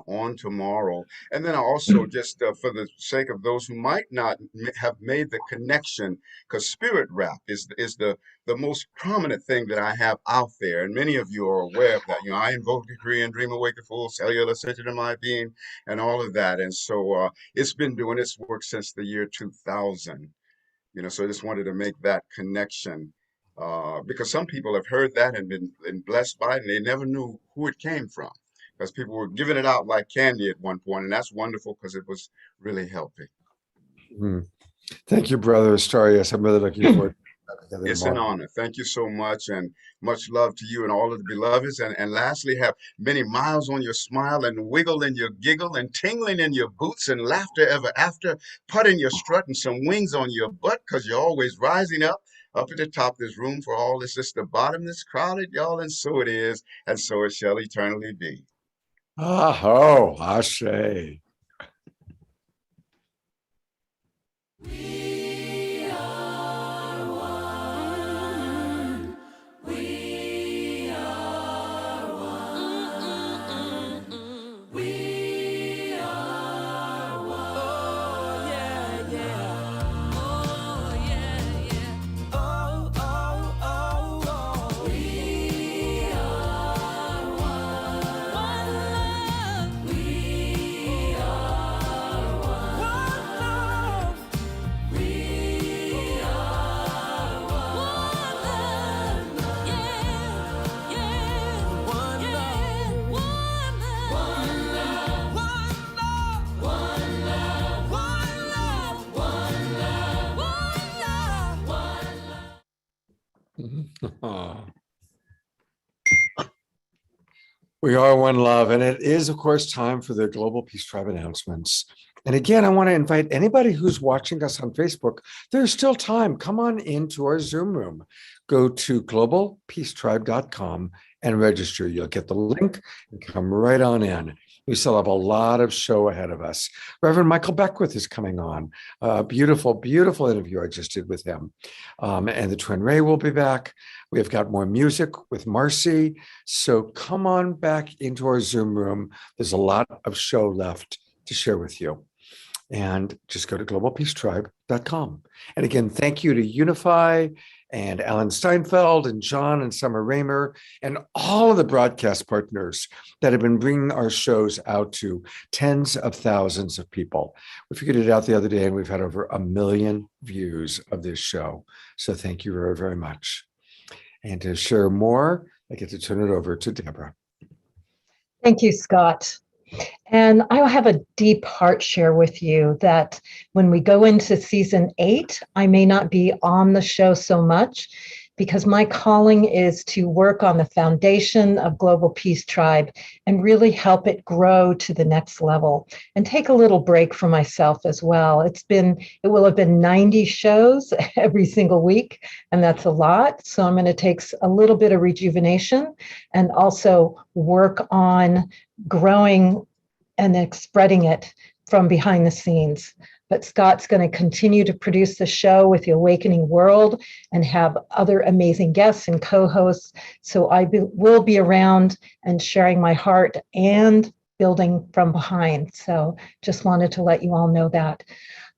on tomorrow. And then I also just, for the sake of those who might not have made the connection, because spirit rap is the most prominent thing that I have out there. And many of you are aware of that. I invoke, decree, and dream awake the full cellular ascension of my being and all of that. And so it's been doing its work since the year 2000. So I just wanted to make that connection. Because some people have heard that and been blessed by it, and they never knew who it came from. Because people were giving it out like candy at one point, and that's wonderful because it was really helping. Thank you, Brother Astarius. I'm really looking forward to that. It's an honor. Thank you so much, and much love to you and all of the beloveds. And lastly, have many miles on your smile and wiggle in your giggle and tingling in your boots and laughter ever after, putting your strut and some wings on your butt because you're always rising up at the top. There's room for all. It's just the bottom that's crowded, y'all, and so it is, and so it shall eternally be. Oh, Ashe. We are one. We are one. We are one. Oh, yeah, yeah. Oh, yeah, yeah. Oh, oh, oh, oh. We are one. One love. We are one. One love. We are one love. Yeah, yeah. One love. One love. One love. One love. One love. One love. One love. One love. We are one love, and it is, of course, time for the Global Peace Tribe announcements. And again, I want to invite anybody who's watching us on Facebook. There's still time. Come on into our Zoom room. Go to globalpeacetribe.com and register. You'll get the link and come right on in. We still have a lot of show ahead of us. Reverend Michael Beckwith is coming on. Beautiful, beautiful interview I just did with him. And the Twin Ray will be back. We've got more music with Marcie. So come on back into our Zoom room. There's a lot of show left to share with you. And just go to globalpeacetribe.com. And again, thank you to Unify and Alan Steinfeld and John and Summer Raymer and all of the broadcast partners that have been bringing our shows out to tens of thousands of people. We figured it out the other day and we've had over 1 million views of this show. So thank you very, very much. And to share more, I get to turn it over to Deborah. Thank you, Scott. And I have a deep heart share with you that when we go into season 8, I may not be on the show so much because my calling is to work on the foundation of Global Peace Tribe and really help it grow to the next level and take a little break for myself as well. It will have been 90 shows every single week, and that's a lot. So I'm going to take a little bit of rejuvenation and also work on growing and spreading it from behind the scenes. But Scott's going to continue to produce the show with the Awakening World and have other amazing guests and co-hosts. So I will be around and sharing my heart and building from behind. So just wanted to let you all know that.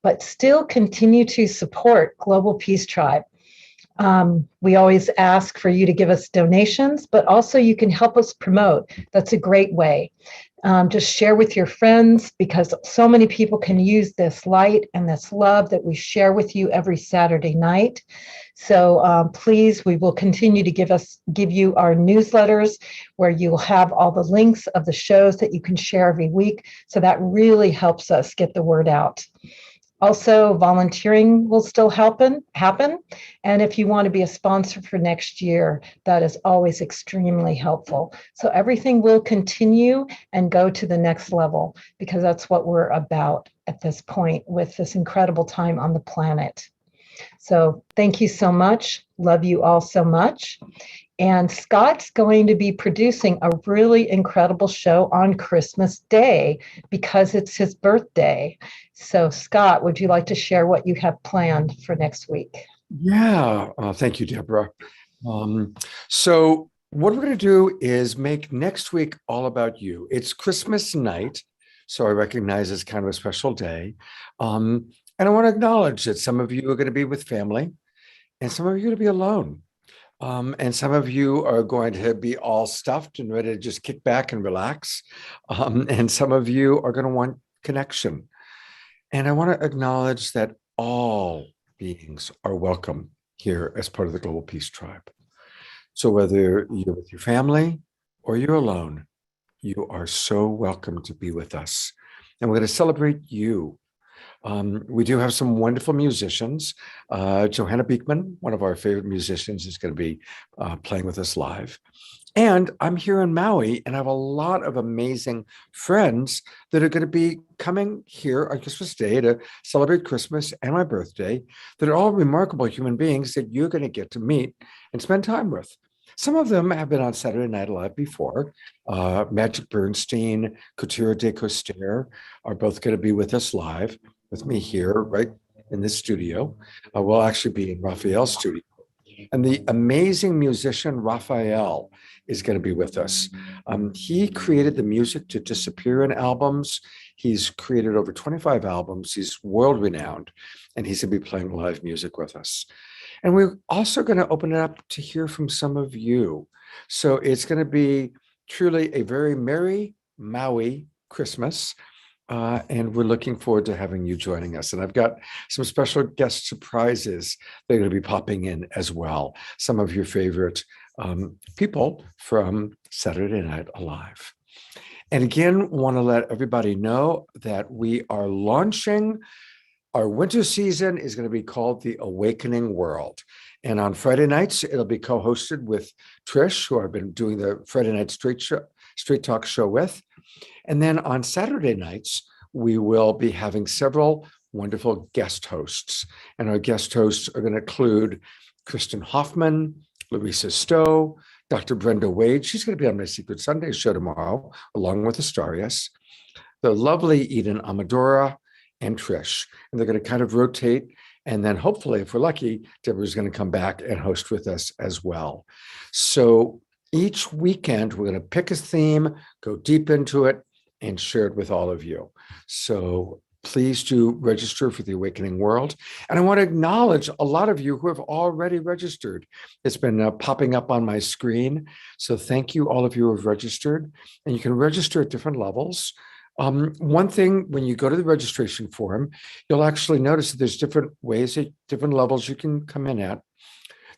but still continue to support Global Peace Tribe. We always ask for you to give us donations, but also you can help us promote. That's a great way. Just share with your friends, because so many people can use this light and this love that we share with you every Saturday night. So please, we will continue to give you our newsletters where you will have all the links of the shows that you can share every week. So that really helps us get the word out. Also, volunteering will still happen. And if you want to be a sponsor for next year, that is always extremely helpful. So everything will continue and go to the next level, because that's what we're about at this point with this incredible time on the planet. So thank you so much. Love you all so much. And Scott's going to be producing a really incredible show on Christmas Day because it's his birthday. So Scott, would you like to share what you have planned for next week? Yeah, thank you, Deborah. So what we're going to do is make next week all about you. It's Christmas night, so I recognize it's kind of a special day. And I want to acknowledge that some of you are going to be with family and some of you are going to be alone. And some of you are going to be all stuffed and ready to just kick back and relax. And some of you are going to want connection. And I want to acknowledge that all beings are welcome here as part of the Global Peace Tribe. So whether you're with your family or you're alone, you are so welcome to be with us. And we're going to celebrate you. We do have some wonderful musicians. Johanna Beekman, one of our favorite musicians, is going to be playing with us live. And I'm here in Maui, and I have a lot of amazing friends that are going to be coming here on Christmas Day to celebrate Christmas and my birthday, that are all remarkable human beings that you're going to get to meet and spend time with. Some of them have been on Saturday Night Live before. Magic Bernstein, Couture de Coster are both going to be with us live, with me here, right in this studio. We'll actually be in Raphael's studio. And the amazing musician Raphael is going to be with us. He created the music to Disappearing albums. He's created over 25 albums. He's world-renowned, and he's going to be playing live music with us. And we're also going to open it up to hear from some of you. So it's going to be truly a very merry Maui Christmas. And we're looking forward to having you joining us. And I've got some special guest surprises that are going to be popping in as well. Some of your favorite people from Saturday Night Live. And again, want to let everybody know that we are launching our winter season is going to be called The Awakening World. And on Friday nights, it'll be co-hosted with Trish, who I've been doing the Friday Night Straight Talk show with. And then on Saturday nights, we will be having several wonderful guest hosts. And our guest hosts are going to include Kristen Hoffman, Larissa Stowe, Dr. Brenda Wade. She's going to be on my Secret Sunday show tomorrow, along with Astarius, the lovely Eden Amadora, and Trish. And they're going to kind of rotate. And then hopefully, if we're lucky, Deborah's going to come back and host with us as well. So each weekend, we're going to pick a theme, go deep into it, and share it with all of you. So please do register for the Awakening World. And I want to acknowledge a lot of you who have already registered. It's been popping up on my screen. So thank you, all of you who have registered. And you can register at different levels. One thing, when you go to the registration form, you'll actually notice that there's different ways at different levels you can come in at.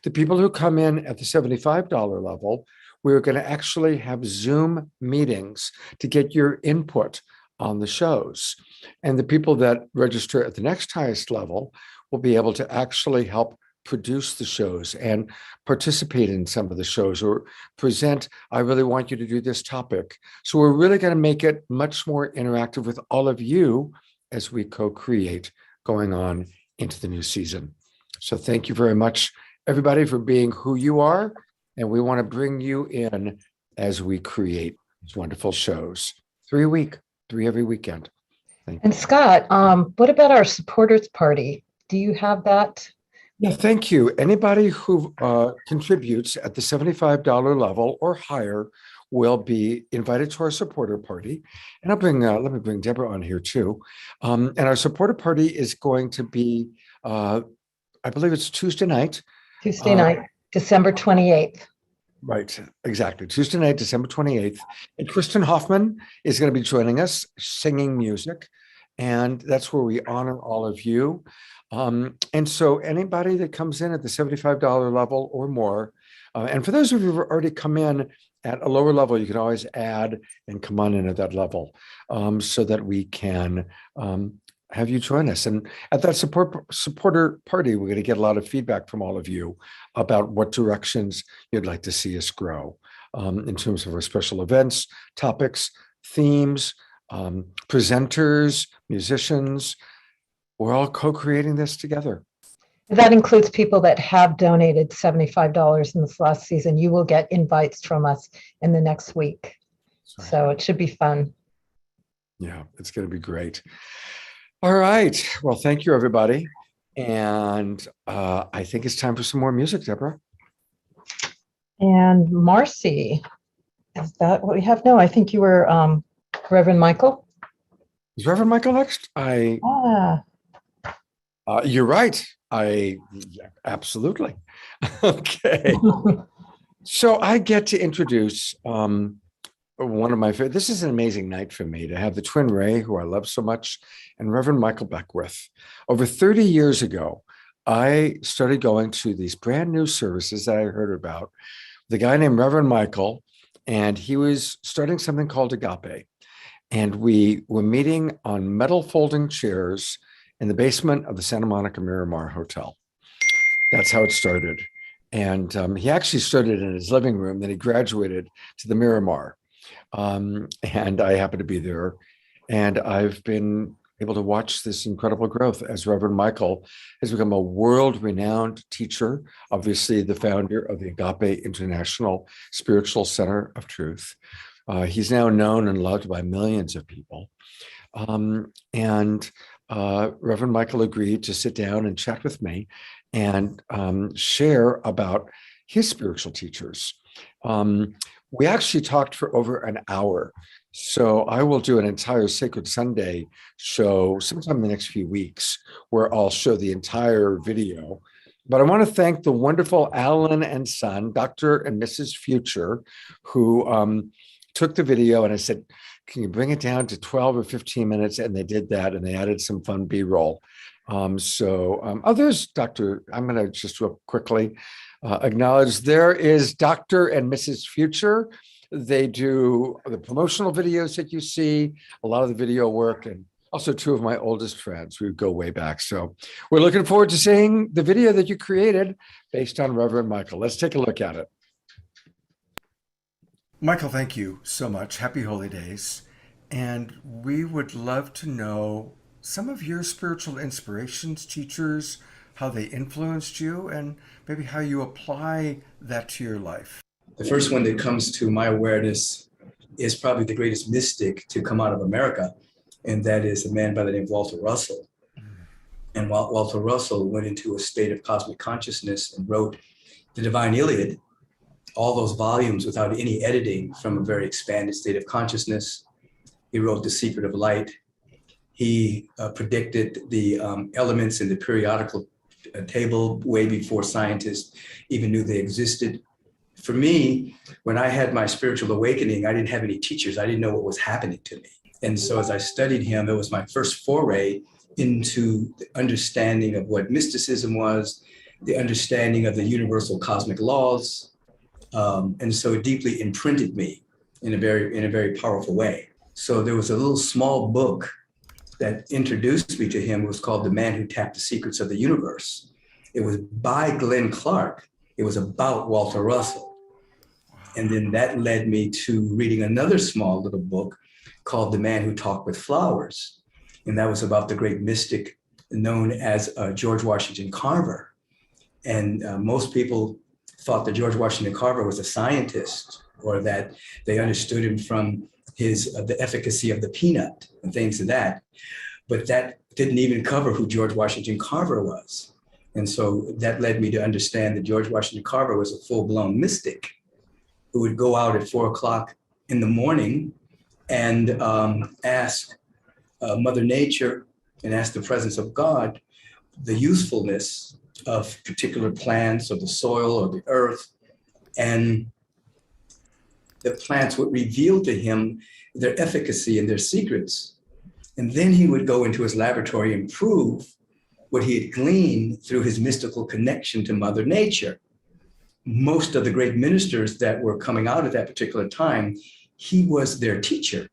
The people who come in at the $75 level, we're going to actually have Zoom meetings to get your input on the shows. And the people that register at the next highest level will be able to actually help produce the shows and participate in some of the shows or present, I really want you to do this topic. So we're really going to make it much more interactive with all of you as we co-create going on into the new season. So thank you very much, everybody, for being who you are. And we want to bring you in as we create these wonderful shows. 3 a week, 3 every weekend. Thank you. And Scott, what about our supporters party? Do you have that? Yeah, thank you. Anybody who contributes at the $75 level or higher will be invited to our supporter party. And let me bring Deborah on here too. And our supporter party is going to be, I believe it's Tuesday night. Tuesday night, December 28th. Right, exactly. Tuesday night, December 28th. And Kristen Hoffman is going to be joining us singing music. And that's where we honor all of you. And so anybody that comes in at the $75 level or more, and for those of you who have already come in at a lower level, you can always add and come on in at that level so that we can have you join us. And at that supporter party, we're going to get a lot of feedback from all of you about what directions you'd like to see us grow in terms of our special events, topics, themes, presenters, musicians. We're all co-creating this together. That includes people that have donated $75 in this last season. You will get invites from us in the next week. Right. So it should be fun. Yeah, it's going to be great. All right. Well, thank you, everybody. And I think it's time for some more music, Deborah. And Marcie, is that what we have? No, I think you were Reverend Michael. Is Reverend Michael next? You're right. Absolutely. Okay. So I get to introduce one of my favorite. This is an amazing night for me to have the twin Ray, who I love so much, and Reverend Michael Beckwith. Over 30 years ago, I started going to these brand new services that I heard about. The guy named Reverend Michael, and he was starting something called Agape. And we were meeting on metal folding chairs in the basement of the Santa Monica Miramar Hotel. That's how it started. And he actually started in his living room, then he graduated to the Miramar. And I happened to be there. And I've been able to watch this incredible growth as Reverend Michael has become a world-renowned teacher, obviously the founder of the Agape International Spiritual Center of Truth. He's now known and loved by millions of people. Reverend Michael agreed to sit down and chat with me and share about his spiritual teachers. We actually talked for over an hour. So I will do an entire Sacred Sunday show sometime in the next few weeks where I'll show the entire video. But I want to thank the wonderful Alan and Son, Dr. and Mrs. Future, who took the video, and I said, can you bring it down to 12 or 15 minutes? And they did that, and they added some fun B-roll. Others, Dr., I'm going to just real quickly acknowledge there is Dr. and Mrs. Future. They do the promotional videos that you see, a lot of the video work, and also two of my oldest friends. We go way back. So we're looking forward to seeing the video that you created based on Reverend Michael. Let's take a look at it. Michael, thank you so much. Happy Holy Days. And we would love to know some of your spiritual inspirations, teachers, how they influenced you, and maybe how you apply that to your life. The first one that comes to my awareness is probably the greatest mystic to come out of America, and that is a man by the name of Walter Russell. And Walter Russell went into a state of cosmic consciousness and wrote the Divine Iliad, all those volumes without any editing from a very expanded state of consciousness. He wrote The Secret of Light. He predicted the elements in the periodical table way before scientists even knew they existed. For me, when I had my spiritual awakening, I didn't have any teachers. I didn't know what was happening to me. And so as I studied him, it was my first foray into the understanding of what mysticism was, the understanding of the universal cosmic laws. And so it deeply imprinted me in a very powerful way. So there was a little small book that introduced me to him. It was called The Man Who Tapped the Secrets of the Universe. It was by Glenn Clark. It was about Walter Russell. And then that led me to reading another small little book called The Man Who Talked with Flowers. And that was about the great mystic known as George Washington Carver. And most people thought that George Washington Carver was a scientist, or that they understood him from the efficacy of the peanut and things of that. But that didn't even cover who George Washington Carver was. And so that led me to understand that George Washington Carver was a full-blown mystic. who would go out at 4 o'clock in the morning and ask Mother Nature and ask the presence of God the usefulness of particular plants or the soil or the earth. And the plants would reveal to him their efficacy and their secrets. And then he would go into his laboratory and prove what he had gleaned through his mystical connection to Mother Nature. Most of the great ministers that were coming out at that particular time, he was their teacher.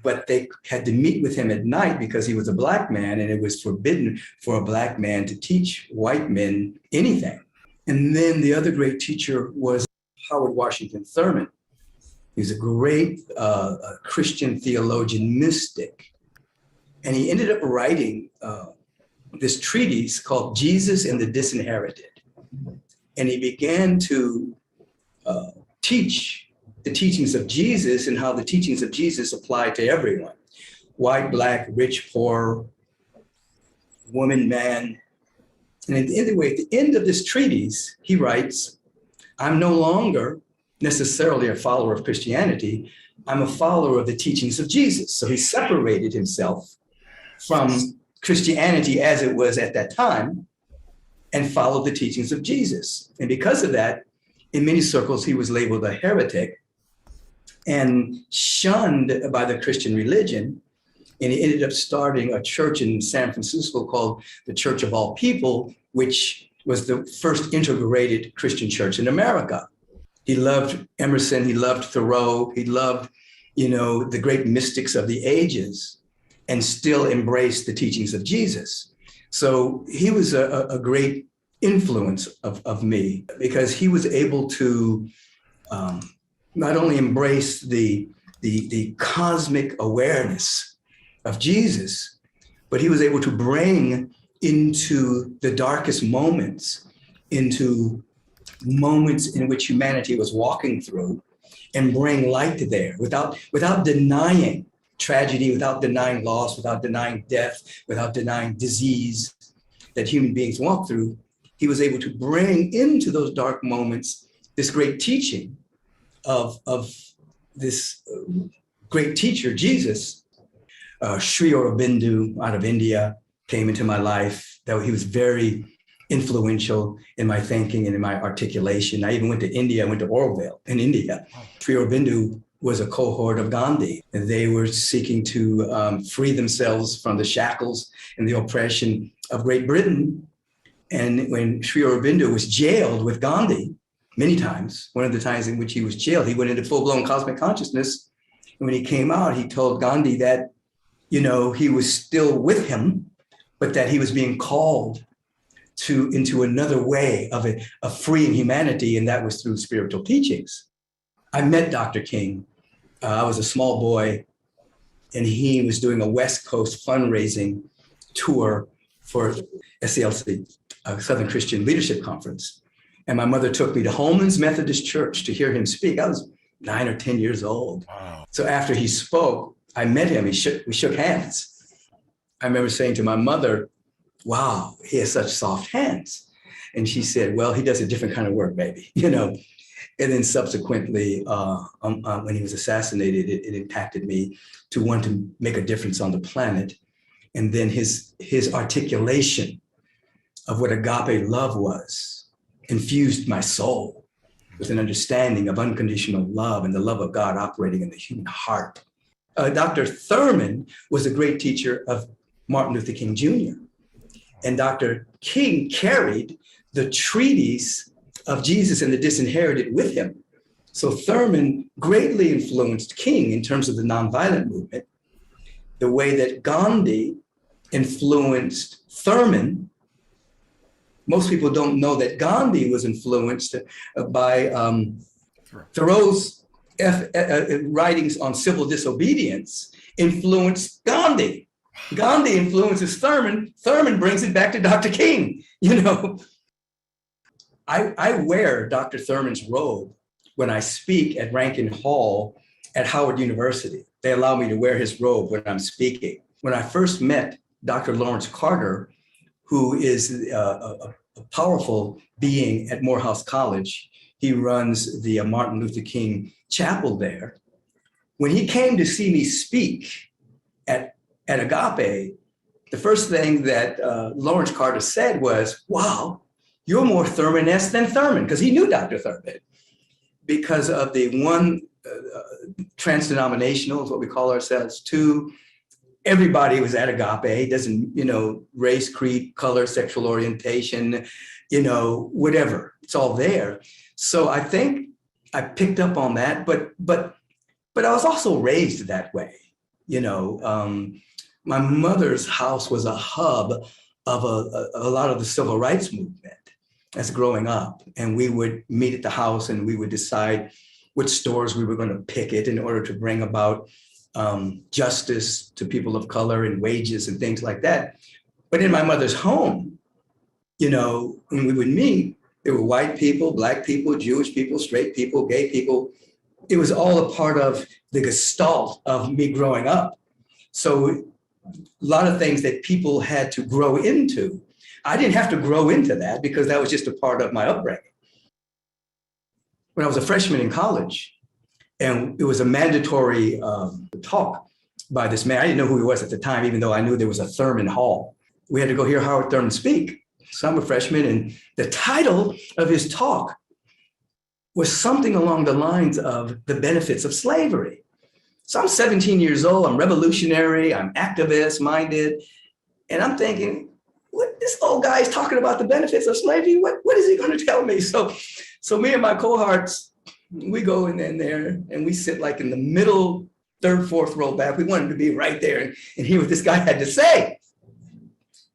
But they had to meet with him at night because he was a Black man, and it was forbidden for a Black man to teach white men anything. And then the other great teacher was Howard Washington Thurman. He was a great Christian theologian mystic. And he ended up writing this treatise called Jesus and the Disinherited. And he began to teach the teachings of Jesus and how the teachings of Jesus apply to everyone: white, Black, rich, poor, woman, man. And at the end of this treatise, he writes, I'm no longer necessarily a follower of Christianity. I'm a follower of the teachings of Jesus. So he separated himself from Christianity as it was at that time and followed the teachings of Jesus. And because of that, in many circles, he was labeled a heretic and shunned by the Christian religion. And he ended up starting a church in San Francisco called the Church of All People, which was the first integrated Christian church in America. He loved Emerson, he loved Thoreau, he loved, the great mystics of the ages, and still embraced the teachings of Jesus. So he was a great influence of me, because he was able to not only embrace the cosmic awareness of Jesus, but he was able to bring into the darkest moments, into moments in which humanity was walking through, and bring light to there without denying tragedy, without denying loss, without denying death, without denying disease that human beings walk through. He was able to bring into those dark moments this great teaching of this great teacher, Jesus. Sri Aurobindo out of India came into my life. That he was very influential in my thinking and in my articulation. I even went to India. I went to Oroville in India. Sri Aurobindo was a cohort of Gandhi, and they were seeking to free themselves from the shackles and the oppression of Great Britain. And when Sri Aurobindo was jailed with Gandhi many times, one of the times in which he was jailed, he went into full-blown cosmic consciousness. And when he came out, he told Gandhi that, he was still with him, but that he was being called into another way of freeing humanity, and that was through spiritual teachings. I met Dr. King. I was a small boy, and he was doing a West Coast fundraising tour for SCLC, Southern Christian Leadership Conference. And my mother took me to Holman's Methodist Church to hear him speak. I was 9 or 10 years old. Wow. So after he spoke, I met him. We shook hands. I remember saying to my mother, wow, he has such soft hands. And she said, well, he does a different kind of work, baby, And then subsequently, when he was assassinated, it impacted me to want to make a difference on the planet. And then his articulation of what agape love was infused my soul with an understanding of unconditional love and the love of God operating in the human heart. Dr. Thurman was a great teacher of Martin Luther King Jr. And Dr. King carried the treatise of Jesus and the Disinherited with him. So Thurman greatly influenced King in terms of the nonviolent movement, the way that Gandhi influenced Thurman. Most people don't know that Gandhi was influenced by Thoreau's writings on civil disobedience influenced Gandhi. Gandhi influences Thurman. Thurman brings it back to Dr. King. I wear Dr. Thurman's robe when I speak at Rankin Hall at Howard University. They allow me to wear his robe when I'm speaking. When I first met Dr. Lawrence Carter, who is a powerful being at Morehouse College, He runs the Martin Luther King Chapel there. When he came to see me speak at Agape, the first thing that Lawrence Carter said was, wow, you're more Thurman-esque than Thurman, because he knew Dr. Thurman. Because of the one, trans-denominational is what we call ourselves. Two, everybody was at Agape, doesn't, race, creed, color, sexual orientation, whatever, it's all there. So I think I picked up on that, but I was also raised that way. My mother's house was a hub of a lot of the civil rights movement as growing up. And we would meet at the house and we would decide which stores we were going to picket in order to bring about justice to people of color and wages and things like that. But in my mother's home, when we would meet, there were white people, Black people, Jewish people, straight people, gay people. It was all a part of the gestalt of me growing up. So a lot of things that people had to grow into, I didn't have to grow into that because that was just a part of my upbringing. When I was a freshman in college, and it was a mandatory talk by this man. I didn't know who he was at the time, even though I knew there was a Thurman Hall. We had to go hear Howard Thurman speak. So I'm a freshman, and the title of his talk was something along the lines of the benefits of slavery. So I'm 17 years old, I'm revolutionary, I'm activist minded, and I'm thinking, what, this old guy is talking about the benefits of slavery? What is he going to tell me? So me and my cohorts, we go in there and we sit like in the middle, third, fourth row back. We wanted to be right there and hear what this guy had to say.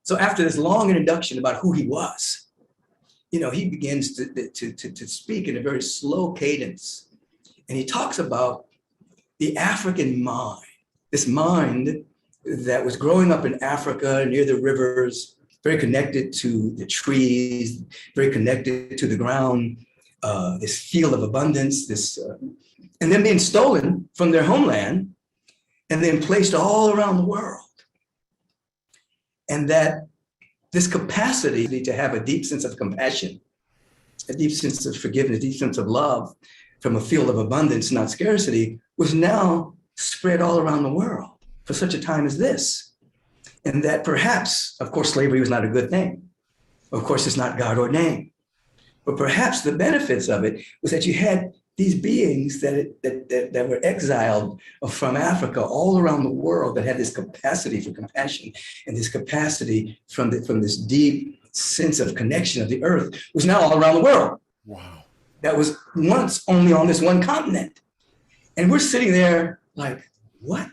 So after this long introduction about who he was, he begins to speak in a very slow cadence. And he talks about the African mind, this mind that was growing up in Africa near the rivers, very connected to the trees, very connected to the ground, this field of abundance, and then being stolen from their homeland and then placed all around the world. And that this capacity to have a deep sense of compassion, a deep sense of forgiveness, a deep sense of love from a field of abundance, not scarcity, was now spread all around the world for such a time as this. And that perhaps, of course, slavery was not a good thing. Of course, it's not God ordained. But perhaps the benefits of it was that you had these beings that were exiled from Africa all around the world that had this capacity for compassion and this capacity from this deep sense of connection of the earth was now all around the world. Wow. That was once only on this one continent. And we're sitting there like, what?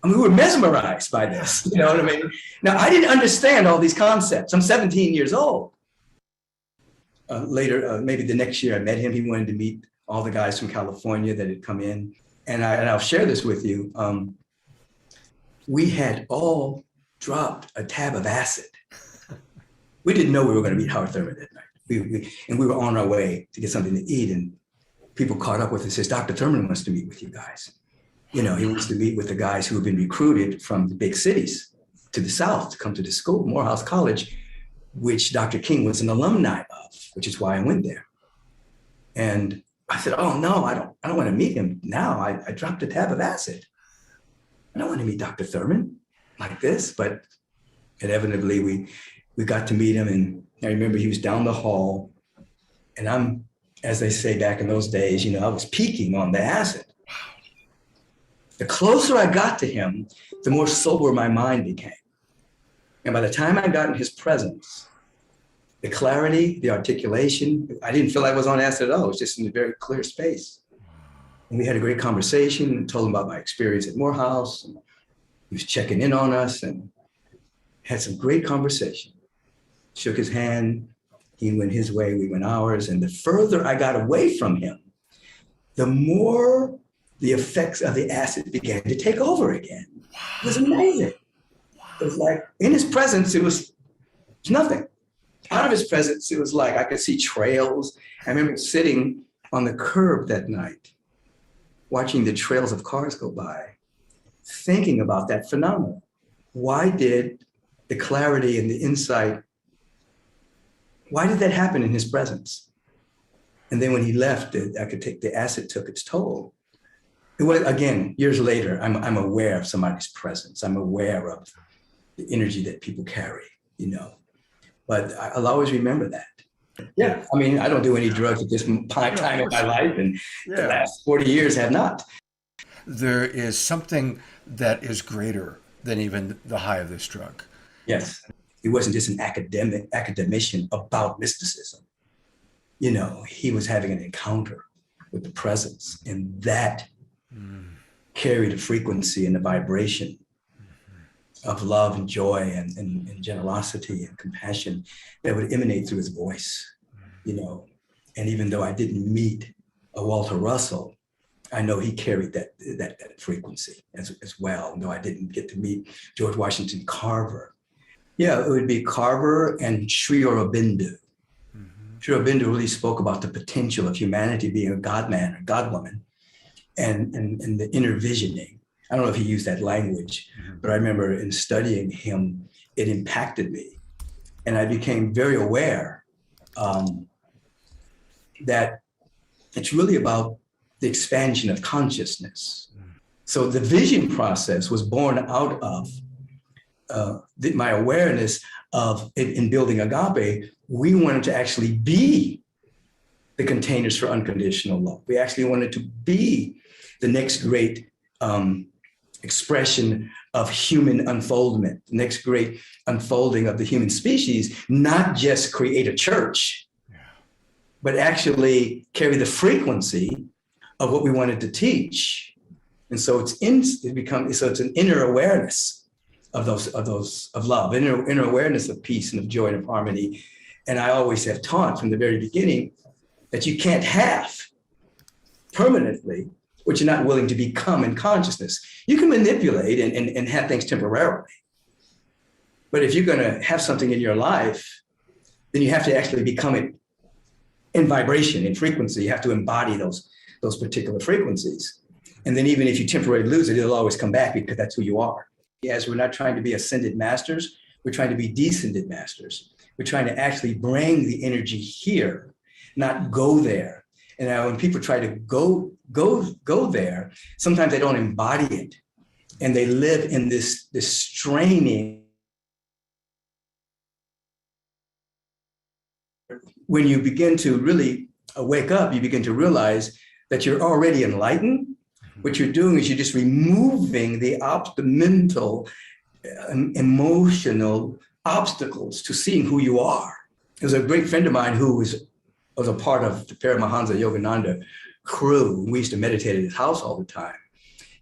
I mean, we were mesmerized by this, you know what I mean? Now, I didn't understand all these concepts. I'm 17 years old. Later, maybe the next year I met him. He wanted to meet all the guys from California that had come in. And I'll share this with you. We had all dropped a tab of acid. We didn't know we were going to meet Howard Thurman that night. We were on our way to get something to eat, and people caught up with us and says, Dr. Thurman wants to meet with you guys. He wants to meet with the guys who have been recruited from the big cities to the South to come to the school, Morehouse College, which Dr. King was an alumni of, which is why I went there. And I said, oh no, I don't want to meet him now. I dropped a tab of acid. I don't want to meet Dr. Thurman like this, but inevitably we got to meet him. And I remember he was down the hall, and I'm, as they say back in those days, I was peaking on the acid. The closer I got to him, the more sober my mind became. And by the time I got in his presence, the clarity, the articulation, I didn't feel I was on acid at all. It was just in a very clear space. And we had a great conversation and told him about my experience at Morehouse. And he was checking in on us and had some great conversation. Shook his hand, he went his way, we went ours. And the further I got away from him, the more the effects of the acid began to take over again. It was amazing. It was like, in his presence, it was nothing. Out of his presence, it was like I could see trails. I remember sitting on the curb that night, watching the trails of cars go by, thinking about that phenomenon. Why did the clarity and the insight, why did that happen in his presence? And then when he left, the acid took its toll. It was, again, years later, I'm aware of somebody's presence. I'm aware of the energy that people carry, you know. But I'll always remember that. Yeah, I mean, I don't do any drugs at this time in my life, and the last 40 years have not. There is something that is greater than even the high of this drug. Yes, he wasn't just an academician about mysticism. You know, he was having an encounter with the presence, and that carried a frequency and a vibration of love and joy and generosity and compassion that would emanate through his voice, you know. And even though I didn't meet a Walter Russell, I know he carried that frequency as well, though I didn't get to meet George Washington Carver. Yeah, it would be Carver and Sri Aurobindo. Sri Aurobindo really spoke about the potential of humanity being a God-man or God-woman and the inner visioning. I don't know if he used that language, but I remember in studying him, it impacted me. And I became very aware that it's really about the expansion of consciousness. So the vision process was born out of my awareness of it in building Agape. We wanted to actually be the containers for unconditional love. We actually wanted to be the next great expression of human unfoldment, the next great unfolding of the human species, not just create a church, but actually carry the frequency of what we wanted to teach. And so it's an inner awareness of love, inner awareness of peace and of joy and of harmony. And I always have taught from the very beginning that you can't have permanently what you're not willing to become in consciousness. You can manipulate and have things temporarily. But if you're going to have something in your life, then you have to actually become it in vibration, in frequency. You have to embody those particular frequencies. And then even if you temporarily lose it, it'll always come back because that's who you are. As we're not trying to be ascended masters, we're trying to be descended masters. We're trying to actually bring the energy here, not go there. And now when people try to go there, sometimes they don't embody it. And they live in this straining. When you begin to really wake up, you begin to realize that you're already enlightened. What you're doing is you're just removing the mental, emotional obstacles to seeing who you are. There's a great friend of mine who was a part of the Paramahansa Yogananda crew. We used to meditate at his house all the time.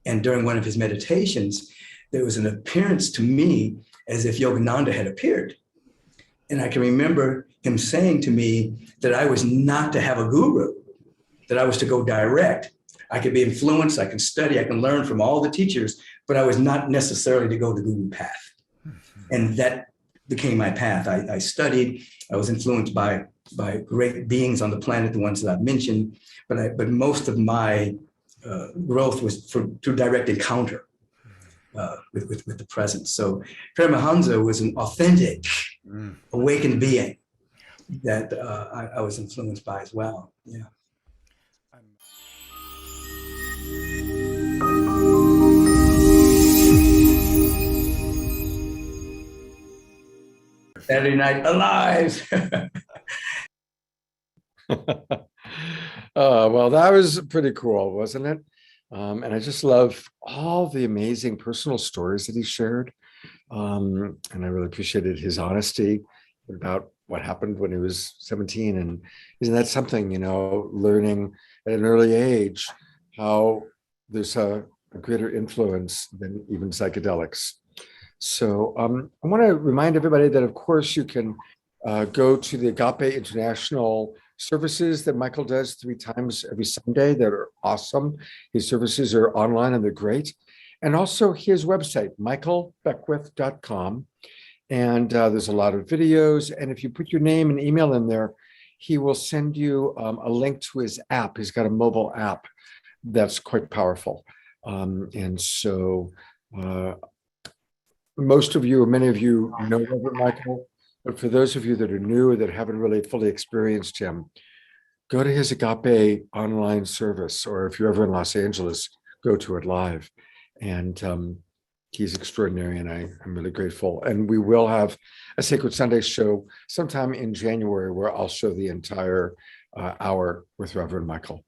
And during one of his meditations, there was an appearance to me as if Yogananda had appeared. And I can remember him saying to me that I was not to have a guru, that I was to go direct. I could be influenced, I can study, I can learn from all the teachers, but I was not necessarily to go the guru path. And that became my path. I studied, I was influenced by great beings on the planet, the ones that I've mentioned, but most of my growth was through direct encounter with the presence. So Paramahansa was an authentic, awakened being that I was influenced by as well. Yeah. Saturday Night Alive. Well, that was pretty cool, wasn't it? And I just love all the amazing personal stories that he shared. And I really appreciated his honesty about what happened when he was 17. And isn't that something, learning at an early age how there's a greater influence than even psychedelics. So I want to remind everybody that, of course, you can go to the Agape International services that Michael does 3 times every Sunday that are awesome. His services are online and they're great. And also his website, michaelbeckwith.com. And there's a lot of videos. And if you put your name and email in there, he will send you a link to his app. He's got a mobile app that's quite powerful. And so most of you, or many of you, know Reverend Michael, but for those of you that are new or that haven't really fully experienced him, go to his Agape online service, or if you're ever in Los Angeles, go to it live. And he's extraordinary, and I'm really grateful. And we will have a Sacred Sunday show sometime in January where I'll show the entire hour with Reverend Michael.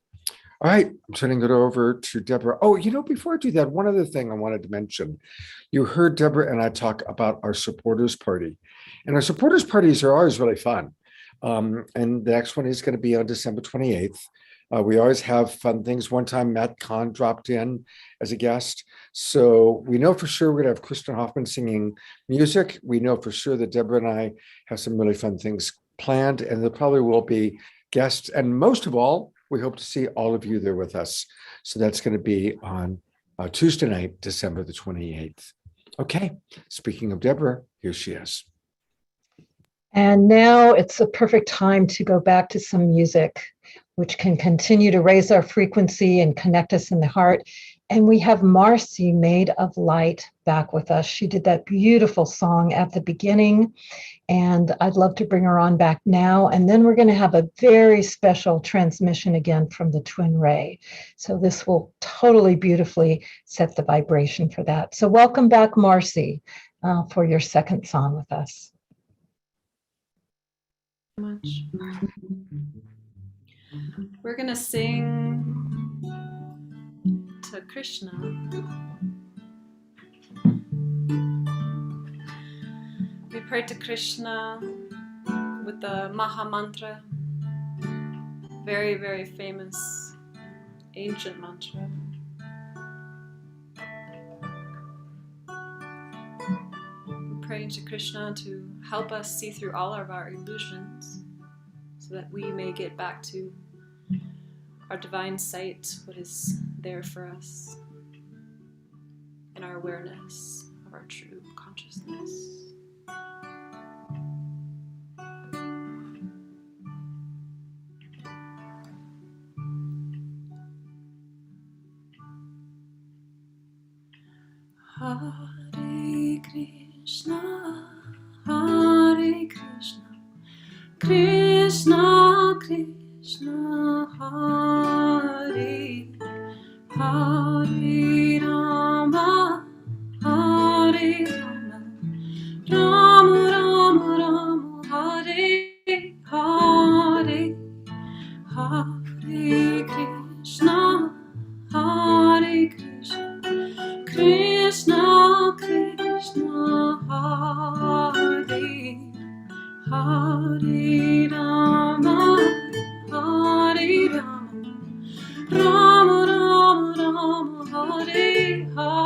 All right, I'm turning it over to Deborah. Oh, before I do that, one other thing I wanted to mention. You heard Deborah and I talk about our supporters party. And our supporters parties are always really fun. And the next one is going to be on December 28th. We always have fun things. One time, Matt Kahn dropped in as a guest. So we know for sure we're going to have Kristen Hoffman singing music. We know for sure that Deborah and I have some really fun things planned, and there probably will be guests. And most of all, we hope to see all of you there with us. So that's going to be on Tuesday night, December the 28th. Okay, speaking of Deborah, here she is. And now it's a perfect time to go back to some music, which can continue to raise our frequency and connect us in the heart. And we have Marcie, Made of Light, back with us. She did that beautiful song at the beginning, and I'd love to bring her on back now. And then we're going to have a very special transmission again from the Twin Ray. So this will totally beautifully set the vibration for that. So welcome back, Marcie, for your second song with us. Much. We're gonna sing to Krishna. We pray to Krishna with the Maha Mantra, very, very famous ancient mantra. Praying to Krishna to help us see through all of our illusions so that we may get back to our divine sight, what is there for us, and our awareness of our true consciousness. Hare Krishna, Hare Krishna, Krishna Krishna, Hare Hare Rama, Hare Rama, Rama Rama Rama, Hare Hare, Hare Krishna, Hare Krishna, Krishna Krishna, Hare Hare Rama, Hare Rama, Rama Rama Rama, Hare Hare,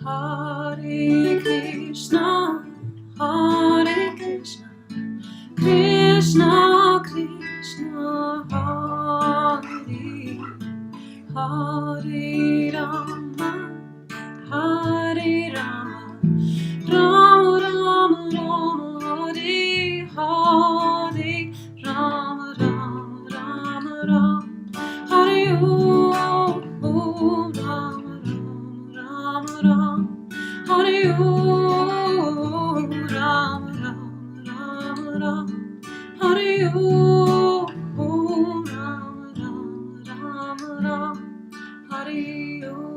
Hare Krishna, Hare Krishna, Krishna Krishna, Hare Hare Rama, Hare Rama, Rama Rama Rama, Hare Hare, Rama Rama Rama Rama, Hare Om, Rama Rama Rama Rama, Hare Om, Rama Rama Rama Rama, Hare Om, Rama Rama Rama Rama, Hare Om.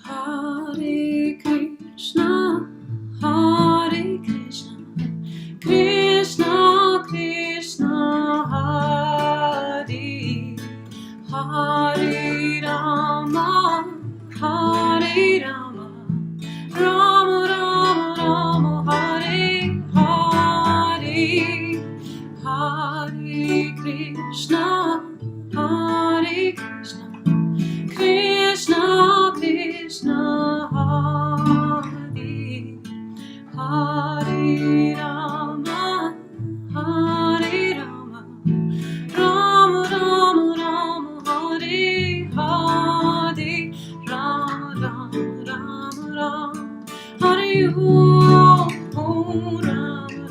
Hare Krishna, Hare Krishna, Krishna Krishna, Hare Hare Rama, Hare Rama, Rama Rama Rama, Hare Hare, Hare Krishna, Hare Krishna, Krishna Krishna, Hare Hare Rama, Hare Rama, Rama Rama Rama, Hare Hare, Rama Rama Rama Rama, Hare Om, Rama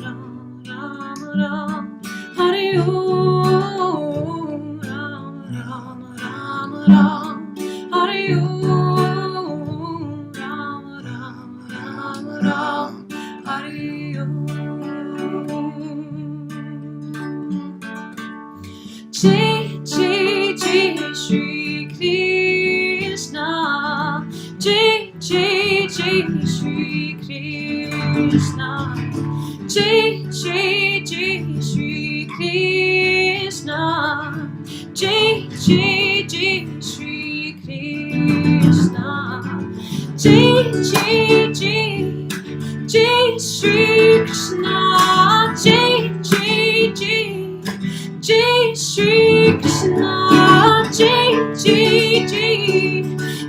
Rama Rama Rama, Hare Om, Rama Rama Rama Rama, Hare Om. Krishna, Jai Jai Jai Shri Krishna, Jai Jai Jai Shri Krishna, Jai Jai Jai Jai Shri Krishna, Jai Jai Jai Jai Shri Krishna, Jai Jai Jai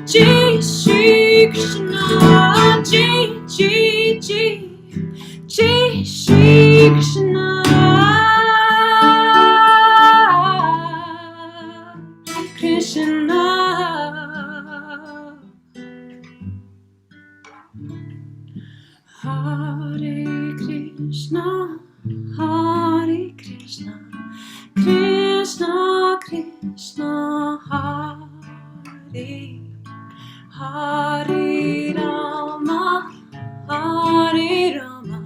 Jai Shri Krishna, Jai Jai Jai Jai Shri Krishna, Krishna. Hare Krishna, Hare Krishna, Krishna Krishna, Hare Hare Rama, Hare Rama,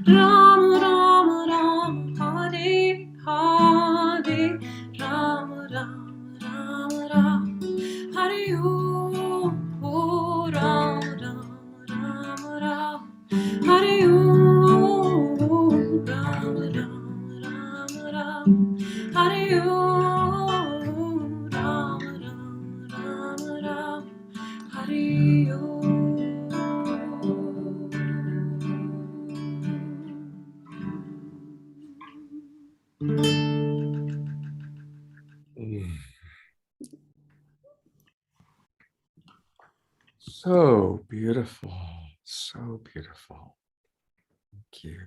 Rama Rama Rama, Hare Hare, Rama Rama Rama Rama, Hare Rama Rama Rama, Hare Rama Rama Rama Rama, Hare Rama Rama Rama, Hare So beautiful. So beautiful. Thank you.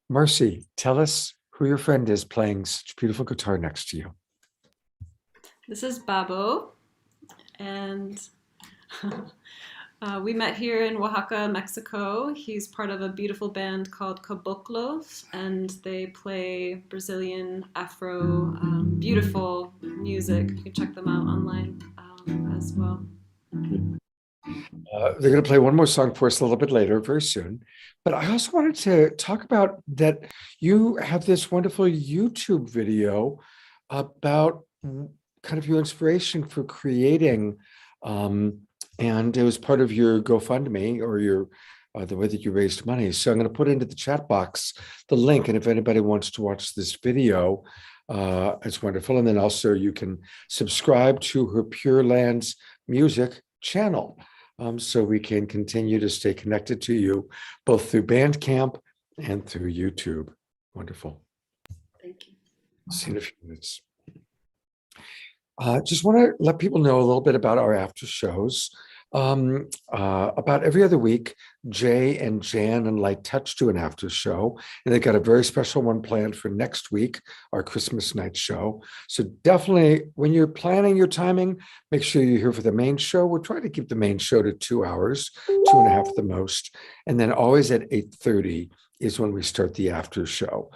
Marcie, tell us who your friend is playing such beautiful guitar next to you. This is Babo, and we met here in Oaxaca, Mexico. He's part of a beautiful band called Caboclos, and they play Brazilian Afro, beautiful music. You can check them out online as well. They're going to play one more song for us a little bit later, very soon. But I also wanted to talk about that you have this wonderful YouTube video about kind of your inspiration for creating, and it was part of your GoFundMe or your the way that you raised money. So I'm going to put into the chat box the link, and if anybody wants to watch this video, it's wonderful. And then also you can subscribe to her Purelands music channel. So we can continue to stay connected to you both through Bandcamp and through YouTube. Wonderful. Thank you. See you in a few minutes. Just want to let people know a little bit about our after shows. About every other week, Jay and Jan and Light Touch do an after show, and they've got a very special one planned for next week, our Christmas night show. So definitely, when you're planning your timing, make sure you're here for the main show. We're trying to keep the main show to 2 hours, 2.5 at the most, and then always at 8:30 is when we start the after show.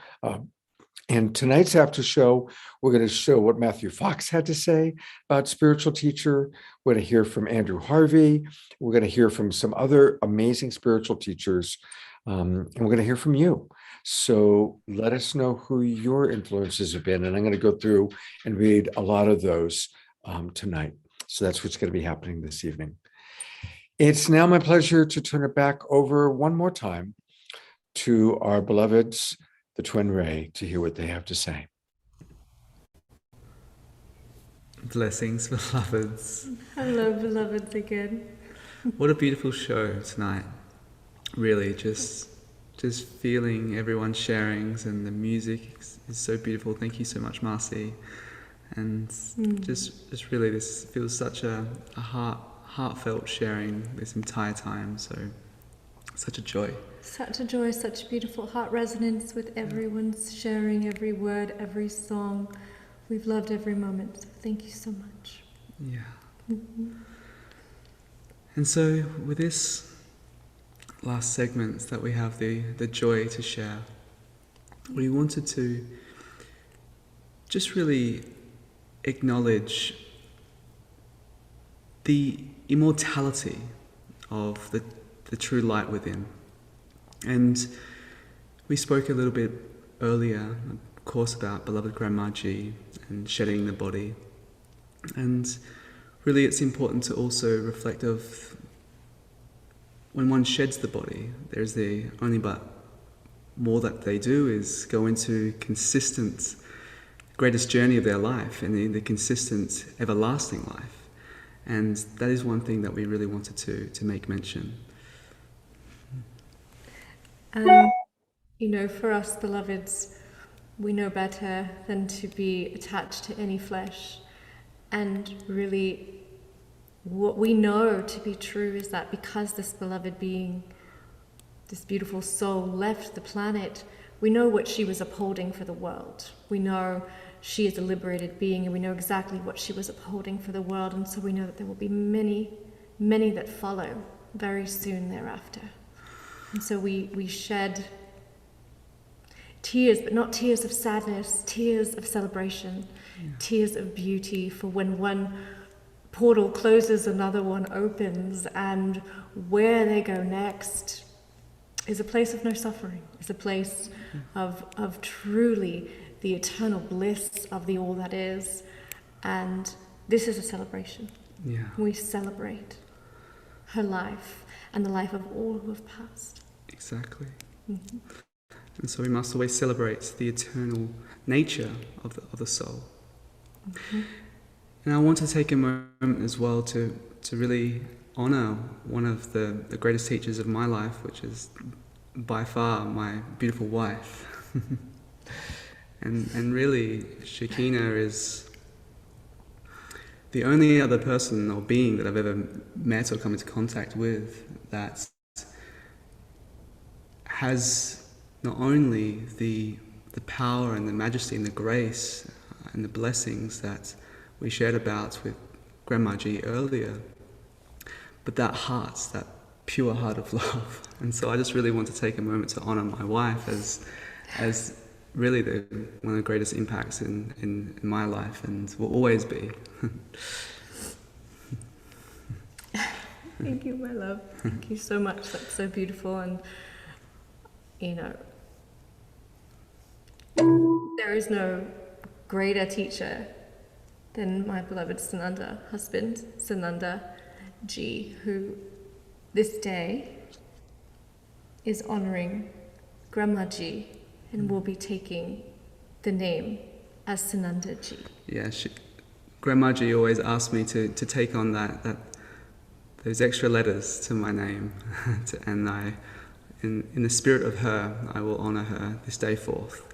And tonight's after show, we're going to show what Matthew Fox had to say about spiritual teacher. We're going to hear from Andrew Harvey. We're going to hear from some other amazing spiritual teachers. And we're going to hear from you. So let us know who your influences have been. And I'm going to go through and read a lot of those tonight. So that's what's going to be happening this evening. It's now my pleasure to turn it back over one more time to our beloveds, the Twin Ray, to hear what they have to say. Blessings, beloveds. Hello, beloveds again. What a beautiful show tonight. Really, just feeling everyone's sharings, and the music is so beautiful. Thank you so much, Marcie. And just really, this feels such a heartfelt sharing this entire time. So such a joy. Such a joy, such beautiful heart resonance with everyone's sharing every word, every song. We've loved every moment. So thank you so much. Yeah. And so with this last segment that we have the joy to share, we wanted to just really acknowledge the immortality of the true light within. And we spoke a little bit earlier, of course, about beloved Grandma G and shedding the body. And really it's important to also reflect of when one sheds the body, there's the only but more that they do is go into consistent, greatest journey of their life and the consistent, everlasting life. And that is one thing that we really wanted to make mention. You know, for us, beloveds, we know better than to be attached to any flesh. And really, what we know to be true is that because this beloved being, this beautiful soul, left the planet, we know what she was upholding for the world. We know she is a liberated being, and we know exactly what she was upholding for the world. And so we know that there will be many, many that follow very soon thereafter. And so we shed tears, but not tears of sadness, tears of celebration, tears of beauty, for when one portal closes, another one opens, and where they go next is a place of no suffering, is a place of truly the eternal bliss of the all that is. And this is a celebration. Yeah. We celebrate her life and the life of all who have passed. Exactly. Mm-hmm. And so we must always celebrate the eternal nature of the soul. Mm-hmm. And I want to take a moment as well to really honor one of the greatest teachers of my life, which is by far my beautiful wife. and really, Shekinah is the only other person or being that I've ever met or come into contact with that has not only the power and the majesty and the grace and the blessings that we shared about with Grandma G earlier, but that heart, that pure heart of love. And so I just really want to take a moment to honor my wife as really one of the greatest impacts in my life, and will always be. Thank you, my love. Thank you so much. That's so beautiful. And, you know, there is no greater teacher than my beloved Sananda husband, Sananda G, who this day is honoring Grandma G and will be taking the name as Sananda G. Yeah, Grandma G always asked me to take on those extra letters to my name, and in the spirit of her, I will honor her this day forth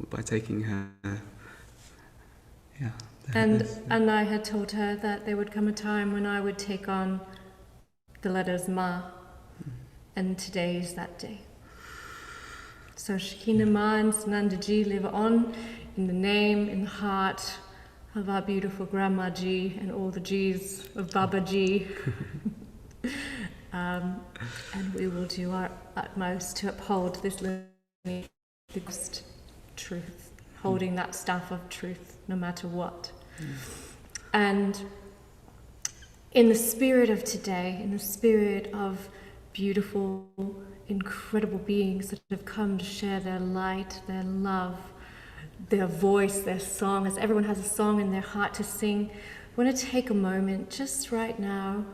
by taking her. Yeah. And I had told her that there would come a time when I would take on the letters Ma, and today is that day. So Shekinah Ma and Sananda G live on in the name, in the heart of our beautiful Grandma G and all the G's of Baba G. And we will do our utmost to uphold this lineage, the truth, holding that staff of truth no matter what. And in the spirit of today, in the spirit of beautiful, incredible beings that have come to share their light, their love, their voice, their song, as everyone has a song in their heart to sing, I want to take a moment just right now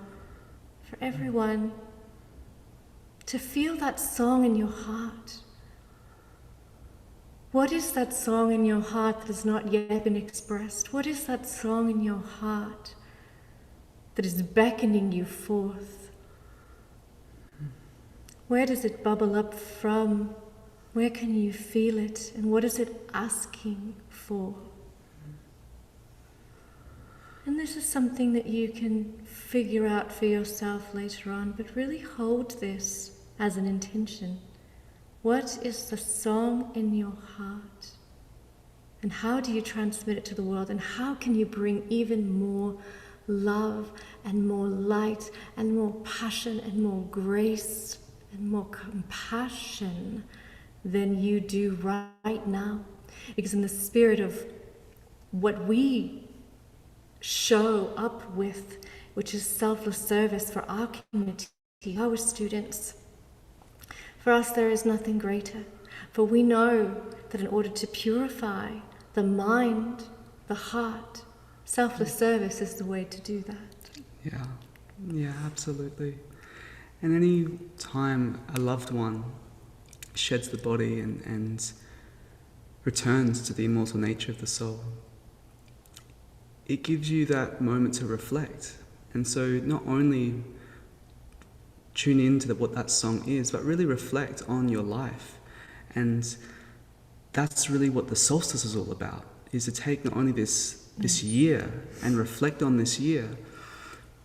for everyone to feel that song in your heart. What is that song in your heart that has not yet been expressed? What is that song in your heart that is beckoning you forth? Where does it bubble up from? Where can you feel it? And what is it asking for? And this is something that you can figure out for yourself later on, but really hold this as an intention. What is the song in your heart? And how do you transmit it to the world? And how can you bring even more love and more light and more passion and more grace and more compassion than you do right now? Because in the spirit of what we show up with, which is selfless service for our community, our students, for us there is nothing greater. For we know that in order to purify the mind, the heart, selfless service is the way to do that. Yeah, absolutely. And any time a loved one sheds the body and returns to the immortal nature of the soul, it gives you that moment to reflect. And so not only tune into what that song is, but really reflect on your life. And that's really what the solstice is all about, is to take not only this year and reflect on this year,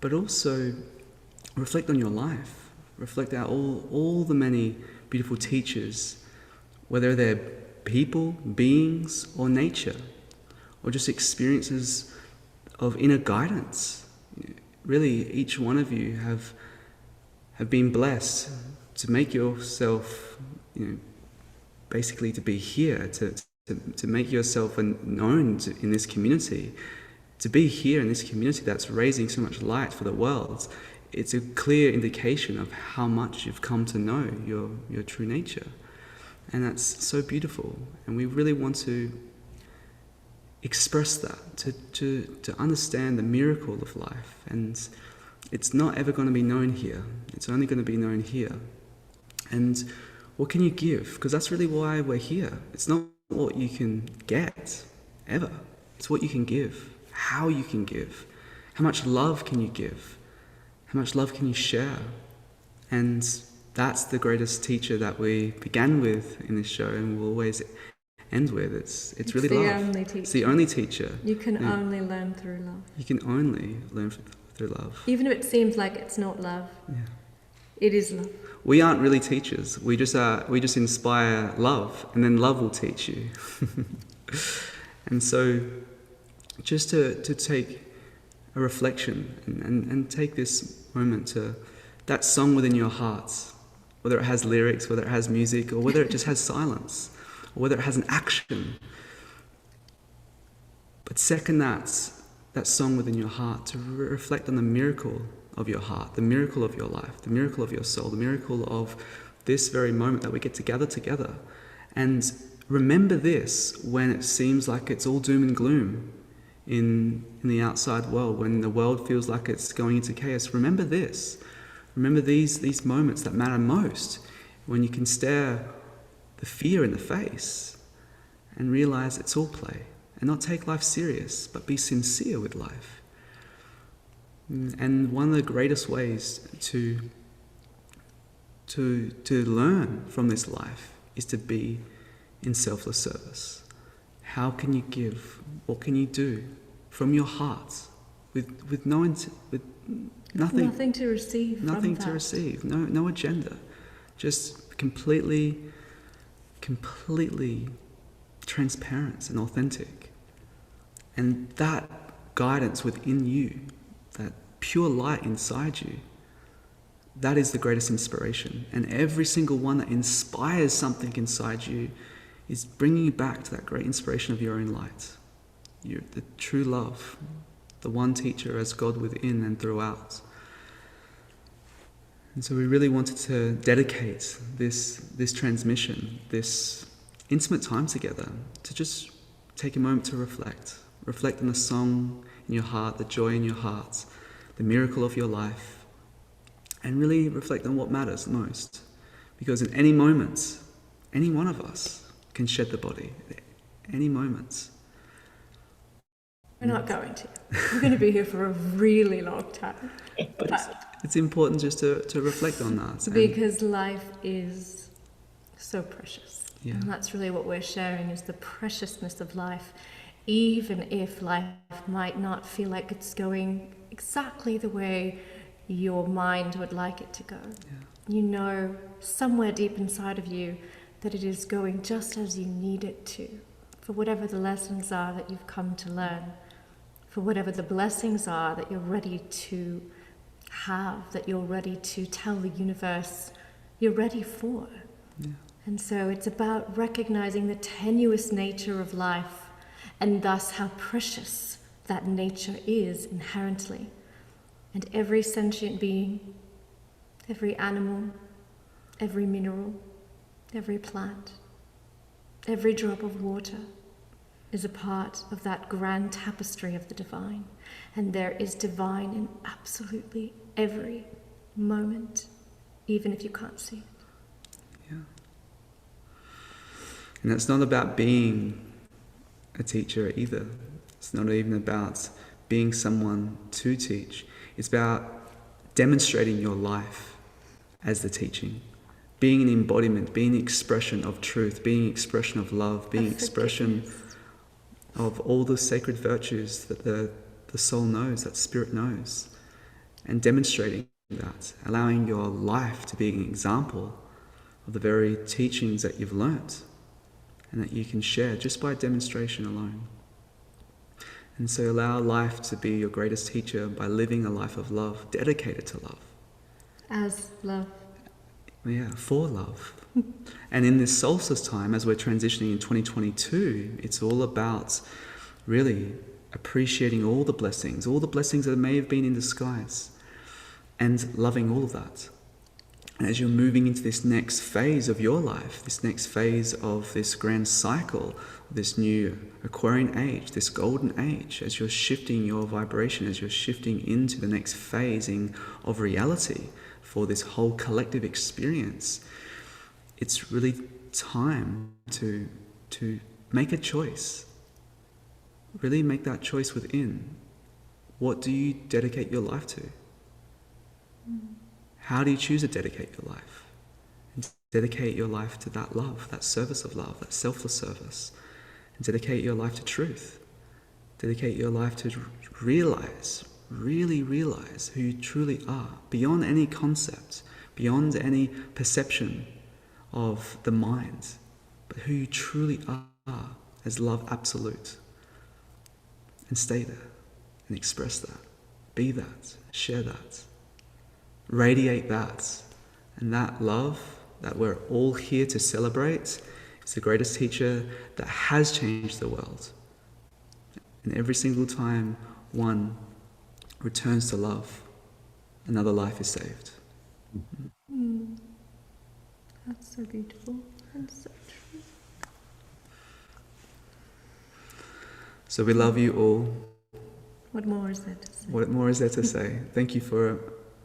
but also reflect on your life. Reflect out all the many beautiful teachers, whether they're people, beings, or nature, or just experiences of inner guidance. Really, each one of you have been blessed to make yourself, basically to be here, to make yourself known in this community, to be here in this community that's raising so much light for the world. It's a clear indication of how much you've come to know your true nature. And that's so beautiful. And we really want to express that, to understand the miracle of life. And it's not ever going to be known here. It's only going to be known here. And what can you give? Because that's really why we're here. It's not what you can get, ever. It's what you can give, how you can give, how much love can you give, how much love can you share. And that's the greatest teacher that we began with in this show and will always end with. It's really love. Only teacher. It's the only teacher. You can only learn through love. You can only learn through love. Even if it seems like it's not love, it is love. We aren't really teachers. We just inspire love, and then love will teach you. And so, just to take a reflection and take this moment to that song within your hearts, whether it has lyrics, whether it has music, or whether it just has silence, or whether it has an action. But second that song within your heart, to reflect on the miracle of your heart, the miracle of your life, the miracle of your soul, the miracle of this very moment that we get to gather together. And remember this when it seems like it's all doom and gloom in the outside world, when the world feels like it's going into chaos. Remember this. Remember these moments that matter most, when you can stare the fear in the face and realize it's all play, and not take life serious, but be sincere with life. And one of the greatest ways to learn from this life is to be in selfless service. How can you give? What can you do from your heart with nothing to receive? Nothing to receive. No agenda. Just completely transparent and authentic. And that guidance within you, that pure light inside you, that is the greatest inspiration. And every single one that inspires something inside you is bringing you back to that great inspiration of your own light. The true love, the one teacher as God within and throughout. And so we really wanted to dedicate this transmission, this intimate time together, to just take a moment to reflect. Reflect on the song in your heart, the joy in your heart, the miracle of your life, and really reflect on what matters most. Because in any moment, any one of us can shed the body. At any moment. We're not going to. We're going to be here for a really long time. But it's important just to reflect on that. Because life is so precious. Yeah. And that's really what we're sharing, is the preciousness of life. Even if life might not feel like it's going exactly the way your mind would like it to go. Yeah. You know somewhere deep inside of you that it is going just as you need it to, for whatever the lessons are that you've come to learn, for whatever the blessings are that you're ready to have, that you're ready to tell the universe you're ready for. Yeah. And so it's about recognizing the tenuous nature of life, and thus how precious that nature is inherently. And every sentient being, every animal, every mineral, every plant, every drop of water, is a part of that grand tapestry of the divine, and there is divine in absolutely every moment, even if you can't see it. Yeah. And it's not about being a teacher either. It's not even about being someone to teach. It's about demonstrating your life as the teaching, being an embodiment, being an expression of truth, being an expression of love, being an expression of all the sacred virtues that the soul knows, that spirit knows, and demonstrating that, allowing your life to be an example of the very teachings that you've learnt and that you can share just by demonstration alone. And so allow life to be your greatest teacher by living a life of love, dedicated to love. As love. Yeah, for love. And in this solstice time, as we're transitioning in 2022, it's all about really appreciating all the blessings that may have been in disguise, and loving all of that. And as you're moving into this next phase of your life, this next phase of this grand cycle, this new Aquarian age, this golden age, as you're shifting your vibration, as you're shifting into the next phasing of reality for this whole collective experience, it's really time to make a choice. Really make that choice within. What do you dedicate your life to? How do you choose to dedicate your life? And dedicate your life to that love, that service of love, that selfless service. And dedicate your life to truth. Dedicate your life to realize, really realize who you truly are, beyond any concept, beyond any perception of the mind, but who you truly are as love absolute. And stay there and express that, be that, share that, radiate that. And that love that we're all here to celebrate is the greatest teacher that has changed the world. And every single time one returns to love, another life is saved. That's so beautiful and so true. So we love you all. What more is there to say? What more is there to say? Thank you for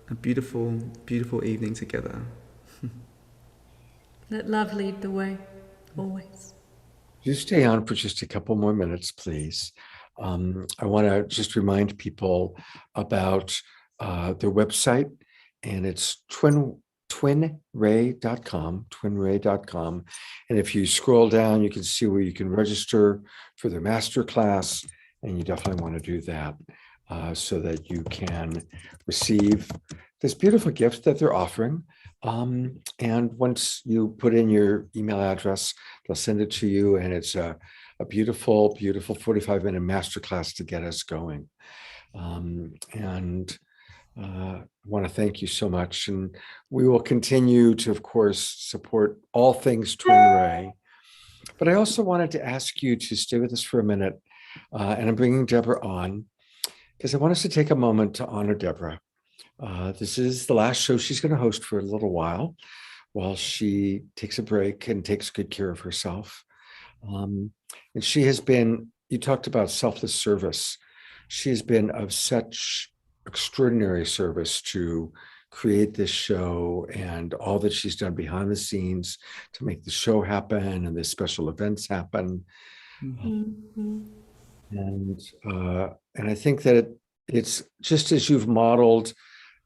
a beautiful, beautiful evening together. Let love lead the way, always. You stay on for just a couple more minutes, please. I want to just remind people about their website, and it's twinray.com. And if you scroll down, you can see where you can register for their masterclass, and you definitely want to do that so that you can receive this beautiful gift that they're offering. And once you put in your email address, they'll send it to you, and it's a beautiful, beautiful 45-minute masterclass to get us going. I want to thank you so much. And we will continue to, of course, support all things Twin Ray. But I also wanted to ask you to stay with us for a minute. And I'm bringing Deborah on because I want us to take a moment to honor Deborah. This is the last show she's going to host for a little while she takes a break and takes good care of herself. And she has been, you talked about selfless service. She has been of such extraordinary service to create this show and all that she's done behind the scenes to make the show happen and the special events happen. Mm-hmm. And I think that it's just as you've modeled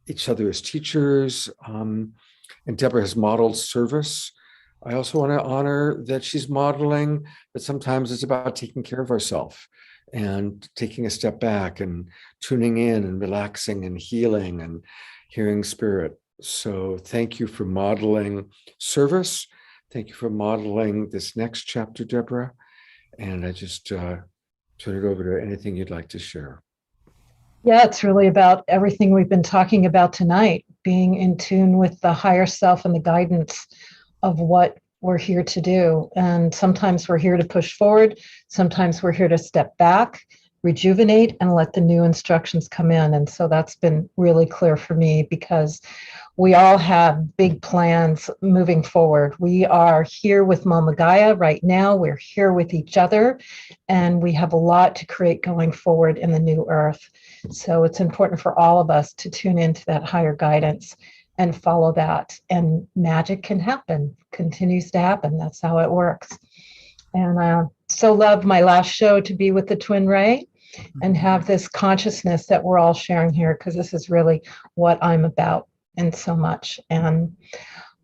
each other as teachers, and Deborah has modeled service. I also want to honor that she's modeling that sometimes it's about taking care of ourselves and taking a step back and tuning in and relaxing and healing and hearing spirit. So thank you for modeling service. Thank you for modeling this next chapter, Deborah. And I just turn it over to anything you'd like to share. Yeah, it's really about everything we've been talking about tonight, being in tune with the higher self and the guidance of what we're here to do. And sometimes we're here to push forward. Sometimes we're here to step back, rejuvenate, and let the new instructions come in. And so that's been really clear for me, because we all have big plans moving forward. We are here with Mama Gaia right now. We're here with each other, and we have a lot to create going forward in the new earth. So it's important for all of us to tune into that higher guidance and follow that. And magic can happen, continues to happen. That's how it works. And I so love my last show to be with the Twin Ray and have this consciousness that we're all sharing here, because this is really what I'm about and so much. And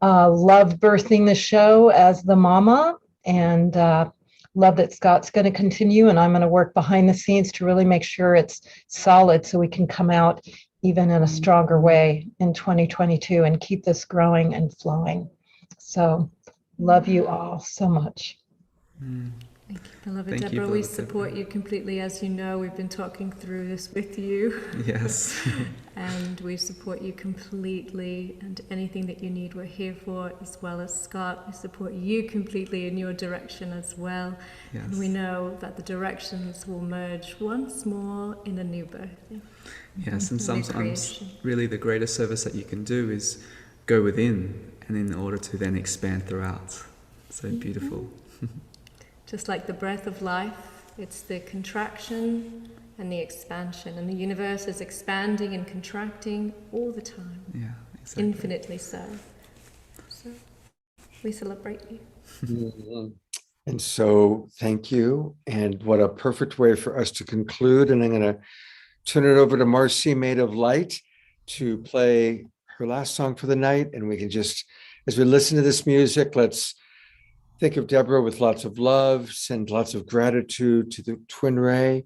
love birthing the show as the mama, and love that Scott's going to continue, and I'm going to work behind the scenes to really make sure it's solid so we can come out even in a stronger way in 2022 and keep this growing and flowing. So love you all so much. Thank you, beloved Thank you, Deborah. We beloved support you completely. As you know, we've been talking through this with you. Yes. And we support you completely, and anything that you need, we're here for, as well as Scott. We support you completely in your direction as well. Yes. And we know that the directions will merge once more in a new birth. Yes, and New sometimes creation. really the greatest service that you can do is go within, and in order to then expand throughout. So beautiful. Just like the breath of life, it's the contraction and the expansion. And the universe is expanding and contracting all the time. Yeah, exactly. Infinitely so. So we celebrate you. And so thank you. And what a perfect way for us to conclude. And I'm going to turn it over to Marcie, Made of Light, to play her last song for the night. And we can just, as we listen to this music, let's think of Deborah with lots of love, send lots of gratitude to the Twin Ray.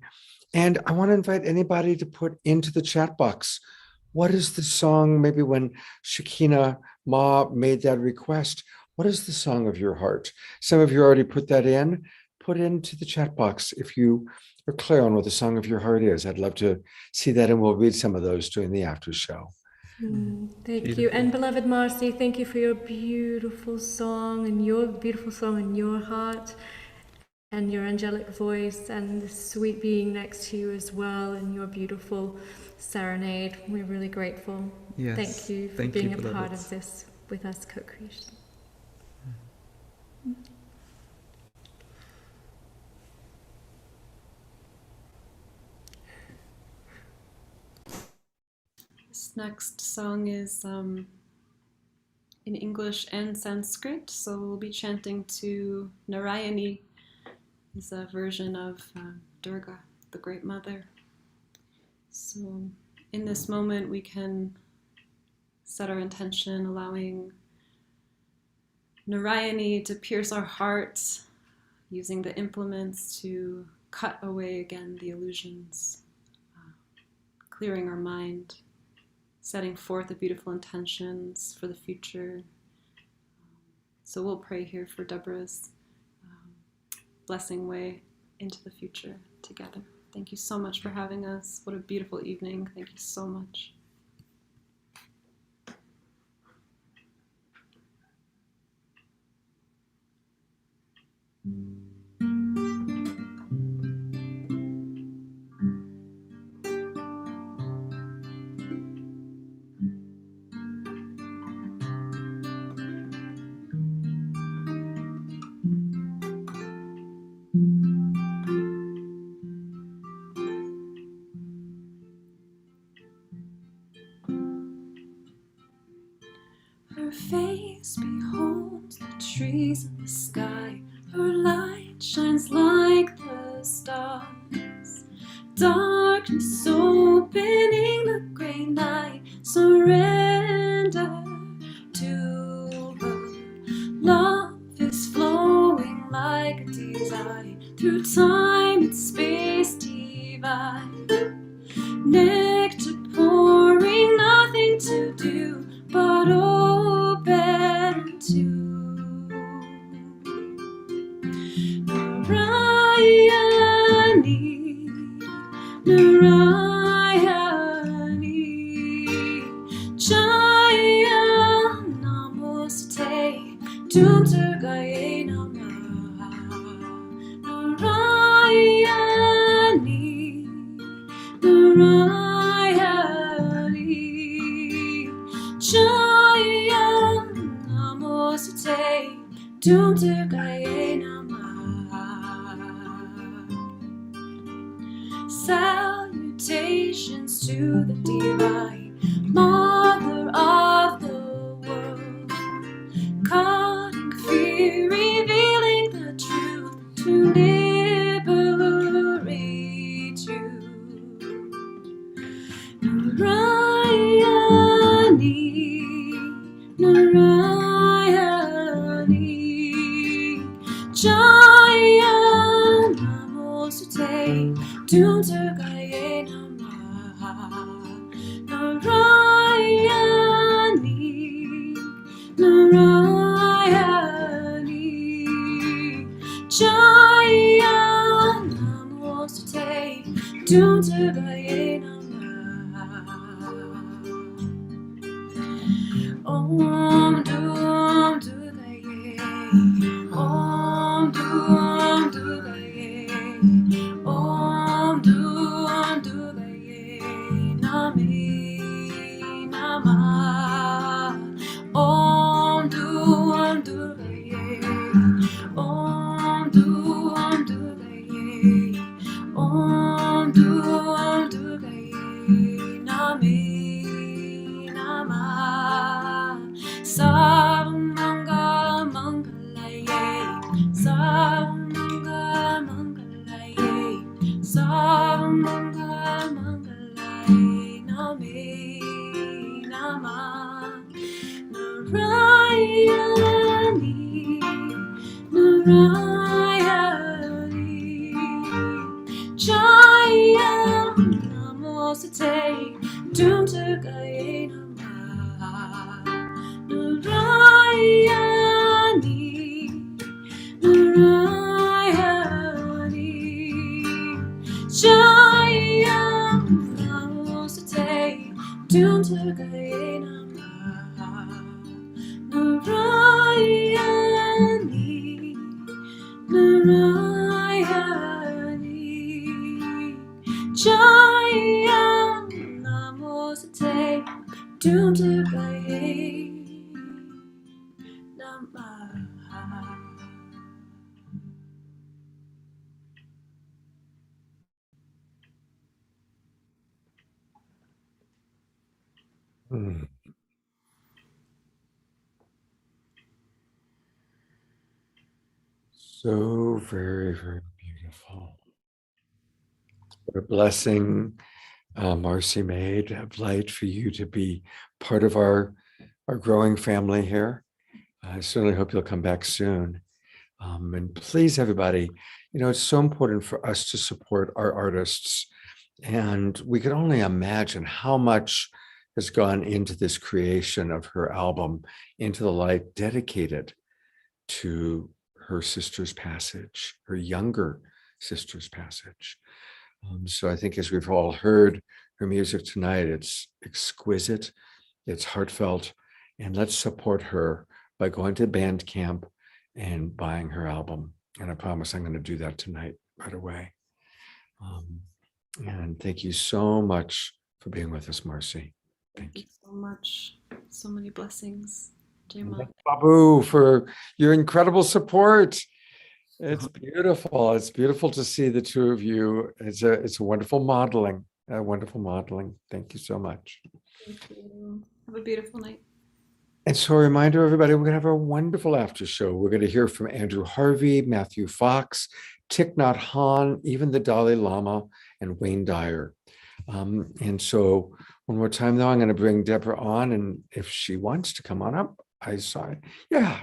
And I want to invite anybody to put into the chat box, what is the song, maybe when Shekinah Ma made that request, what is the song of your heart? Some of you already put that in. Put into the chat box if you are clear on what the song of your heart is. I'd love to see that, and we'll read some of those during the after show. Thank you. And beloved Marcie, thank you for your beautiful song and your heart and your angelic voice and the sweet being next to you as well and your beautiful serenade. We're really grateful. Yes. Thank you for Thank being you, a part beloveds. of this with us, co-creation. This next song is in English and Sanskrit, so we'll be chanting to Narayani. Is a version of Durga, the Great Mother. So in this moment we can set our intention, allowing Narayani to pierce our hearts, using the implements to cut away again the illusions, clearing our mind, setting forth the beautiful intentions for the future. So we'll pray here for Deborah's blessing way into the future together. Thank you so much for having us. What a beautiful evening. Thank you so much. Her face beholds the trees and the sky. Her light shines like the stars. Darkness opening the gray night. Surrender to her. Love is flowing like a desire through time and space divine. Nectar pouring, nothing to do but open to Narayani, Narayani, Jaya Namaste, Tum Durgaye Namaha, Narayani, Narayani, Jaya Dumturgaye Namah. Salutations to the divine Mother of the world, cutting fear, revealing the truth to liberate you. Narayani, Narayani, Jaya Namosute, Dumturgaye Namah. Narayani, Narayani, Jaya Namosute, Dumturgaye Namah. Om Dum Durgaye, Om Dum Durgaye, Om Dum Durgaye, Nami Namah. Om Dum Durgaye, Om Dum Durgaye, Om Dum Durgaye, Nami Namah. Sarvamangala Mangalaye, Sarvamangala Mangalaye, Sarvamangala Mangalaye, Nami Namah. Narayani, Narayani, Jaya Namosate, Dumturgaye Namah. Narayani, Narayani, Jaya Namosate, Dumturgaye Namah. Narayani, Narayani, Jaya Namosate, Dumturgaye Namah. Hmm. So very, very beautiful. What a blessing, Marcie made of light for you to be part of our growing family here. I certainly hope you'll come back soon. And please, everybody, it's so important for us to support our artists. And we can only imagine how much has gone into this creation of her album, Into the Light, dedicated to her sister's passage, her younger sister's passage. So I think as we've all heard her music tonight, it's exquisite, it's heartfelt, and let's support her by going to Bandcamp and buying her album. And I promise I'm going to do that tonight right away. And thank you so much for being with us, Marcie. Thank you so much. So many blessings. Jai Ma. Babu, for your incredible support. It's beautiful. It's beautiful to see the two of you. It's a wonderful modeling. Thank you so much. Thank you. Have a beautiful night. And so a reminder, everybody, we're going to have a wonderful after show. We're going to hear from Andrew Harvey, Matthew Fox, Thich Nhat Hanh, even the Dalai Lama, and Wayne Dyer. And so one more time, though, I'm going to bring Deborah on. And if she wants to come on up,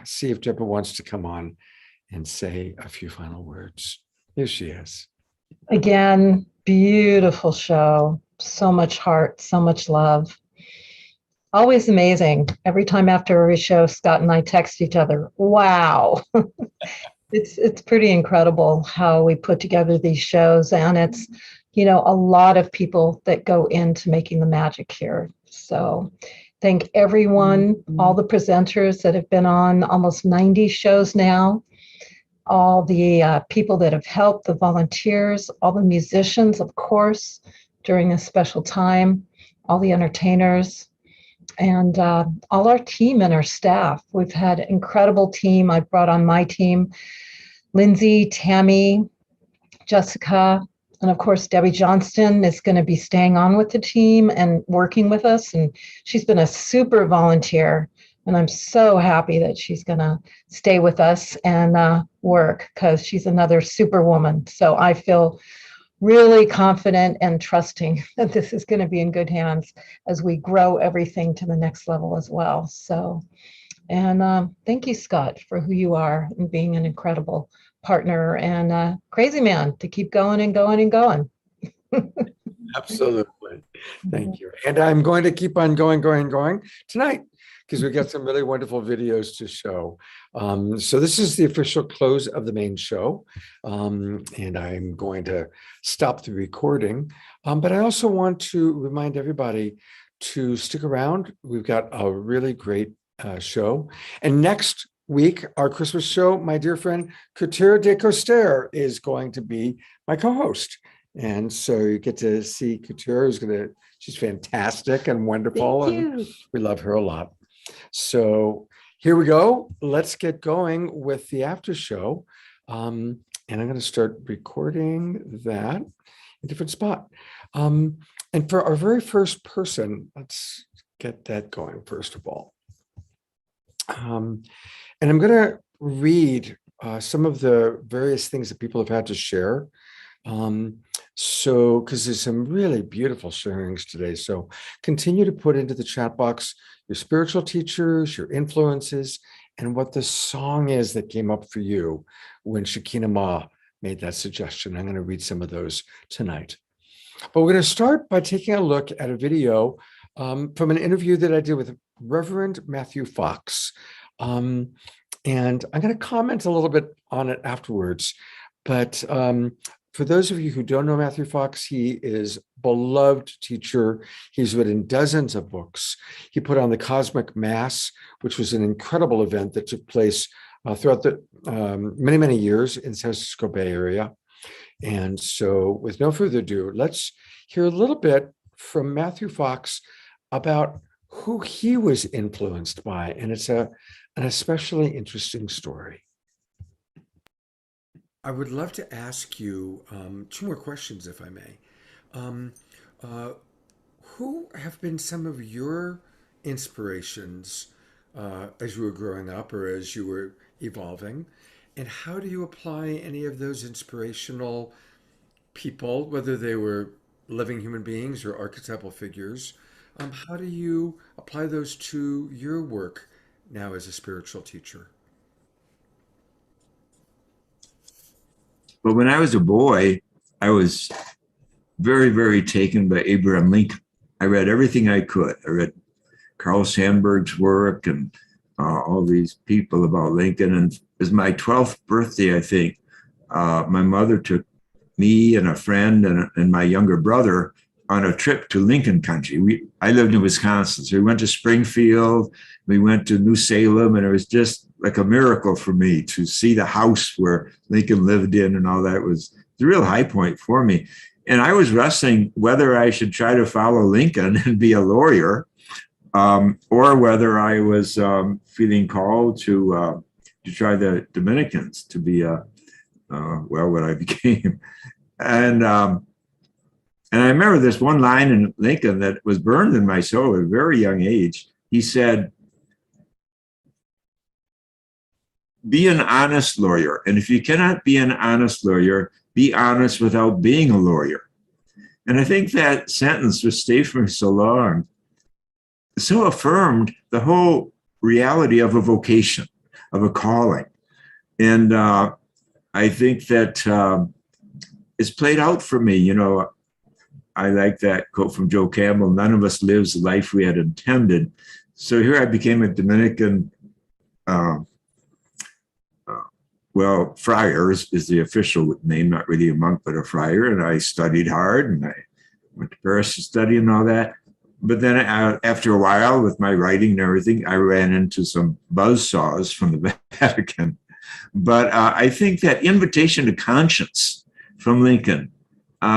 see if Deborah wants to come on and say a few final words. Here she is. Again, beautiful show. So much heart, so much love. Always amazing. Every time after every show, Scott and I text each other. Wow. It's pretty incredible how we put together these shows, and it's, a lot of people that go into making the magic here. So thank everyone, all the presenters that have been on almost 90 shows now, all the people that have helped, the volunteers, all the musicians, of course, during this special time, all the entertainers, and all our team and our staff. We've had an incredible team. I brought on my team, Lindsay, Tammy, Jessica, and of course, Debbie Johnston is going to be staying on with the team and working with us. And she's been a super volunteer. And I'm so happy that she's going to stay with us and work, because she's another superwoman. So I feel really confident and trusting that this is going to be in good hands as we grow everything to the next level as well. So, and thank you, Scott, for who you are and being an incredible partner and crazy man to keep going and going and going. Absolutely. Thank you. And I'm going to keep on going tonight, because we've got some really wonderful videos to show. So this is the official close of the main show. And I'm going to stop the recording. But I also want to remind everybody to stick around. We've got a really great show. And next week, our Christmas show, my dear friend Couture de Coster is going to be my co-host. And so you get to see Couture, she's fantastic and wonderful. And we love her a lot. So here we go. Let's get going with the after show. And I'm going to start recording that in a different spot. And for our very first person, let's get that going first of all. And I'm going to read some of the various things that people have had to share. So, because there's some really beautiful sharings today. So continue to put into the chat box your spiritual teachers, your influences, and what the song is that came up for you when Shekinah Ma made that suggestion. I'm going to read some of those tonight. But we're going to start by taking a look at a video from an interview that I did with Reverend Matthew Fox. And I'm going to comment a little bit on it afterwards. But for those of you who don't know Matthew Fox, he is a beloved teacher. He's written dozens of books. He put on the Cosmic Mass, which was an incredible event that took place throughout the many, many years in San Francisco Bay Area. And so with no further ado, let's hear a little bit from Matthew Fox about who he was influenced by. And it's an especially interesting story. I would love to ask you two more questions, if I may. Who have been some of your inspirations as you were growing up or as you were evolving? And how do you apply any of those inspirational people, whether they were living human beings or archetypal figures? How do you apply those to your work now as a spiritual teacher? But when I was a boy, I was very, very taken by Abraham Lincoln. I read everything I could. I read Carl Sandburg's work and all these people about Lincoln. And it was my 12th birthday, I think. My mother took me and a friend and my younger brother on a trip to Lincoln country. I lived in Wisconsin, so we went to Springfield, we went to New Salem, and it was just like a miracle for me to see the house where Lincoln lived in and all that. It was the real high point for me. And I was wrestling whether I should try to follow Lincoln and be a lawyer, or whether I was feeling called to try the Dominicans to be what I became. And I remember this one line in Lincoln that was burned in my soul at a very young age. He said, "Be an honest lawyer. And if you cannot be an honest lawyer, be honest without being a lawyer." And I think that sentence, which stayed for me so long, so affirmed the whole reality of a vocation, of a calling. And I think that it's played out for me. You know, I like that quote from Joe Campbell, "None of us lives the life we had intended." So here I became a Dominican, friar is the official name, not really a monk, but a friar. And I studied hard and I went to Paris to study and all that. But then after a while with my writing and everything, I ran into some buzzsaws from the Vatican. But I think that invitation to conscience from Lincoln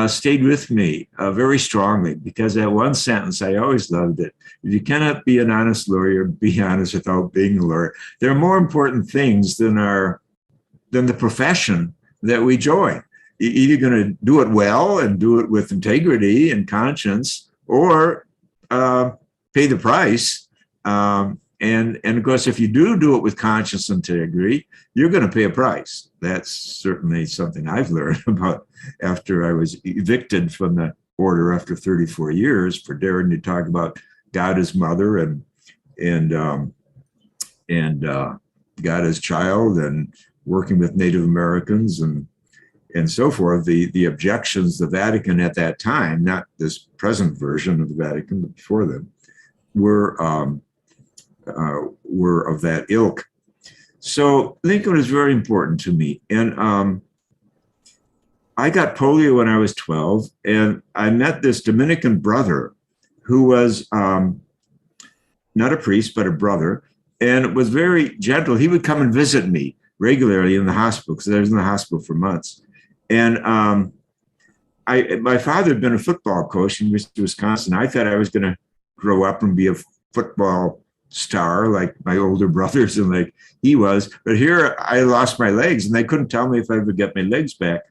stayed with me very strongly, because that one sentence, I always loved it. If you cannot be an honest lawyer, be honest without being a lawyer. There are more important things than the profession that we join. You're either going to do it well and do it with integrity and conscience, or pay the price. And of course, if you do it with conscience and integrity, you're going to pay a price. That's certainly something I've learned about after I was evicted from the order after 34 years for daring to talk about God as mother and God as child, and working with Native Americans and so forth. The objections the Vatican at that time, not this present version of the Vatican, but before them, were of that ilk. So Lincoln was very important to me. And I got polio when I was 12, and I met this Dominican brother who was not a priest, but a brother, and was very gentle. He would come and visit me regularly in the hospital, because I was in the hospital for months. And my father had been a football coach in Wisconsin. I thought I was going to grow up and be a football star like my older brothers and like he was. But here I lost my legs, and they couldn't tell me if I would get my legs back.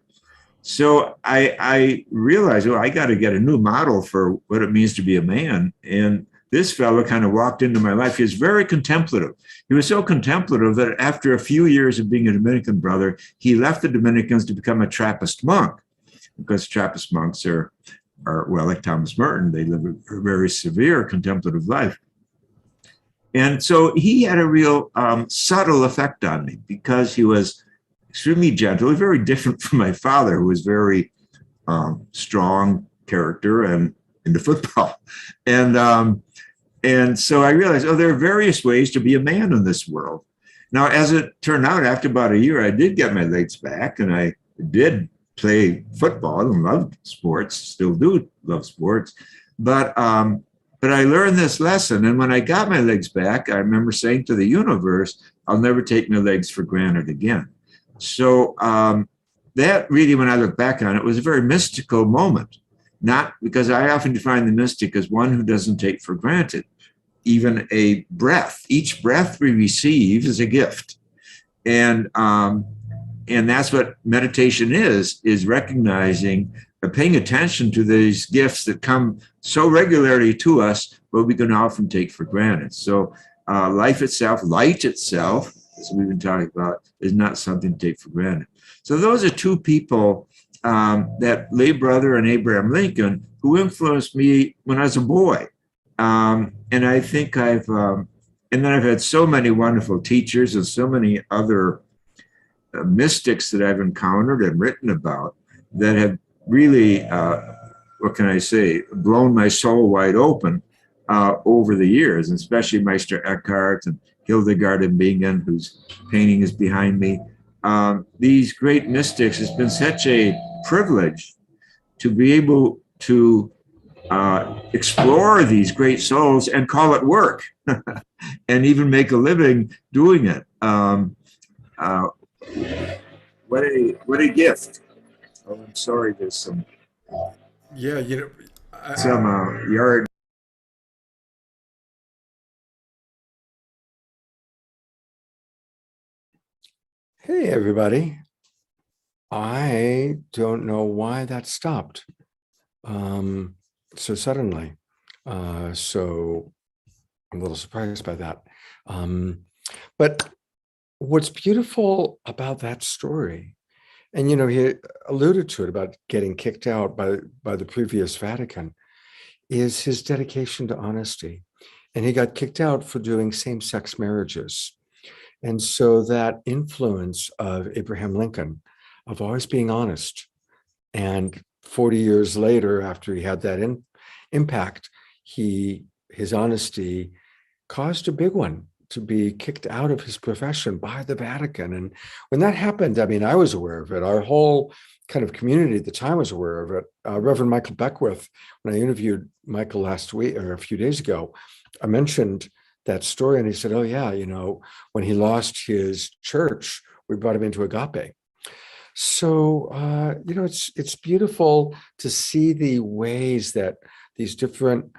So I realized, well, I got to get a new model for what it means to be a man. And this fellow kind of walked into my life. He was very contemplative. He was so contemplative that after a few years of being a Dominican brother, he left the Dominicans to become a Trappist monk, because Trappist monks are well, like Thomas Merton, they live a very severe contemplative life. And so he had a real subtle effect on me, because he was extremely gentle, very different from my father, who was very strong character and into football. And so I realized, oh, there are various ways to be a man in this world. Now, as it turned out, after about a year, I did get my legs back, and I did play football and loved sports, still do love sports. But I learned this lesson. And when I got my legs back, I remember saying to the universe, I'll never take my legs for granted again. So that really, when I look back on it, was a very mystical moment. Not because I often define the mystic as one who doesn't take for granted even a breath. Each breath we receive is a gift. And that's what meditation is recognizing, paying attention to these gifts that come so regularly to us, but we can often take for granted. So life itself, light itself, as we've been talking about, is not something to take for granted. So those are two people, that lay brother and Abraham Lincoln, who influenced me when I was a boy. And I think and then I've had so many wonderful teachers and so many other mystics that I've encountered and written about that have really, what can I say, blown my soul wide open over the years, and especially Meister Eckhart and Hildegard and Bingen, whose painting is behind me. These great mystics, it's been such a privilege to be able to explore these great souls and call it work and even make a living doing it. What a gift. Oh, I'm sorry, there's some yard. Hey, everybody. I don't know why that stopped so suddenly. So I'm a little surprised by that. But what's beautiful about that story, and he alluded to it about getting kicked out by the previous Vatican, is his dedication to honesty. And he got kicked out for doing same-sex marriages. And so that influence of Abraham Lincoln, of always being honest, and 40 years later, after he had that impact, his honesty caused a big one to be kicked out of his profession by the Vatican. And when that happened, I mean, I was aware of it. Our whole kind of community at the time was aware of it. Reverend Michael Beckwith, when I interviewed Michael last week or a few days ago, I mentioned that story, and he said, oh yeah, when he lost his church, we brought him into Agape. So, it's beautiful to see the ways that these different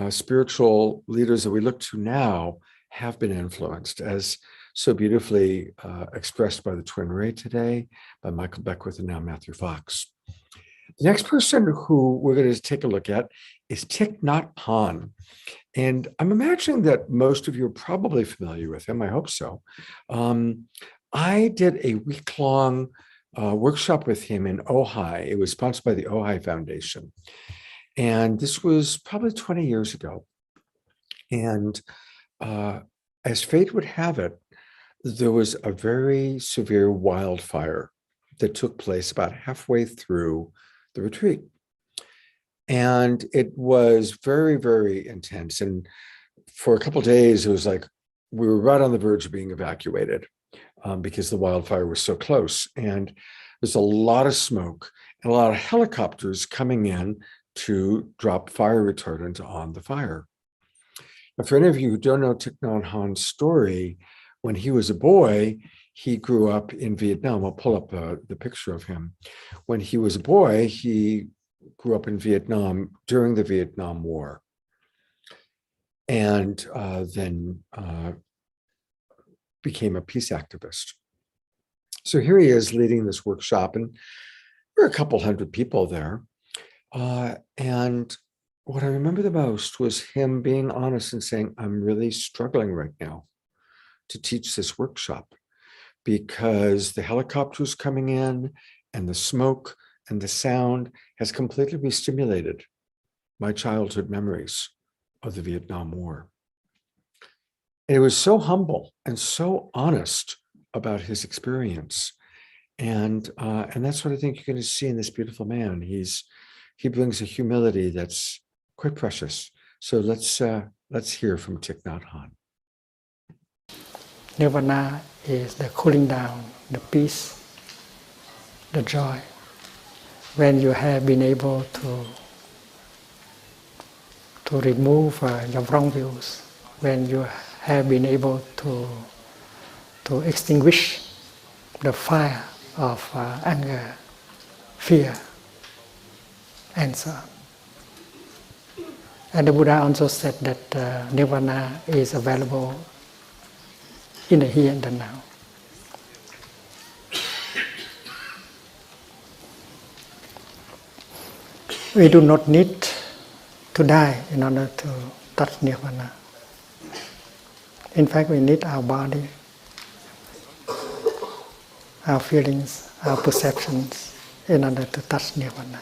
spiritual leaders that we look to now have been influenced, as so beautifully expressed by the Twin Ray today, by Michael Beckwith, and now Matthew Fox. The next person who we're going to take a look at is Thich Nhat Hanh. And I'm imagining that most of you are probably familiar with him. I hope so. I did a week-long workshop with him in Ojai. It was sponsored by the Ojai Foundation. And this was probably 20 years ago. And as fate would have it, there was a very severe wildfire that took place about halfway through the retreat. And it was very, very intense. And for a couple of days, it was like we were right on the verge of being evacuated because the wildfire was so close. And there's a lot of smoke and a lot of helicopters coming in to drop fire retardant on the fire. Now, for any of you who don't know Thich Nhat Hanh's story, when he was a boy, he grew up in Vietnam. I'll pull up the picture of him. When he was a boy, he grew up in Vietnam during the Vietnam War. And then became a peace activist. So here he is leading this workshop, and there were a couple hundred people there. And what I remember the most was him being honest and saying, I'm really struggling right now to teach this workshop because the helicopters coming in and the smoke and the sound has completely re-stimulated my childhood memories of the Vietnam War. And it was so humble and so honest about his experience. And that's what I think you're going to see in this beautiful man. He brings a humility that's quite precious. So let's hear from Thich Nhat Hanh. Nirvana is the cooling down, the peace, the joy. When you have been able to remove your wrong views, when you have been able to extinguish the fire of anger, fear, and so on. And the Buddha also said that Nirvana is available in the here and the now. We do not need to die in order to touch Nirvana. In fact, we need our body, our feelings, our perceptions in order to touch Nirvana.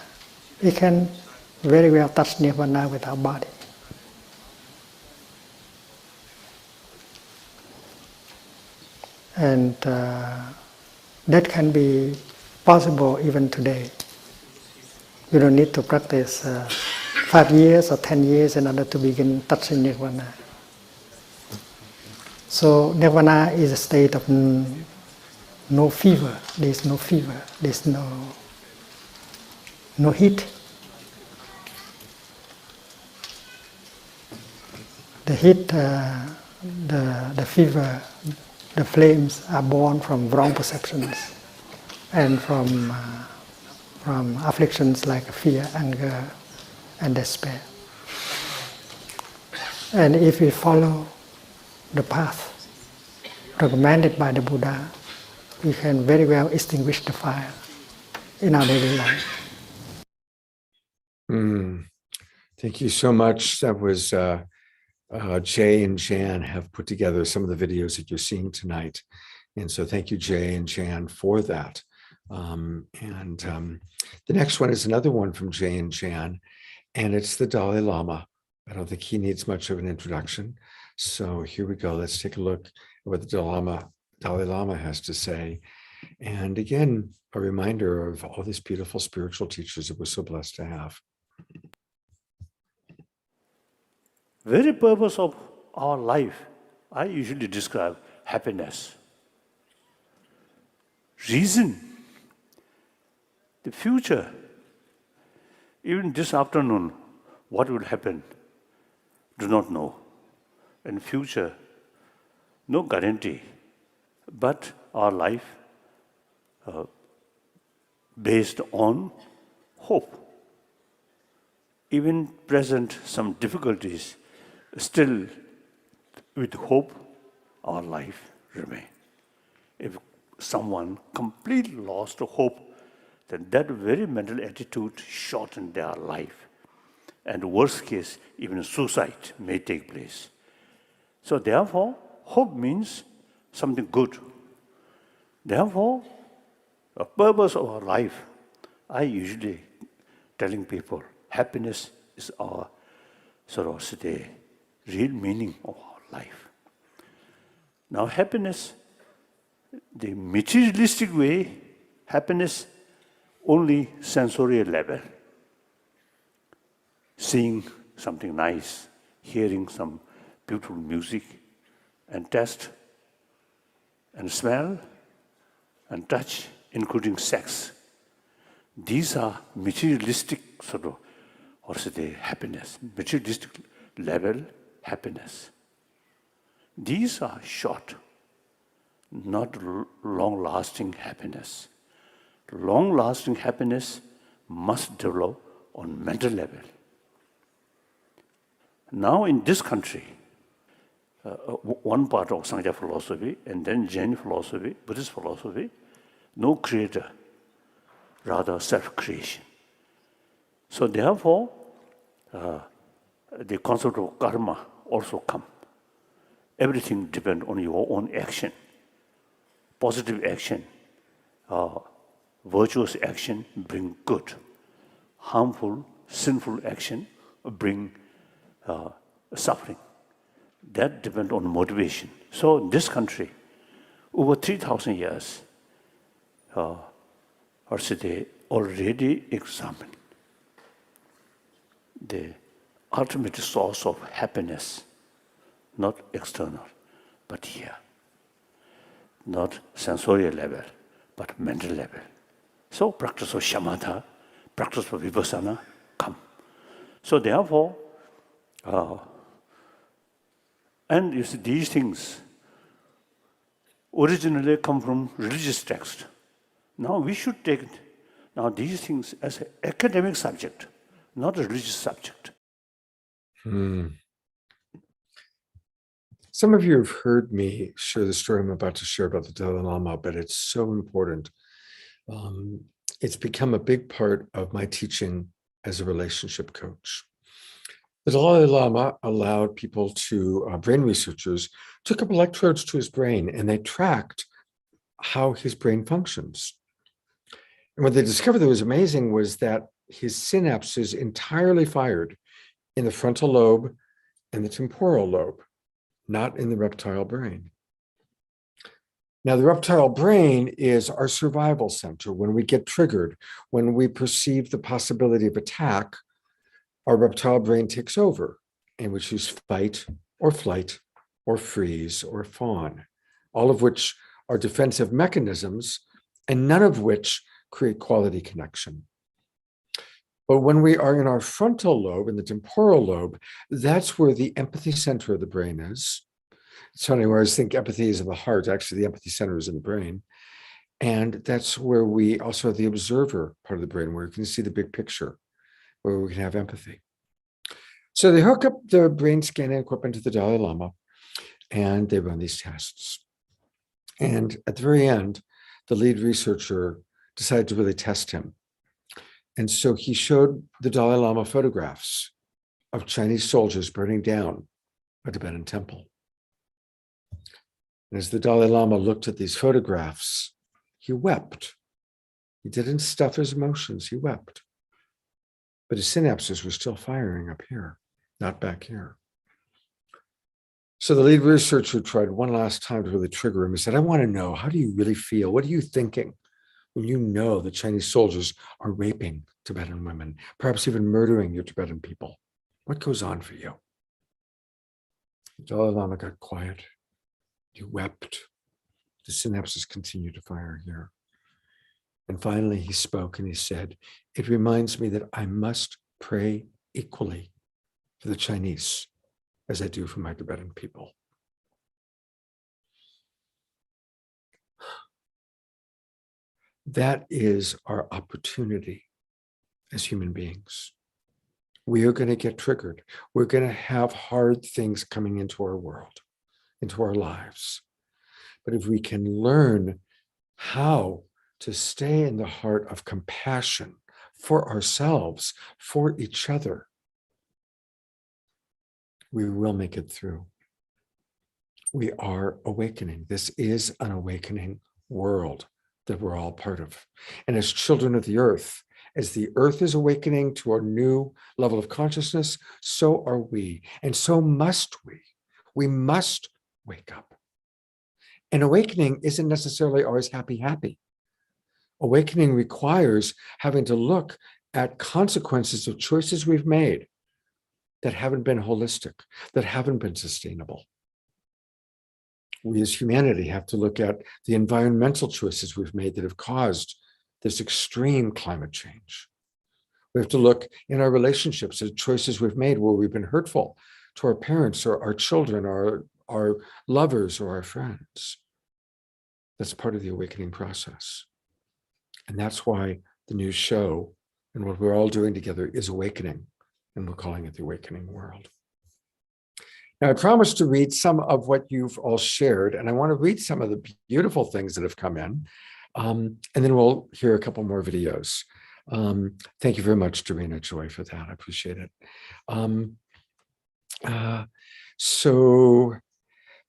We can very well touch Nirvana with our body. And that can be possible even today. You don't need to practice 5 years or 10 years in order to begin touching Nirvana. So Nirvana is a state of no fever. There's no fever. There's no heat. The heat, the fever, the flames are born from wrong perceptions and from afflictions like fear, anger, and despair. And if we follow the path recommended by the Buddha, we can very well extinguish the fire in our daily life. Thank you so much. That was Jay and Jan have put together some of the videos that you're seeing tonight. And so thank you, Jay and Jan, for that. The next one is another one from Jay and Jan, and it's the Dalai Lama. I don't think he needs much of an introduction. So here we go. Let's take a look at what the Dalai Lama has to say. And again, a reminder of all these beautiful spiritual teachers that we're so blessed to have. Very purpose of our life, I usually describe happiness. Reason, the future, even this afternoon, what will happen, do not know. And future, no guarantee. But our life, based on hope. Even present some difficulties, still with hope, our life remain. If someone completely lost hope, then that very mental attitude shortened their life. And worst case, even suicide may take place. So therefore, hope means something good. Therefore, the purpose of our life, I usually telling people, happiness is our sort of the real meaning of our life. Now happiness, the materialistic way, happiness only sensorial level. Seeing something nice, hearing some beautiful music, and taste, and smell, and touch, including sex. These are materialistic sort of, or say the happiness, materialistic level happiness. These are short, not long-lasting happiness. Long-lasting happiness must develop on mental level. Now in this country, one part of Sangha philosophy and then Jain philosophy, Buddhist philosophy, no creator, rather self-creation. So therefore, the concept of karma also come. Everything depends on your own action. Positive action, virtuous action bring good. Harmful, sinful action bring suffering. That depends on motivation. So in this country, over 3,000 years, they already examined the ultimate source of happiness, not external, but here. Not sensorial level, but mental level. So practice of shamatha, practice of vipassana come. So therefore, and you see, these things originally come from religious text. Now we should take now these things as an academic subject, not a religious subject. Some of you have heard me share the story I'm about to share about the Dalai Lama, but it's so important. It's become a big part of my teaching as a relationship coach. The Dalai Lama allowed people to, brain researchers, took up electrodes to his brain and they tracked how his brain functions. And what they discovered that was amazing was that his synapses entirely fired in the frontal lobe and the temporal lobe, not in the reptile brain. Now, the reptile brain is our survival center. When we get triggered, when we perceive the possibility of attack, our reptile brain takes over and we choose fight or flight or freeze or fawn, all of which are defensive mechanisms and none of which create quality connection. But when we are in our frontal lobe, in the temporal lobe, that's where the empathy center of the brain is. It's funny, where I always think empathy is in the heart. Actually, the empathy center is in the brain. And that's where we also have the observer part of the brain, where you can see the big picture, where we can have empathy. So they hook up the brain scanning equipment to the Dalai Lama, and they run these tests. And at the very end, the lead researcher decided to really test him. And so he showed the Dalai Lama photographs of Chinese soldiers burning down a Tibetan temple. And as the Dalai Lama looked at these photographs, he wept. He didn't stuff his emotions, he wept. But his synapses were still firing up here, not back here. So the lead researcher tried one last time to really trigger him. He said, I want to know, how do you really feel? What are you thinking when you know the Chinese soldiers are raping Tibetan women, perhaps even murdering your Tibetan people? What goes on for you? The Dalai Lama got quiet. He wept. The synapses continued to fire here. And finally, he spoke and he said, it reminds me that I must pray equally for the Chinese as I do for my Tibetan people. That is our opportunity as human beings. We are going to get triggered. We're going to have hard things coming into our world, into our lives. But if we can learn how to stay in the heart of compassion for ourselves, for each other, we will make it through. We are awakening. This is an awakening world that we're all part of. And as children of the earth, as the earth is awakening to our new level of consciousness, so are we. And so must we. We must wake up. And awakening isn't necessarily always happy, happy. Awakening requires having to look at consequences of choices we've made that haven't been holistic, that haven't been sustainable. We as humanity have to look at the environmental choices we've made that have caused this extreme climate change. We have to look in our relationships at choices we've made where we've been hurtful to our parents or our children or our lovers or our friends. That's part of the awakening process. And that's why the new show and what we're all doing together is awakening, and we're calling it the Awakening World. Now, I promised to read some of what you've all shared, and I want to read some of the beautiful things that have come in, and then we'll hear a couple more videos. Thank you very much, Dorina Joy, for that. I appreciate it.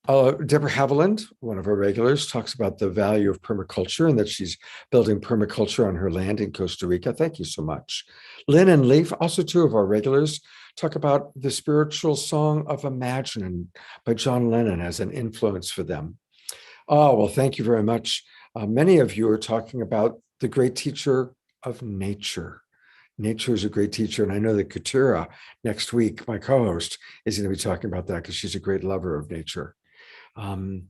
Deborah Haviland, one of our regulars, talks about the value of permaculture and that she's building permaculture on her land in Costa Rica. Thank you so much. Lynne and Leaf, also two of our regulars, talk about the spiritual song of Imagine by John Lennon as an influence for them. Oh, well, thank you very much. Many of you are talking about the great teacher of nature. Nature is a great teacher. And I know that Katura next week, my co-host, is going to be talking about that because she's a great lover of nature. And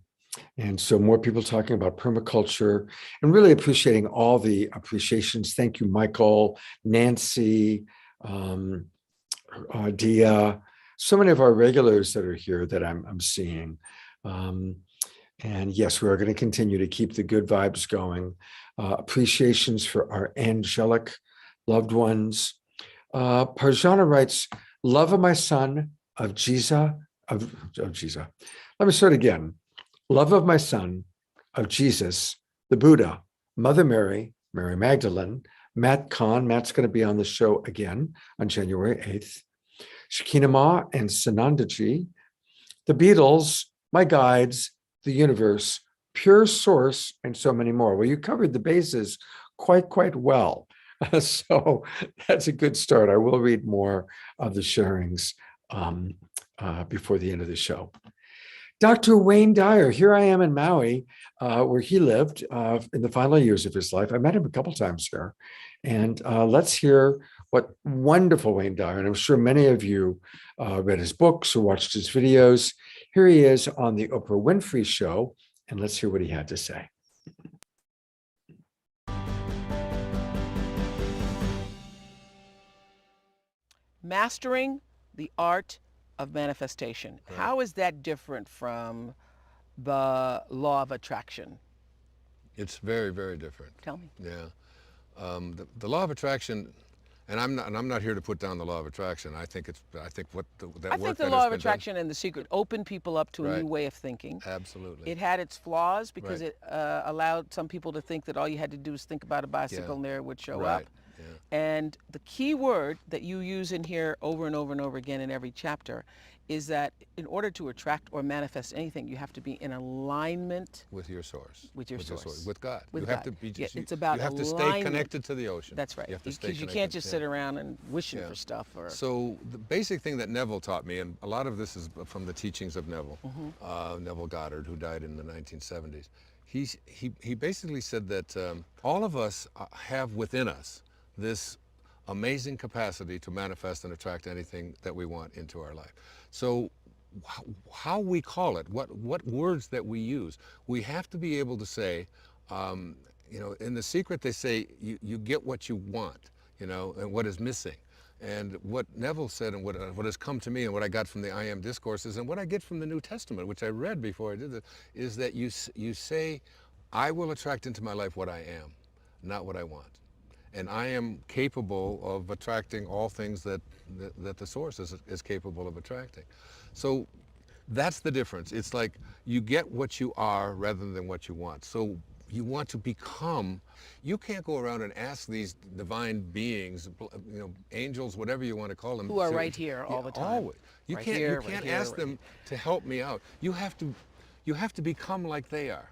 so more people talking about permaculture and really appreciating all the appreciations. Thank you, Michael, Nancy, Dia, so many of our regulars that are here that I'm seeing. And yes, we are going to continue to keep the good vibes going. Appreciations for our angelic loved ones. Parjana writes, love of my son, of Jesus, Let me start again. Love of my son, of Jesus, the Buddha, Mother Mary, Mary Magdalene, Matt Kahn. Matt's going to be on the show again on January 8th. Shekinah Ma and Sananda Ji, the Beatles, my guides, the universe, pure source, and so many more. Well, you covered the bases quite well. So that's a good start. I will read more of the sharings before the end of the show. Dr. Wayne Dyer, here I am in Maui, where he lived in the final years of his life. I met him a couple times here. And let's hear what wonderful Wayne Dyer, and I'm sure many of you read his books or watched his videos. Here he is on the Oprah Winfrey Show, and let's hear what he had to say. Mastering the art of manifestation. Right. How is that different from the law of attraction? It's very, very different. Tell me. Yeah. The law of attraction, and I'm not here to put down the law of attraction. I think I think the law of attraction and The Secret opened people up to a new way of thinking. Absolutely. It had its flaws because it allowed some people to think that all you had to do was think about a bicycle and there it would show up. Yeah. And the key word that you use in here over and over and over again in every chapter is that in order to attract or manifest anything, you have to be in alignment with your source. With your source. With God. With you God. have to be. It's about you have to alignment. stay connected to the ocean. That's right. You have to stay Because you connected. can't just sit around and wishing for stuff. Or So the basic thing that Neville taught me, and a lot of this is from the teachings of Neville, Neville Goddard, who died in the 1970s. He basically said that all of us have within us this amazing capacity to manifest and attract anything that we want into our life. So how we call it, what words that we use, we have to be able to say, in The Secret they say you get what you want, and what is missing. And what Neville said and what has come to me and what I got from the I Am discourses and what I get from the New Testament, which I read before I did this, is that you say, I will attract into my life what I am. not what I want. And I am capable of attracting all things that the source is capable of attracting. So that's the difference. It's like you get what you are rather than what you want. So you want to become. You can't go around and ask these divine beings, angels, whatever you want to call them, who are right here all the time. Always. You Right can't here, you can't right here, ask right them to help me out. You have to become like they are.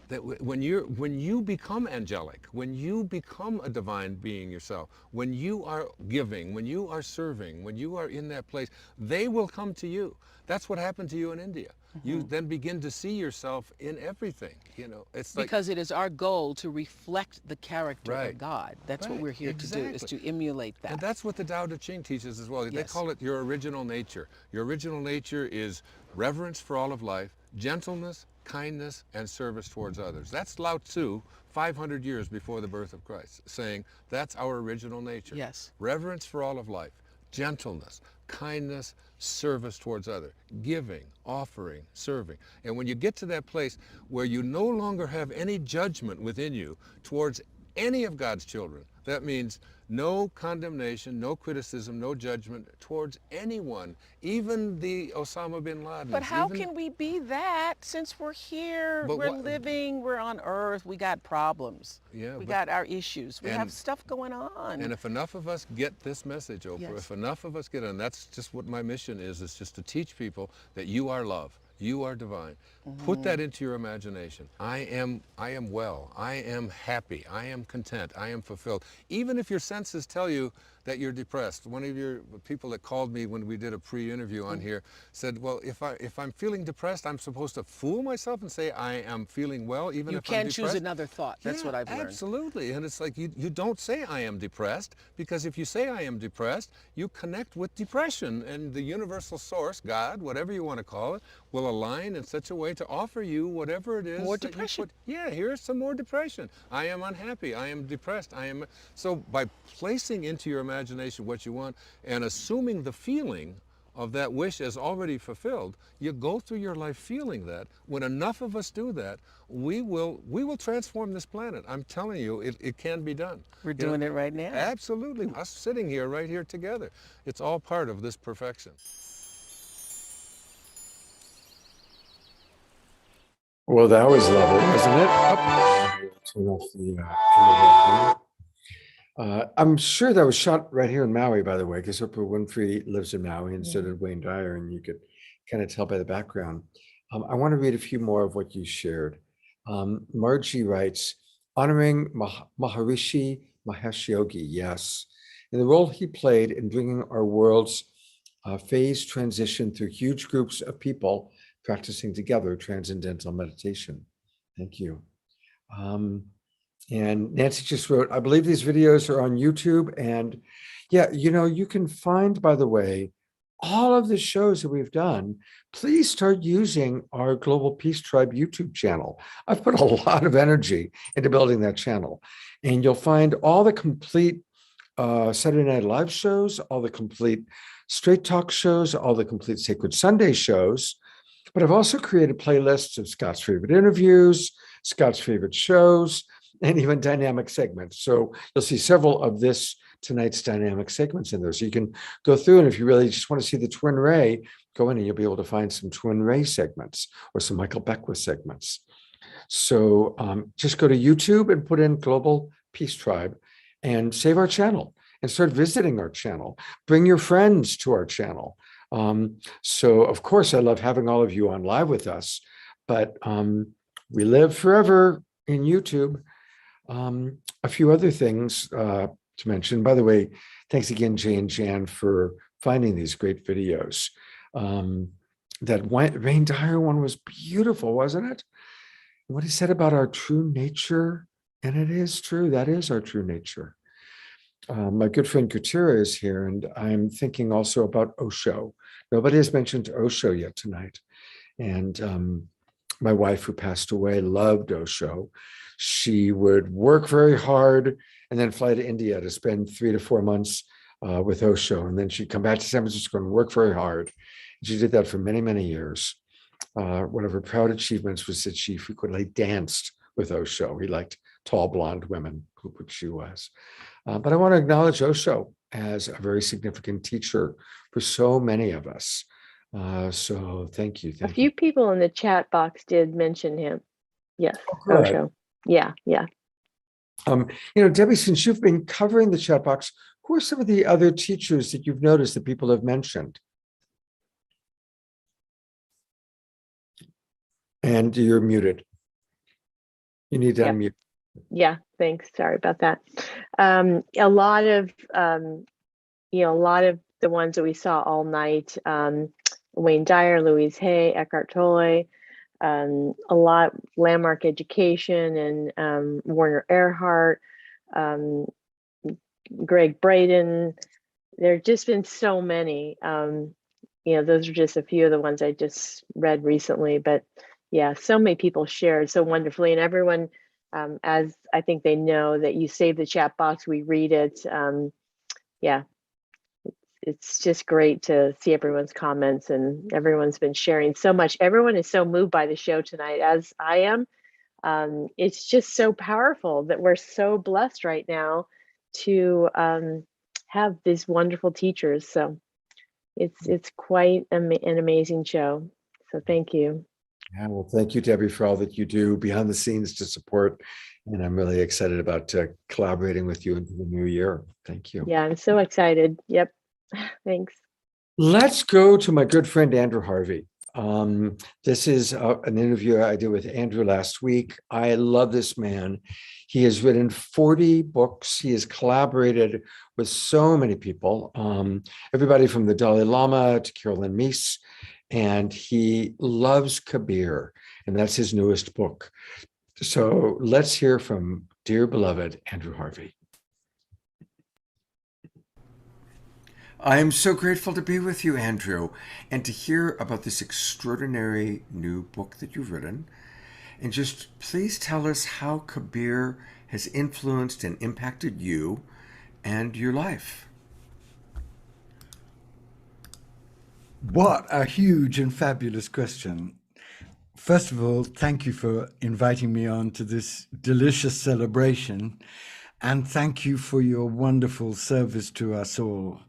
That when you become angelic, when you become a divine being yourself, when you are giving, when you are serving, when you are in that place, they will come to you. That's what happened to you in India. You then begin to see yourself in everything. It's like, because it is our goal to reflect the character Right. of God. That's what Right, we're here to do, is exactly. to emulate that. And that's what the Tao Te Ching teaches as well. They Yes. call it your original nature. Your original nature is reverence for all of life, gentleness, kindness, and service towards others. That's Lao Tzu, 500 years before the birth of Christ, saying that's our original nature. Yes. Reverence for all of life, gentleness, kindness, service towards others, giving, offering, serving. And when you get to that place where you no longer have any judgment within you towards any of God's children, that means no condemnation, no criticism, no judgment towards anyone, even the Osama bin Laden. But how can we be that since we're here, But we're what- living, we're on earth, we got problems. Yeah, we but- got our issues. We have and- stuff going on. And if enough of us get this message, Oprah, Yes. if enough of us get it, and that's just what my mission is just to teach people that you are love, you are divine. Put that into your imagination. I am well, I am happy, I am content, I am fulfilled. Even if your senses tell you that you're depressed. One of your people that called me when we did a pre-interview on here said, well, if I'm feeling depressed, I'm supposed to fool myself and say I am feeling well, even You if I'm can depressed? choose another thought. That's Yeah, what I've learned. Absolutely. And it's like you don't say I am depressed, because if you say I am depressed, you connect with depression, and the universal source, God, whatever you want to call it, will align in such a way to offer you whatever it is. More that you depression. put- yeah, here's some more depression. I am unhappy. I am depressed. So by placing into your imagination what you want and assuming the feeling of that wish as already fulfilled, you go through your life feeling that. When enough of us do that, we will transform this planet. I'm telling you, it can be done. We're doing it right now. Absolutely. Us sitting here, right here together. It's all part of this perfection. Well, that was lovely, wasn't it? Turn off the I'm sure that was shot right here in Maui, by the way, because Oprah Winfrey lives in Maui, and so did Wayne Dyer, and you could kind of tell by the background. I want to read a few more of what you shared. Marcie writes, honoring Maharishi Mahesh Yogi, yes, in the role he played in bringing our world's phase transition through huge groups of people practicing together transcendental meditation. Thank you. And Nancy just wrote, I believe these videos are on YouTube. And yeah, you can find, by the way, all of the shows that we've done. Please start using our Global Peace Tribe YouTube channel. I've put a lot of energy into building that channel. And you'll find all the complete Saturday Night Live shows, all the complete Straight Talk shows, all the complete Sacred Sunday shows. But I've also created playlists of Scott's favorite interviews, Scott's favorite shows, and even dynamic segments. So you'll see several of tonight's dynamic segments in there. So you can go through, and if you really just want to see the Twin Ray, go in and you'll be able to find some Twin Ray segments or some Michael Beckwith segments. So just go to YouTube and put in Global Peace Tribe and save our channel and start visiting our channel. Bring your friends to our channel. So of course, I love having all of you on live with us, but we live forever in YouTube. A few other things to mention. By the way, thanks again, Jay and Jan, for finding these great videos. That Wayne Dyer one was beautiful, wasn't it? What he said about our true nature, and it is true, that is our true nature. My good friend Kutira is here, and I'm thinking also about Osho. Nobody has mentioned Osho yet tonight. And my wife, who passed away, loved Osho. She would work very hard and then fly to India to spend 3 to 4 months with Osho. And then she'd come back to San Francisco and work very hard. She did that for many, many years. One of her proud achievements was that she frequently danced with Osho. He liked tall blonde women, what she was. But I want to acknowledge Osho as a very significant teacher for so many of us. So thank you. A few people in the chat box did mention him. Yes, good. Osho. Yeah. Debbie, since you've been covering the chat box, who are some of the other teachers that you've noticed that people have mentioned? And you're muted. You need to unmute. Yeah, thanks. Sorry about that. A lot of the ones that we saw all night, Wayne Dyer, Louise Hay, Eckhart Tolle, a lot, Landmark Education and Werner Erhard, Greg Braden. There have just been so many. Those are just a few of the ones I just read recently, but yeah, so many people shared so wonderfully, and everyone, as I think they know that you save the chat box, we read it. It's just great to see everyone's comments, and everyone's been sharing so much. Everyone is so moved by the show tonight, as I am. It's just so powerful that we're so blessed right now to have these wonderful teachers. So it's quite an amazing show. So thank you. Yeah, well, thank you, Debbie, for all that you do behind the scenes to support. And I'm really excited about collaborating with you into the new year. Thank you. Yeah, I'm so excited. Yep. Thanks. Let's go to my good friend, Andrew Harvey. This is an interview I did with Andrew last week. I love this man. He has written 40 books. He has collaborated with so many people, everybody from the Dalai Lama to Carolyn Meese, and he loves Kabir, and that's his newest book. So let's hear from dear beloved Andrew Harvey. I am so grateful to be with you, Andrew, and to hear about this extraordinary new book that you've written. And just please tell us how Kabir has influenced and impacted you and your life. What a huge and fabulous question. First of all, thank you for inviting me on to this delicious celebration, and thank you for your wonderful service to us all.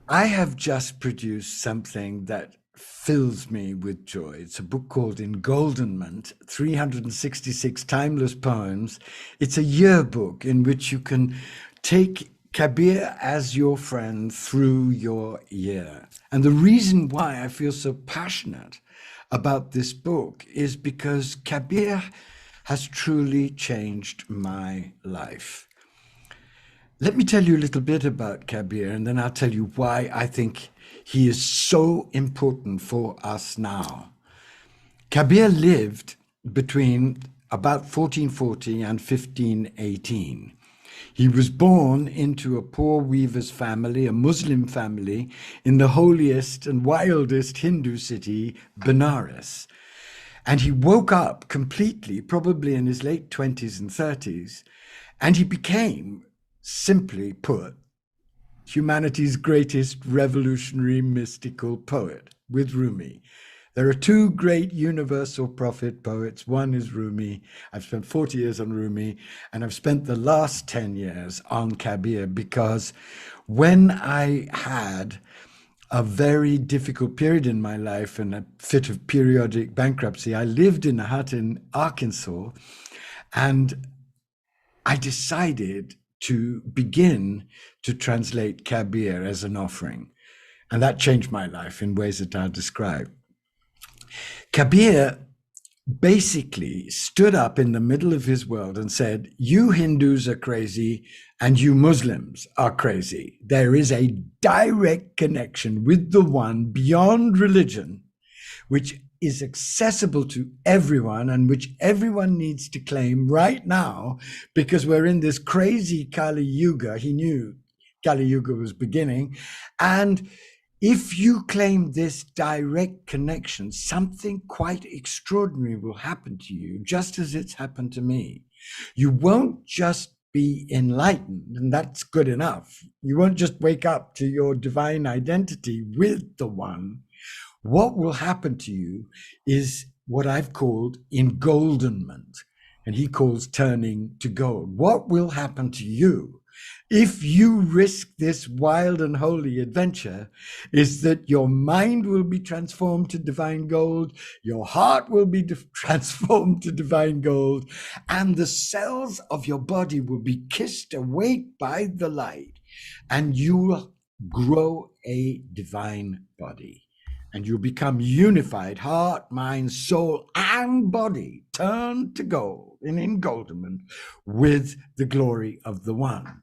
I have just produced something that fills me with joy. It's a book called Engoldenment, 366 Timeless Poems. It's a yearbook in which you can take Kabir as your friend through your year. And the reason why I feel so passionate about this book is because Kabir has truly changed my life. Let me tell you a little bit about Kabir, and then I'll tell you why I think he is so important for us now. Kabir lived between about 1440 and 1518. He was born into a poor weaver's family, a Muslim family, in the holiest and wildest Hindu city, Benares. And he woke up completely, probably in his late 20s and 30s, and he became, simply put, humanity's greatest revolutionary mystical poet, with Rumi. There are two great universal prophet poets. One is Rumi. I've spent 40 years on Rumi, and I've spent the last 10 years on Kabir, because when I had a very difficult period in my life and a fit of periodic bankruptcy, I lived in a hut in Arkansas, and I decided to begin to translate Kabir as an offering. And that changed my life in ways that I'll describe. Kabir basically stood up in the middle of his world and said, you Hindus are crazy and you Muslims are crazy. There is a direct connection with the one beyond religion, which is accessible to everyone and which everyone needs to claim right now, because we're in this crazy Kali Yuga. He knew Kali Yuga was beginning. And if you claim this direct connection, something quite extraordinary will happen to you, just as it's happened to me. You won't just be enlightened, and that's good enough. You won't just wake up to your divine identity with the one. What will happen to you is what I've called engoldenment. and he calls turning to gold. What will happen to you if you risk this wild and holy adventure is that your mind will be transformed to divine gold, your heart will be transformed to divine gold, and the cells of your body will be kissed awake by the light, and you will grow a divine body. And you'll become unified, heart, mind, soul, and body, turned to gold and engoldenment with the glory of the One.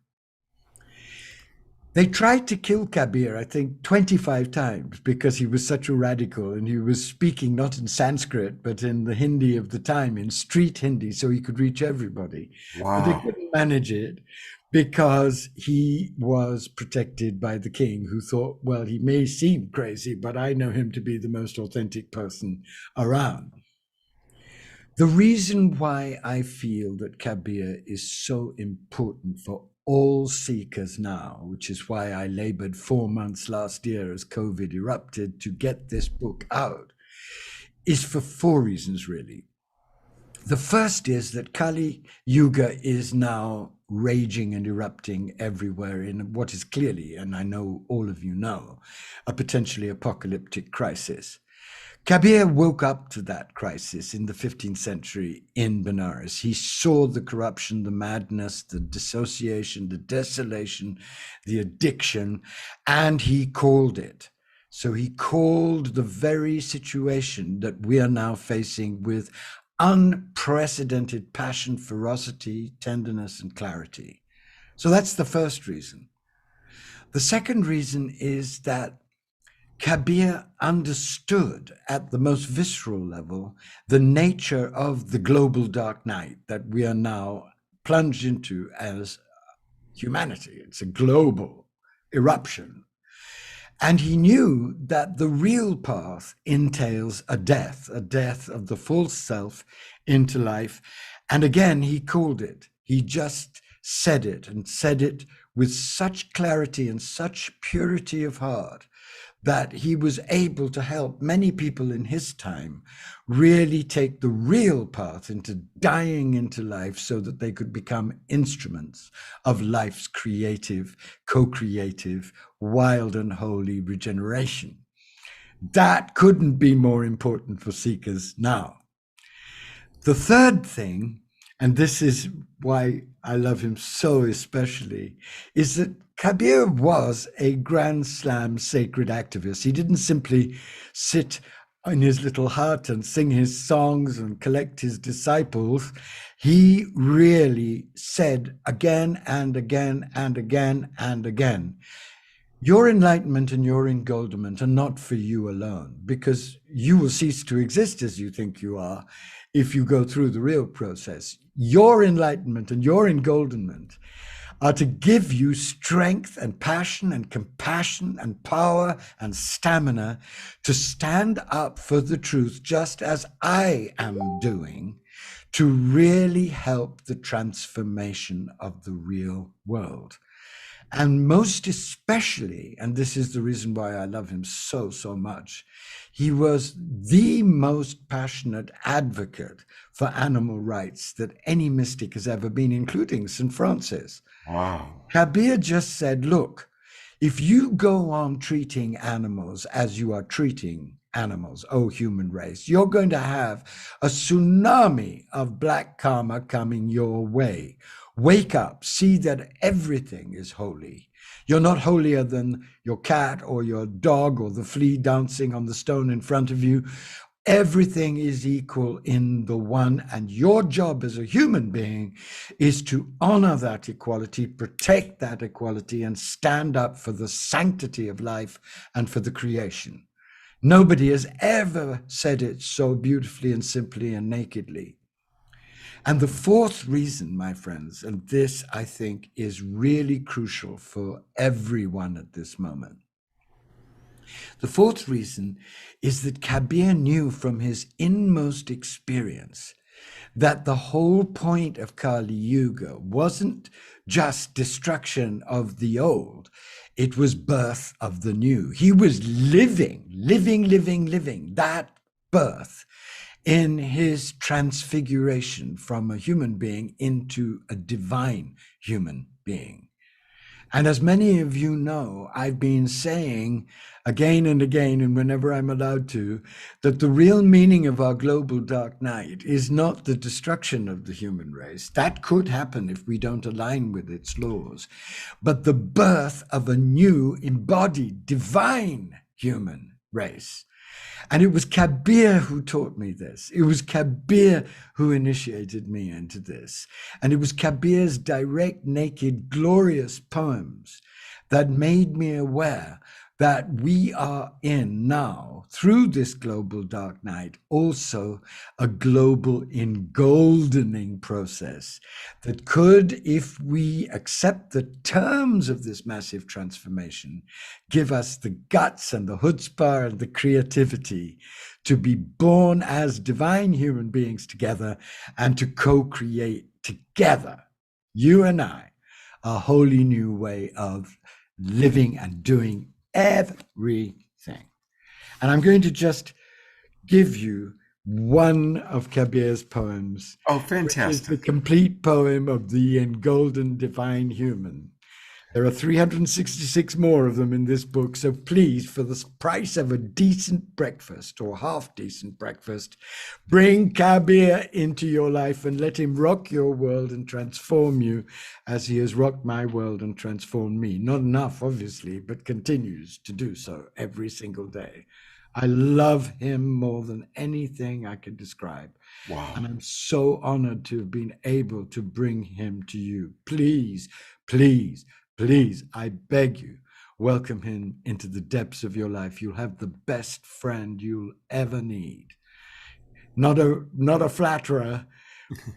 They tried to kill Kabir, I think, 25 times because he was such a radical and he was speaking not in Sanskrit, but in the Hindi of the time, in street Hindi, so he could reach everybody. Wow. But they couldn't manage it because he was protected by the king, who thought, well, he may seem crazy, but I know him to be the most authentic person around. The reason why I feel that Kabir is so important for all seekers now, which is why I labored 4 months last year as COVID erupted to get this book out, is for 4 reasons, really. The first is that Kali Yuga is now raging and erupting everywhere in what is clearly, and I know all of you know, a potentially apocalyptic crisis. Kabir woke up to that crisis in the 15th century in Benares. He saw the corruption, the madness, the dissociation, the desolation, the addiction, and he called it. So he called the very situation that we are now facing with unprecedented passion, ferocity, tenderness, and clarity. So that's the first reason. The second reason is that Kabir understood at the most visceral level the nature of the global dark night that we are now plunged into as humanity. It's a global eruption. And he knew that the real path entails a death of the false self into life. And again, he called it. He just said it, and said it with such clarity and such purity of heart that he was able to help many people in his time really take the real path into dying into life so that they could become instruments of life's creative, co-creative, wild and holy regeneration. That couldn't be more important for seekers now. The third thing, and this is why I love him so especially, is that Kabir was a Grand Slam sacred activist. He didn't simply sit in his little hut and sing his songs and collect his disciples. He really said again and again and again and again, your enlightenment and your engoldenment are not for you alone, because you will cease to exist as you think you are if you go through the real process. Your enlightenment and your engoldenment are to give you strength and passion and compassion and power and stamina to stand up for the truth, just as I am doing, to really help the transformation of the real world. And most especially, and this is the reason why I love him so, so much, he was the most passionate advocate for animal rights that any mystic has ever been, including St. Francis. Wow. Kabir just said, look, if you go on treating animals as you are treating animals, oh human race, you're going to have a tsunami of black karma coming your way. Wake up, see that everything is holy. You're not holier than your cat or your dog or the flea dancing on the stone in front of you. Everything is equal in the one, and your job as a human being is to honor that equality, protect that equality, and stand up for the sanctity of life and for the creation. Nobody has ever said it so beautifully and simply and nakedly. And the fourth reason, my friends, and this I think is really crucial for everyone at this moment. The fourth reason is that Kabir knew from his inmost experience that the whole point of Kali Yuga wasn't just destruction of the old, it was birth of the new. He was living that birth in his transfiguration from a human being into a divine human being. And as many of you know, I've been saying again and again, and whenever I'm allowed to, that the real meaning of our global dark night is not the destruction of the human race. That could happen if we don't align with its laws, but the birth of a new embodied divine human race. And it was Kabir who taught me this. It was Kabir who initiated me into this. And it was Kabir's direct, naked, glorious poems that made me aware that we are in now, through this global dark night, also a global engoldening process that could, if we accept the terms of this massive transformation, give us the guts and the chutzpah and the creativity to be born as divine human beings together and to co-create together, you and I, a wholly new way of living and doing everything. And I'm going to just give you one of Kabir's poems. Oh, fantastic. Which is the complete poem of the engoldened divine human. There are 366 more of them in this book, so please, for the price of a decent breakfast or half-decent breakfast, bring Kabir into your life and let him rock your world and transform you as he has rocked my world and transformed me. Not enough, obviously, but continues to do so every single day. I love him more than anything I could describe. Wow. And I'm so honored to have been able to bring him to you. Please, please, please, I beg you, welcome him into the depths of your life. You'll have the best friend you'll ever need. Not a flatterer,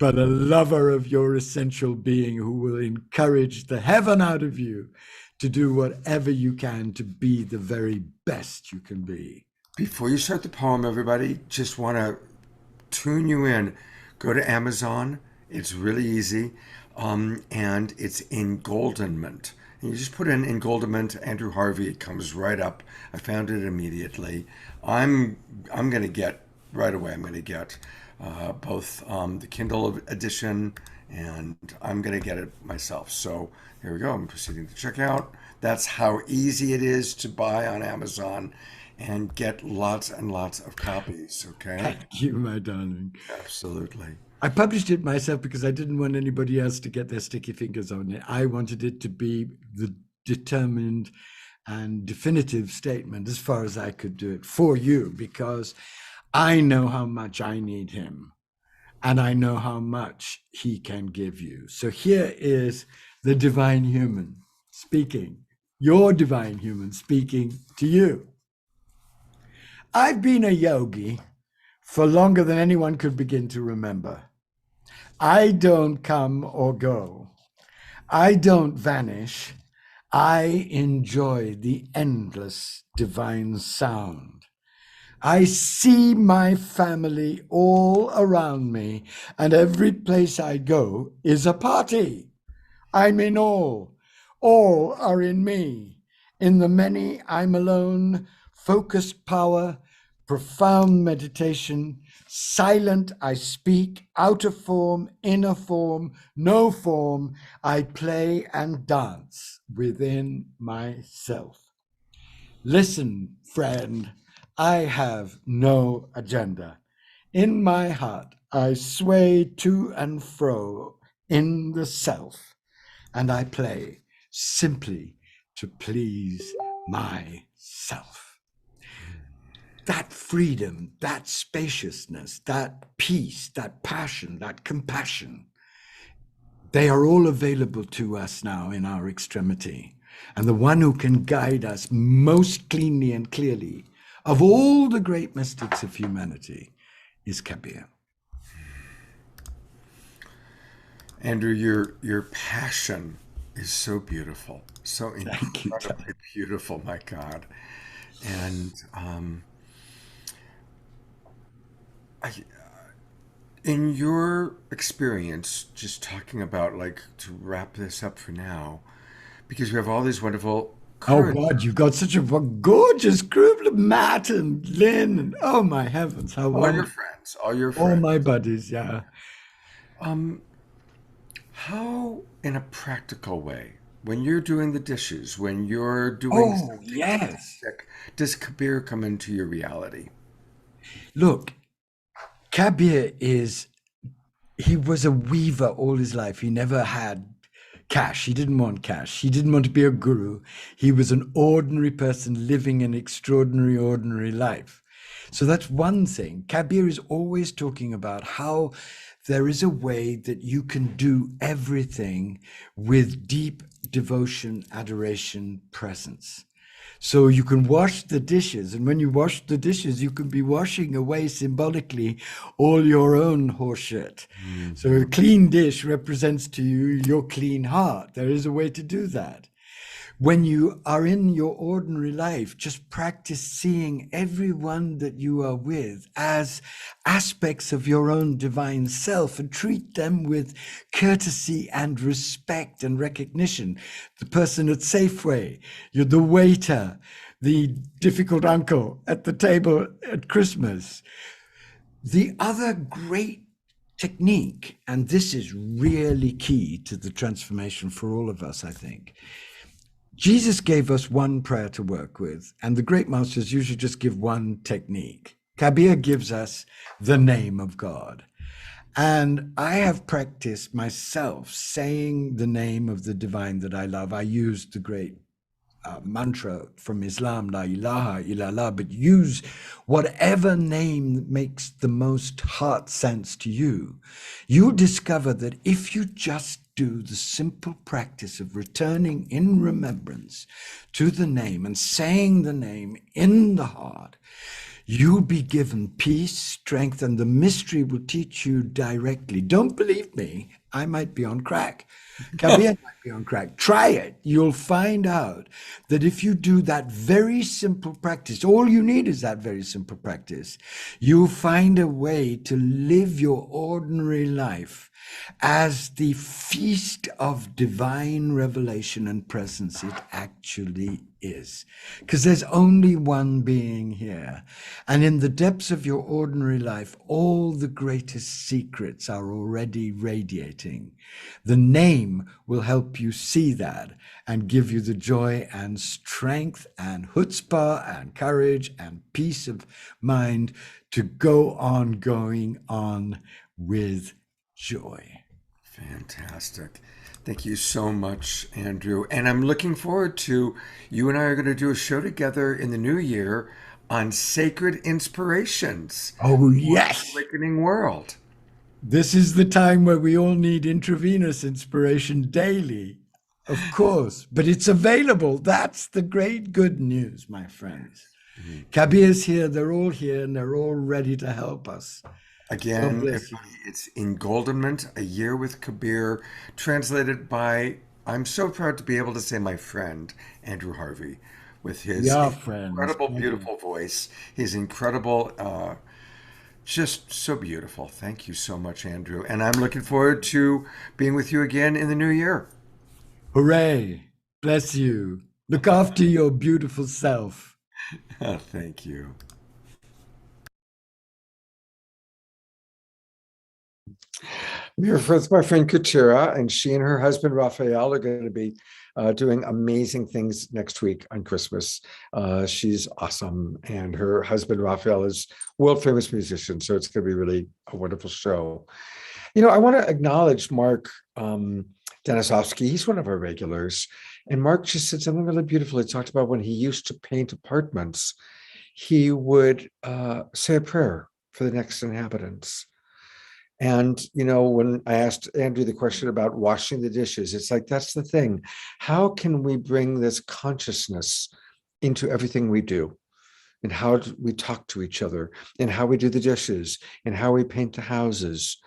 but a lover of your essential being who will encourage the heaven out of you to do whatever you can to be the very best you can be. Before you start the poem, everybody, just want to tune you in. Go to Amazon. It's really easy. And it's Engoldenment. And you just put in Engoldenment, Andrew Harvey, it comes right up. I found it immediately. I'm going to get, right away, I'm going to get both the Kindle edition, and I'm going to get it myself. So here we go. I'm proceeding to check out. That's how easy it is to buy on Amazon and get lots and lots of copies, okay? Thank you, my darling. Absolutely. I published it myself because I didn't want anybody else to get their sticky fingers on it. I wanted it to be the determined and definitive statement, as far as I could do it, for you, because I know how much I need him and I know how much he can give you. So here is the divine human speaking, your divine human speaking to you. I've been a yogi for longer than anyone could begin to remember. I don't come or go. I don't vanish. I enjoy the endless divine sound. I see my family all around me, and every place I go is a party. I'm in all. All are in me. In the many, I'm alone. Focused power, profound meditation, silent I speak, out of form, inner form, no form, I play and dance within myself. Listen, friend, I have no agenda. In my heart, I sway to and fro in the self, and I play simply to please myself. That freedom, that spaciousness, that peace, that passion, that compassion, they are all available to us now in our extremity. And the one who can guide us most cleanly and clearly of all the great mystics of humanity is Kabir. Andrew, your passion is so beautiful, so incredibly beautiful, my God. And in your experience, just talking about, like, to wrap this up for now, because we have all these wonderful Oh God, you've got such a gorgeous group, Matt and Lynn, and oh my heavens, how All your wonderful! friends, all your All friends. my buddies, yeah. How, in a practical way, when you're doing the dishes, when you're doing Oh something yes. artistic, does Kabir come into your reality? Look, Kabir he was a weaver all his life. He never had cash. He didn't want cash. He didn't want to be a guru. He was an ordinary person living an extraordinary, ordinary life. So that's one thing. Kabir is always talking about how there is a way that you can do everything with deep devotion, adoration, presence. So you can wash the dishes, and when you wash the dishes, you can be washing away symbolically all your own horseshit. So a clean dish represents to you your clean heart. There is a way to do that. When you are in your ordinary life, just practice seeing everyone that you are with as aspects of your own divine self and treat them with courtesy and respect and recognition. The person at Safeway, you're the waiter, the difficult uncle at the table at Christmas. The other great technique, and this is really key to the transformation for all of us, I think. Jesus gave us one prayer to work with, and the great masters usually just give one technique. Kabir gives us the name of God. And I have practiced myself saying the name of the divine that I love. I use the great mantra from Islam, La ilaha illallah, but use whatever name that makes the most heart sense to you. You discover that if you just do the simple practice of returning in remembrance to the name and saying the name in the heart, you'll be given peace, strength, and the mystery will teach you directly. Don't believe me, I might be on crack. Kabir might be on crack. Try it. You'll find out that if you do that very simple practice, all you need is that very simple practice, you'll find a way to live your ordinary life as the feast of divine revelation and presence it actually is. Because there's only one being here. And in the depths of your ordinary life, all the greatest secrets are already radiating. The name will help you see that and give you the joy and strength and chutzpah and courage and peace of mind to go on going on with joy. Fantastic. Thank you so much, Andrew. And I'm looking forward to you and I are going to do a show together in the new year on sacred inspirations. Oh, yes. Awakening world. This is the time where we all need intravenous inspiration daily, of course, but it's available. That's the great good news, my friends. Kabir's here, they're all here, and they're all ready to help us. Again, everybody, it's Engoldenment, A Year with Kabir, translated by, I'm so proud to be able to say my friend, Andrew Harvey, with his incredible, beautiful voice, his incredible, just so beautiful. Thank you so much, Andrew. And I'm looking forward to being with you again in the new year. Hooray. Bless you. Look after your beautiful self. Thank you. I'm here with my friend Kutira, and she and her husband Raphael are going to be doing amazing things next week on Christmas. She's awesome, and her husband Raphael is a world-famous musician, so it's going to be really a wonderful show. You know, I want to acknowledge Mark Denisovsky. He's one of our regulars, and Mark just said something really beautiful. He talked about when he used to paint apartments, he would say a prayer for the next inhabitants. And, you know, when I asked Andrew the question about washing the dishes, it's like, that's the thing. How can we bring this consciousness into everything we do? And how we talk to each other, and how we do the dishes, and how we paint the houses?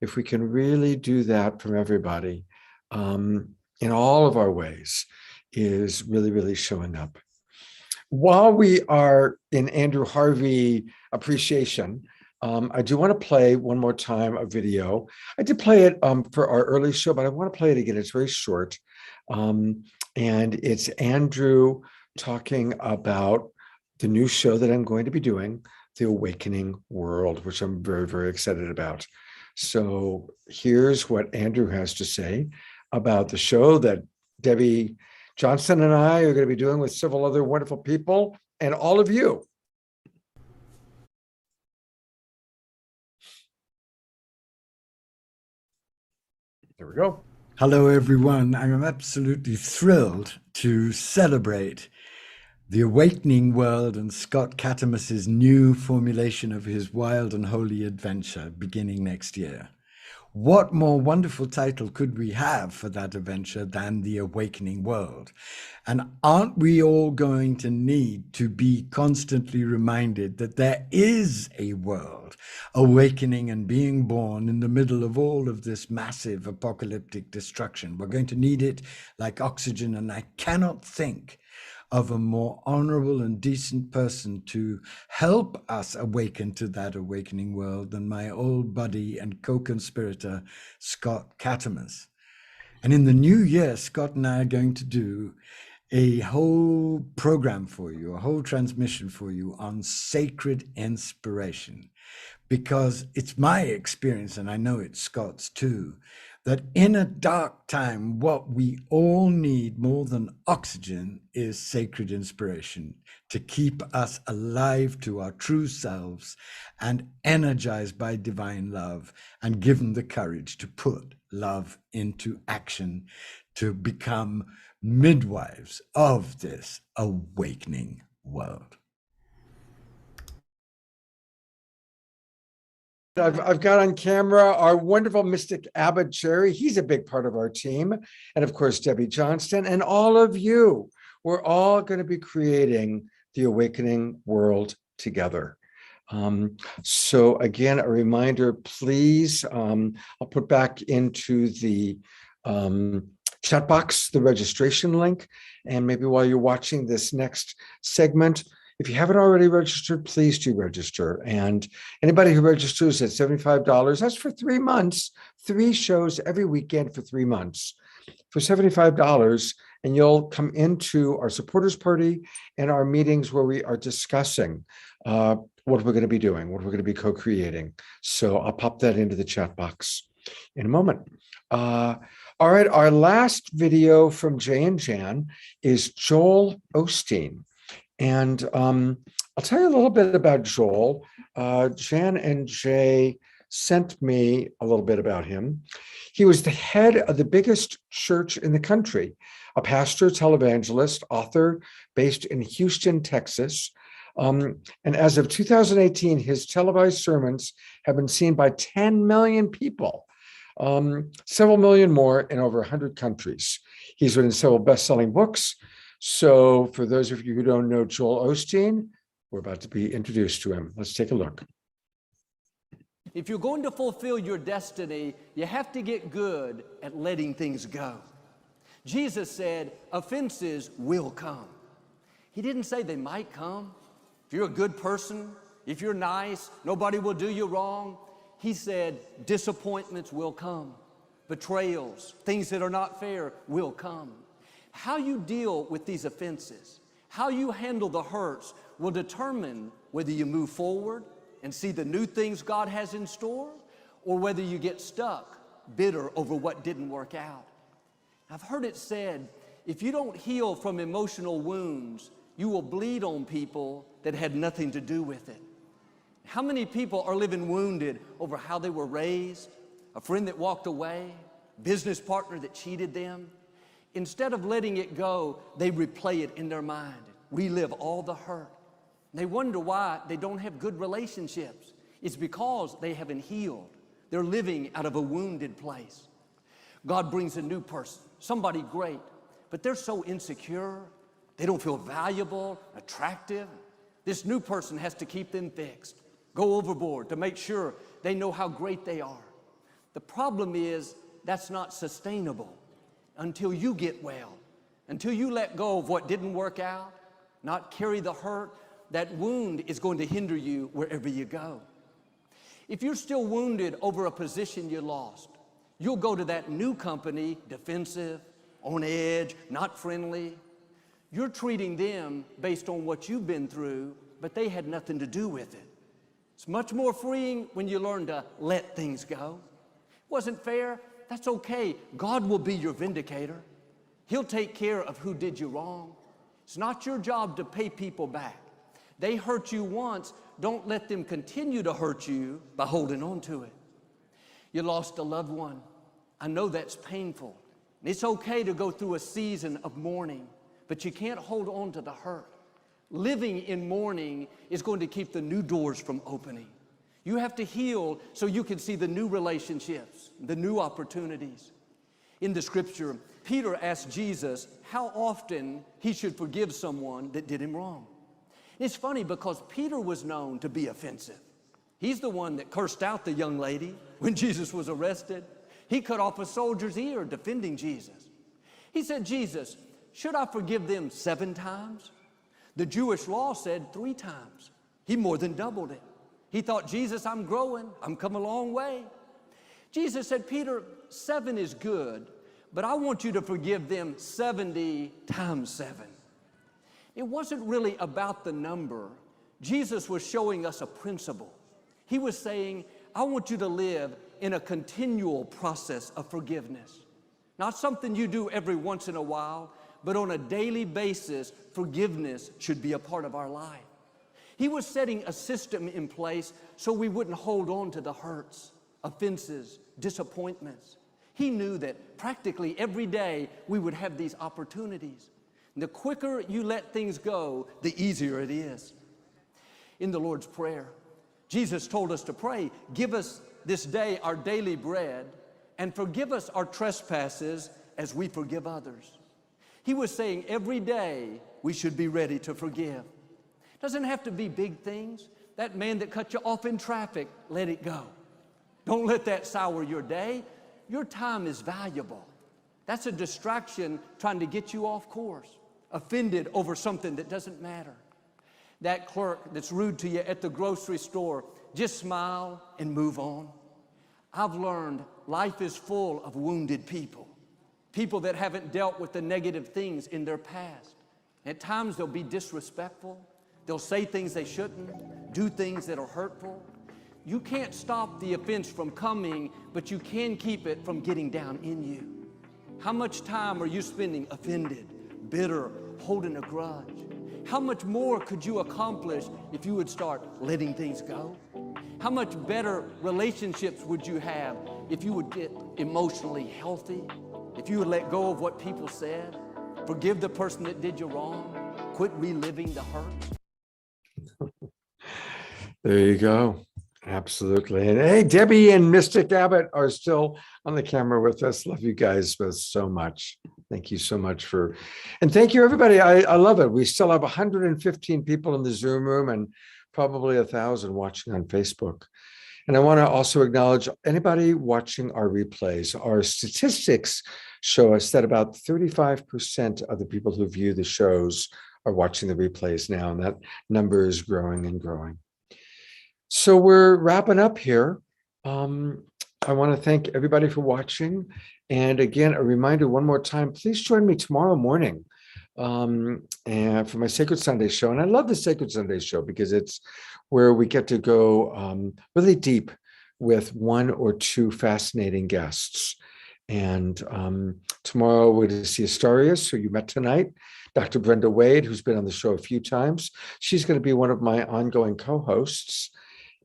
If we can really do that from everybody in all of our ways, is really, really showing up. While we are in Andrew Harvey appreciation, I do want to play one more time a video. I did play it for our early show, but I want to play it again. It's very short. And it's Andrew talking about the new show that I'm going to be doing, The Awakening World, which I'm very, very excited about. So here's what Andrew has to say about the show that Debbie Johnson and I are going to be doing with several other wonderful people and all of you. There we go. Hello, everyone. I'm absolutely thrilled to celebrate The Awakening World and Scott Katimus's new formulation of his wild and holy adventure beginning next year. What more wonderful title could we have for that adventure than The Awakening World? And aren't we all going to need to be constantly reminded that there is a world awakening and being born in the middle of all of this massive apocalyptic destruction? We're going to need it like oxygen, and I cannot think of a more honorable and decent person to help us awaken to that awakening world than my old buddy and co-conspirator, Scott Katimus. And in the new year, Scott and I are going to do a whole program for you, a whole transmission for you on sacred inspiration, because it's my experience, and I know it's Scott's too, that in a dark time, what we all need more than oxygen is sacred inspiration to keep us alive to our true selves and energized by divine love and given the courage to put love into action to become midwives of this awakening world. I've got on camera our wonderful mystic Abbot Jerry. He's a big part of our team. And of course, Debbie Johnston and all of you. We're all going to be creating the awakening world together. So again, a reminder, please, I'll put back into the chat box the registration link. And maybe while you're watching this next segment, if you haven't already registered, please do register. And anybody who registers at $75, that's for 3 months, 3 shows every weekend for 3 months. For $75, and you'll come into our supporters party and our meetings where we are discussing what we're going to be doing, what we're going to be co-creating. So I'll pop that into the chat box in a moment. All right, our last video from Jay and Jan is Joel Osteen. And I'll tell you a little bit about Joel. Jan and Jay sent me a little bit about him. He was the head of the biggest church in the country, a pastor, televangelist, author based in Houston, Texas. And as of 2018, his televised sermons have been seen by 10 million people, several million more in over 100 countries. He's written several best-selling books. So for those of you who don't know Joel Osteen, we're about to be introduced to him. Let's take a look. If you're going to fulfill your destiny, you have to get good at letting things go. Jesus said, offenses will come. He didn't say they might come. If you're a good person, if you're nice, nobody will do you wrong. He said, disappointments will come. Betrayals, things that are not fair will come. How you deal with these offenses, how you handle the hurts will determine whether you move forward and see the new things God has in store, or whether you get stuck, bitter over what didn't work out. I've heard it said, if you don't heal from emotional wounds, you will bleed on people that had nothing to do with it. How many people are living wounded over how they were raised, a friend that walked away, business partner that cheated them? Instead of letting it go, they replay it in their mind, relive all the hurt. They wonder why they don't have good relationships. It's because they haven't healed. They're living out of a wounded place. God brings a new person, somebody great, but they're so insecure. They don't feel valuable, attractive. This new person has to keep them fixed, go overboard to make sure they know how great they are. The problem is that's not sustainable. Until you get well, until you let go of what didn't work out, not carry the hurt, that wound is going to hinder you wherever you go. If you're still wounded over a position you lost, you'll go to that new company defensive, on edge, not friendly. You're treating them based on what you've been through, but they had nothing to do with it. It's much more freeing when you learn to let things go. Wasn't fair? That's okay. God will be your vindicator. He'll take care of who did you wrong. It's not your job to pay people back. They hurt you once. Don't let them continue to hurt you by holding on to it. You lost a loved one. I know that's painful. It's okay to go through a season of mourning, but you can't hold on to the hurt. Living in mourning is going to keep the new doors from opening. You have to heal so you can see the new relationships, the new opportunities. In the scripture, Peter asked Jesus how often he should forgive someone that did him wrong. It's funny because Peter was known to be offensive. He's the one that cursed out the young lady when Jesus was arrested. He cut off a soldier's ear defending Jesus. He said, Jesus, should I forgive them 7 times? The Jewish law said 3 times. He more than doubled it. He thought, Jesus, I'm growing. I'm come a long way. Jesus said, Peter, 7 is good, but I want you to forgive them 70 times 7. It wasn't really about the number. Jesus was showing us a principle. He was saying, I want you to live in a continual process of forgiveness. Not something you do every once in a while, but on a daily basis, forgiveness should be a part of our life. He was setting a system in place so we wouldn't hold on to the hurts, offenses, disappointments. He knew that practically every day we would have these opportunities. And the quicker you let things go, the easier it is. In the Lord's Prayer, Jesus told us to pray, give us this day our daily bread and forgive us our trespasses as we forgive others. He was saying every day we should be ready to forgive. Doesn't have to be big things. That man that cut you off in traffic, let it go. Don't let that sour your day. Your time is valuable. That's a distraction trying to get you off course, offended over something that doesn't matter. That clerk that's rude to you at the grocery store, just smile and move on. I've learned life is full of wounded people, people that haven't dealt with the negative things in their past. At times they'll be disrespectful. They'll say things they shouldn't, do things that are hurtful. You can't stop the offense from coming, but you can keep it from getting down in you. How much time are you spending offended, bitter, holding a grudge? How much more could you accomplish if you would start letting things go? How much better relationships would you have if you would get emotionally healthy? If you would let go of what people said, forgive the person that did you wrong, quit reliving the hurt. There you go. Absolutely. And hey, Debbie and Mystic Abbott are still on the camera with us. Love you guys both so much. Thank you so much and thank you, everybody. I love it. We still have 115 people in the Zoom room and probably 1,000 watching on Facebook. And I want to also acknowledge anybody watching our replays. Our statistics show us that about 35% of the people who view the shows are watching the replays now, and that number is growing and growing. So we're wrapping up here. I want to thank everybody for watching. And again, a reminder one more time, please join me tomorrow morning and for my Sacred Sunday show. And I love the Sacred Sunday show because it's where we get to go really deep with 1 or 2 fascinating guests. And tomorrow we're going to see Astarius, who you met tonight, Dr. Brenda Wade, who's been on the show a few times. She's going to be one of my ongoing co-hosts.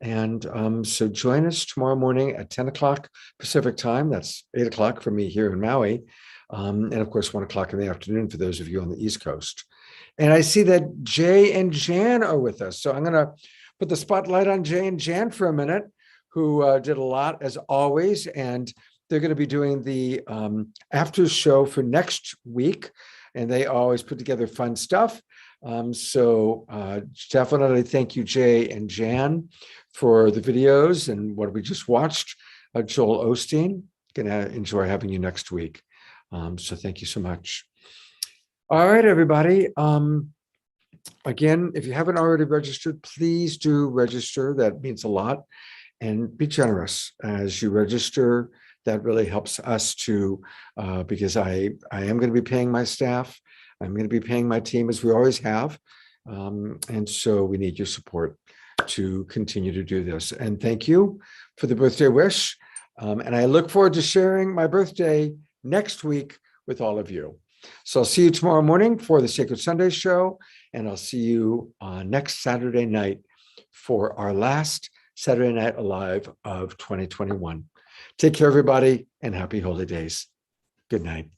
And so join us tomorrow morning at 10 o'clock Pacific time. That's 8 o'clock for me here in Maui. And of course, 1 o'clock in the afternoon for those of you on the East Coast. And I see that Jay and Jan are with us. So I'm going to put the spotlight on Jay and Jan for a minute, who did a lot as always. And they're going to be doing the after show for next week. And they always put together fun stuff. So definitely thank you, Jay and Jan, for the videos and what we just watched. Joel Osteen, gonna enjoy having you next week. So thank you so much. All right, everybody. Again, if you haven't already registered, please do register. That means a lot. And be generous as you register. that really helps us to, because I am going to be paying my staff. I'm going to be paying my team as we always have. And so we need your support to continue to do this. And thank you for the birthday wish. And I look forward to sharing my birthday next week with all of you. So I'll see you tomorrow morning for the Sacred Sunday show. And I'll see you next Saturday night for our last Saturday Night Alive of 2021. Take care, everybody, and happy holidays. Good night.